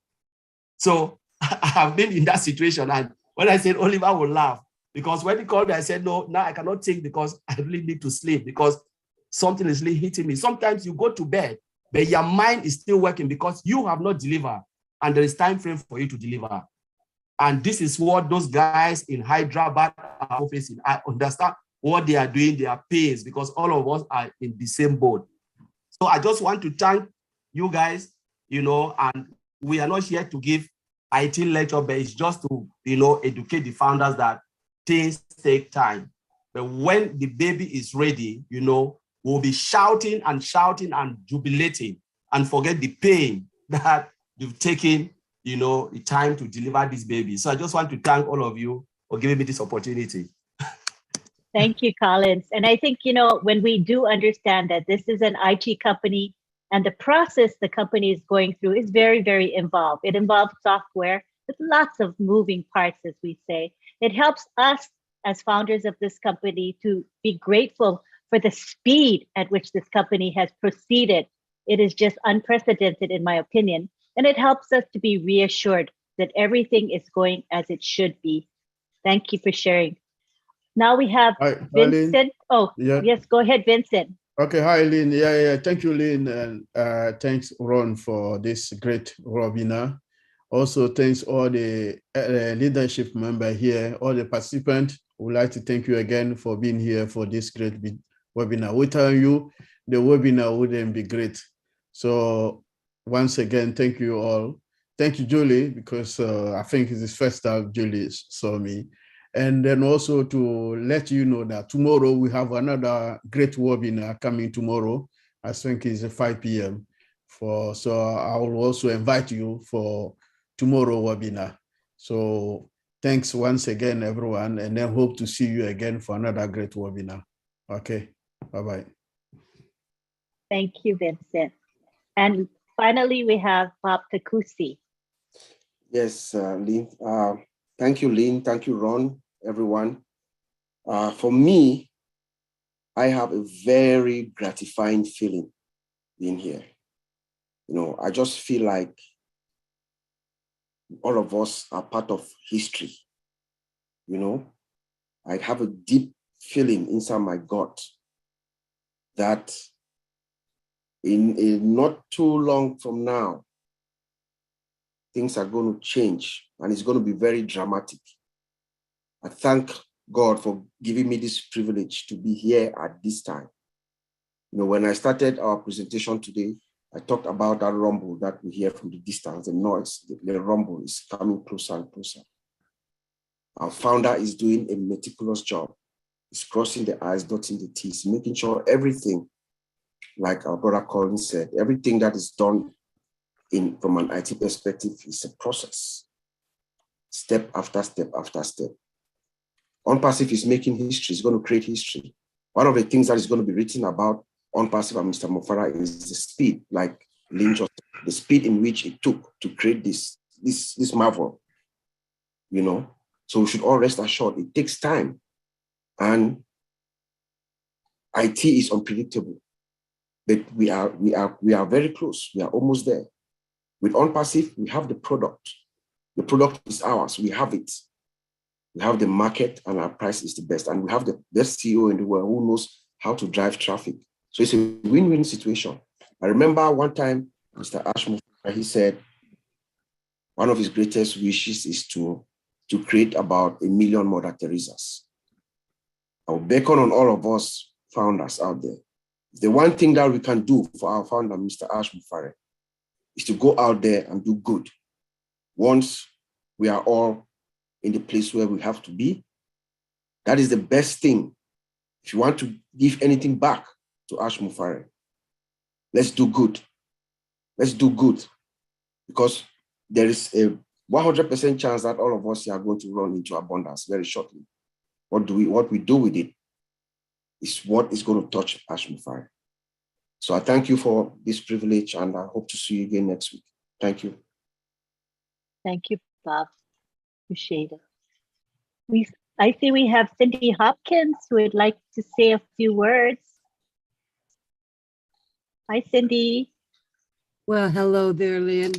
So I have been in that situation. And when I said, Oliver will laugh, because when he called me, I said, no, now I cannot take because I really need to sleep because something is really hitting me. Sometimes you go to bed, but your mind is still working because you have not delivered. And there is time frame for you to deliver. And this is what those guys in Hyderabad are facing. I understand what they are doing, their pace, because all of us are in the same boat. So I just want to thank you guys, and we are not here to give IT lecture, but it's just to, educate the founders that things take time. But when the baby is ready, we'll be shouting and jubilating and forget the pain that you've taken, the time to deliver this baby. So I just want to thank all of you for giving me this opportunity. Thank you, Collins. And I think, when we do understand that this is an IT company and the process the company is going through is very, very involved. It involves software with lots of moving parts, as we say. It helps us as founders of this company to be grateful for the speed at which this company has proceeded. It is just unprecedented, in my opinion. And it helps us to be reassured that everything is going as it should be. Thank you for sharing. Now we have Vincent. Oh, yeah. Yes, go ahead, Vincent. Okay, hi, Lynn. Yeah. Thank you, Lynn. And thanks, Ron, for this great webinar. Also, thanks all the leadership member here, all the participants. Would like to thank you again for being here for this great webinar. Without you, the webinar wouldn't be great. So once again, thank you all. Thank you, Julie, because I think it's the first time Julie saw me. And then also to let you know that tomorrow we have another great webinar coming tomorrow. I think it's 5 p.m. So I will also invite you for tomorrow webinar. So thanks once again, everyone, and then hope to see you again for another great webinar. Okay, bye-bye. Thank you, Vincent. And finally, we have Bob Takusi. Yes, Lynn. Thank you, Lynn. Thank you, Ron, everyone. For me, I have a very gratifying feeling being here. You know, I just feel like all of us are part of history. You know, I have a deep feeling inside my gut that in not too long from now, things are going to change and it's going to be very dramatic. I thank God for giving me this privilege to be here at this time. You know, when I started our presentation today, I talked about that rumble that we hear from the distance, the noise, the rumble is coming closer and closer. Our founder is doing a meticulous job. He's crossing the I's, dotting the T's, making sure everything, like our brother Colin said, everything that is done from an IT perspective is a process, step after step after step. ONPASSIVE is making history, it's going to create history. One of the things that is going to be written about ONPASSIVE and Mr. Mufara is the speed, like Lynn just, the speed in which it took to create this marvel, you know. So we should all rest assured, it takes time. And IT is unpredictable, but we are very close. We are almost there. With ONPASSIVE, we have the product. The product is ours. We have it. We have the market and our price is the best. And we have the best CEO in the world who knows how to drive traffic. So it's a win-win situation. I remember one time, Mr. Ashmore, he said, one of his greatest wishes is to create about 1 million Mother Teresas. I will beckon on all of us founders out there. The one thing that we can do for our founder, Mr. Ashmore, is to go out there and do good. Once we are all in the place where we have to be, that is the best thing. If you want to give anything back to Ash Mufare, let's do good. Let's do good. Because there is a 100% chance that all of us are going to run into abundance very shortly. What we do with it is what is going to touch Ash Mufare. So I thank you for this privilege and I hope to see you again next week. Thank you. Thank you, Bob. Appreciate it. I see we have Cindy Hopkins who would like to say a few words. Hi, Cindy. Well, hello there, Lynn.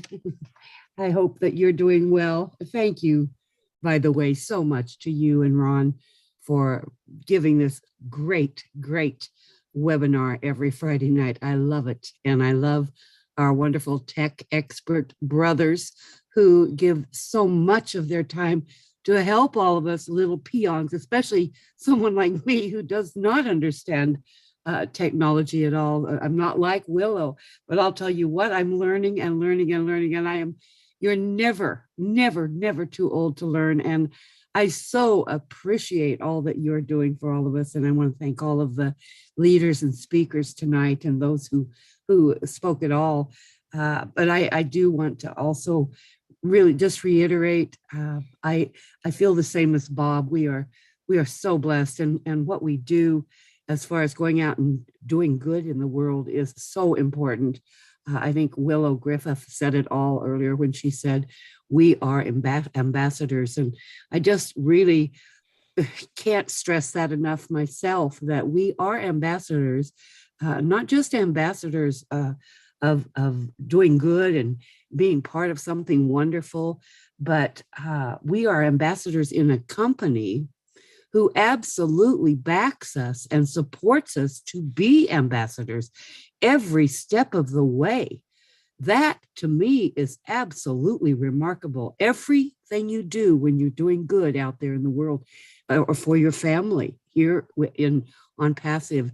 I hope that you're doing well. Thank you, by the way, so much to you and Ron for giving this great webinar every Friday night. I love it. And I love our wonderful tech expert brothers who give so much of their time to help all of us little peons, especially someone like me who does not understand technology at all. I'm not like Willow, but I'll tell you what, I'm learning and learning and learning. And you're never too old to learn. And I so appreciate all that you're doing for all of us. And I want to thank all of the leaders and speakers tonight and those who spoke at all. But I do want to also really just reiterate, I feel the same as Bob. We are so blessed, and what we do as far as going out and doing good in the world is so important. I think Willow Griffith said it all earlier when she said, we are ambassadors. And I just really can't stress that enough myself, that we are ambassadors, not just ambassadors of doing good and being part of something wonderful, but we are ambassadors in a company who absolutely backs us and supports us to be ambassadors every step of the way. That to me is absolutely remarkable. Everything you do when you're doing good out there in the world or for your family here on Passive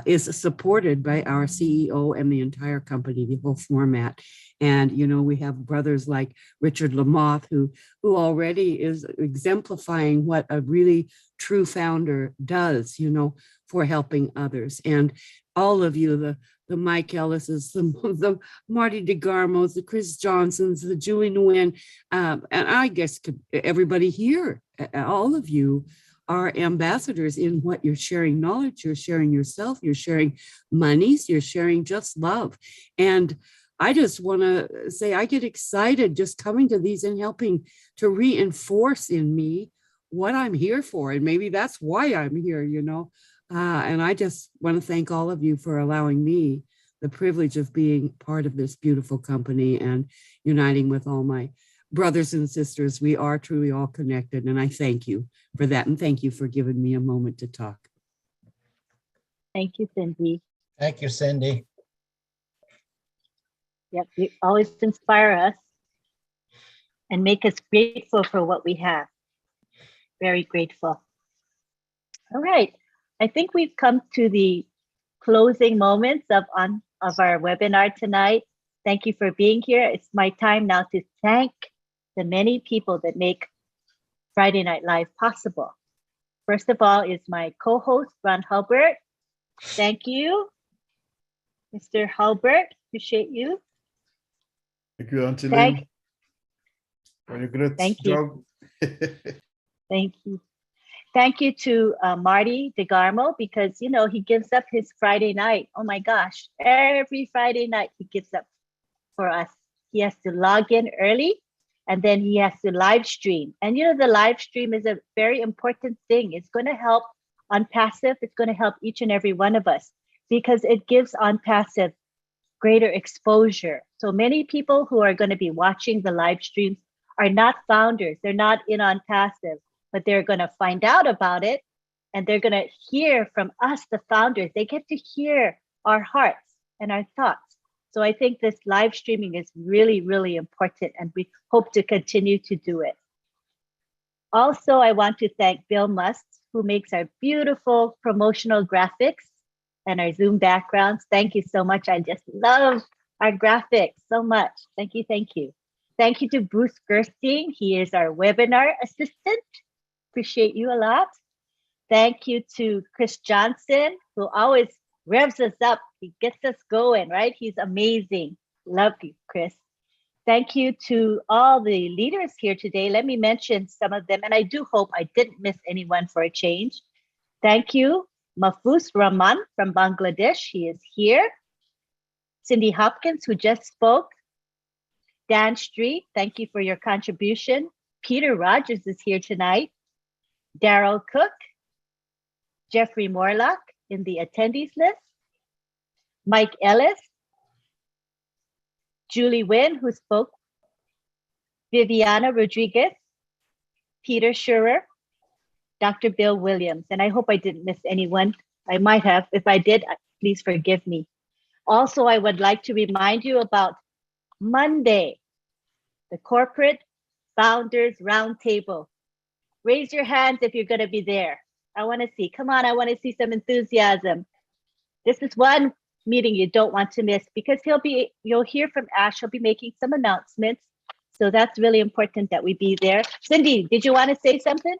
is supported by our CEO and the entire company, the whole format. And, you know, we have brothers like Richard Lamoth, who already is exemplifying what a really true founder does, you know, for helping others. And all of you, the Mike Ellis's, the Marty DeGarmos, the Chris Johnsons, the Julie Nguyen, and I guess everybody here, all of you are ambassadors in what you're sharing knowledge, you're sharing yourself, you're sharing monies, you're sharing just love. And I just want to say I get excited just coming to these and helping to reinforce in me what I'm here for. And maybe that's why I'm here, you know. And I just want to thank all of you for allowing me the privilege of being part of this beautiful company and uniting with all my brothers and sisters. We are truly all connected. And I thank you for that. And thank you for giving me a moment to talk. Thank you, Cindy. Thank you, Cindy. Yep, you always inspire us and make us grateful for what we have. Very grateful. All right. I think we've come to the closing moments of our webinar tonight. Thank you for being here. It's my time now to thank the many people that make Friday Night Live possible. First of all is my co-host, Ron Hulbert. Thank you, Mr. Hulbert. Appreciate you. Thank you, Auntie Lynn. For your great Thank job. Thank you. Thank you to Marty DeGarmo, because, you know, he gives up his Friday night. Oh my gosh, every Friday night he gives up for us. He has to log in early and then he has to live stream. And, you know, the live stream is a very important thing. It's going to help ONPASSIVE. It's going to help each and every one of us because it gives ONPASSIVE greater exposure. So many people who are going to be watching the live streams are not founders. They're not in ONPASSIVE, but they're going to find out about it and they're going to hear from us, the founders. They get to hear our hearts and our thoughts. So I think this live streaming is really, really important and we hope to continue to do it. Also, I want to thank Bill Must, who makes our beautiful promotional graphics and our Zoom backgrounds. Thank you so much. I just love our graphics so much. Thank you, thank you. Thank you to Bruce Gerstein. He is our webinar assistant. Appreciate you a lot. Thank you to Chris Johnson, who always revs us up. He gets us going, right? He's amazing. Love you, Chris. Thank you to all the leaders here today. Let me mention some of them, and I do hope I didn't miss anyone for a change. Thank you, Mahfouz Rahman from Bangladesh. He is here. Cindy Hopkins, who just spoke. Dan Street, thank you for your contribution. Peter Rogers is here tonight. Daryl Cook, Jeffrey Morlock in the attendees list. Mike Ellis, Julie Nguyen, who spoke, Viviana Rodriguez, Peter Schurer, Dr. Bill Williams. And I hope I didn't miss anyone. I might have. If I did, please forgive me. Also, I would like to remind you about Monday, the Corporate Founders Roundtable. Raise your hands if you're going to be there. I want to see. Come on, I want to see some enthusiasm. This is one meeting you don't want to miss because you'll hear from Ash. He'll be making some announcements. So that's really important that we be there. Cindy, did you want to say something?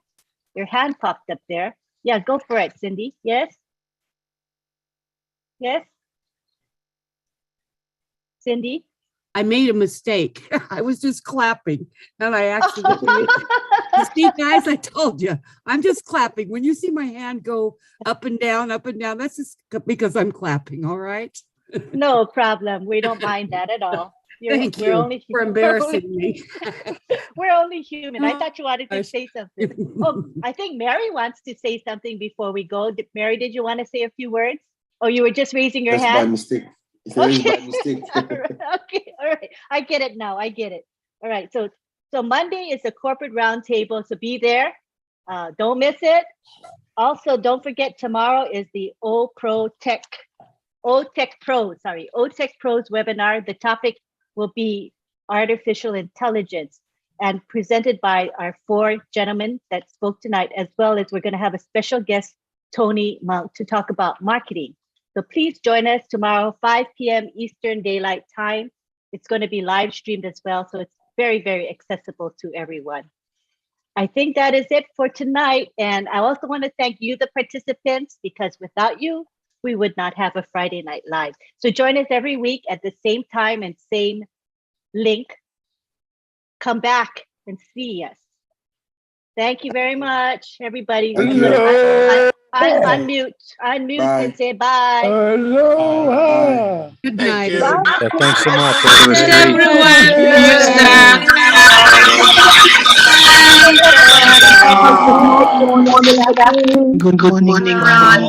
Your hand popped up there. Yeah, go for it, Cindy. Yes? Yes? Cindy? I made a mistake. I was just clapping and I accidentally. See, guys, I told you, I'm just clapping. When you see my hand go up and down, that's just because I'm clapping. All right. No problem. We don't mind that at all. Thank you for embarrassing me. We're only human. I thought you wanted to say something. Oh, I think Mary wants to say something before we go. Mary, did you want to say a few words? Oh, you were just raising your hand? That's by mistake. Okay. By mistake. Okay, all right. I get it now. I get it. All right. So Monday is a corporate roundtable. So be there. Don't miss it. Also, don't forget tomorrow is the OTech Pros webinar. The topic will be artificial intelligence and presented by our 4 gentlemen that spoke tonight, as well as we're going to have a special guest, Tony Monk, to talk about marketing. So please join us tomorrow, 5 p.m. Eastern Daylight Time. It's going to be live streamed as well, so it's very, very accessible to everyone. I think that is it for tonight. And I also want to thank you, the participants, because without you, we would not have a Friday Night Live. So join us every week at the same time and same link. Come back and see us. Thank you very much, everybody. Unmute and say bye. Aloha. Good night. Yeah, thanks so much. Good morning, Ron.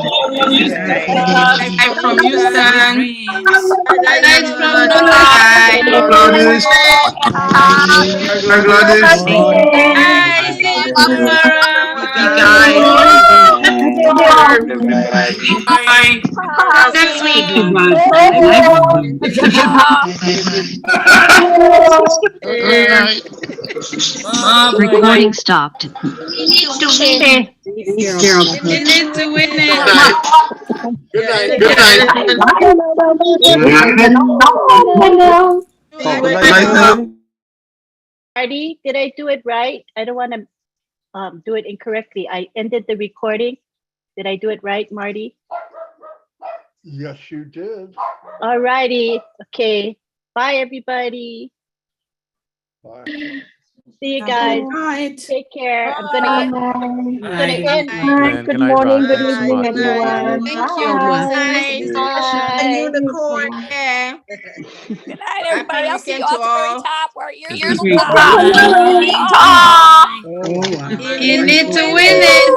Night from Houston. Night from Dubai. Gladys. Hi, see you tomorrow. Bye, guys. Next week. Recording stopped. You need to win it. You need to win it. Good night. Marty, did I do it right? I don't want to do it incorrectly. I ended the recording. Did I do it right, Marty? Yes, you did. All righty. Okay. Bye, everybody. Bye. See you guys. Bye. Take care. I'm gonna end. Good morning, good evening, everyone. Thank you. Good night. Bye. Unicorn. Yeah. Good night, everybody. I'll see you all at the very top where yours You need to win it.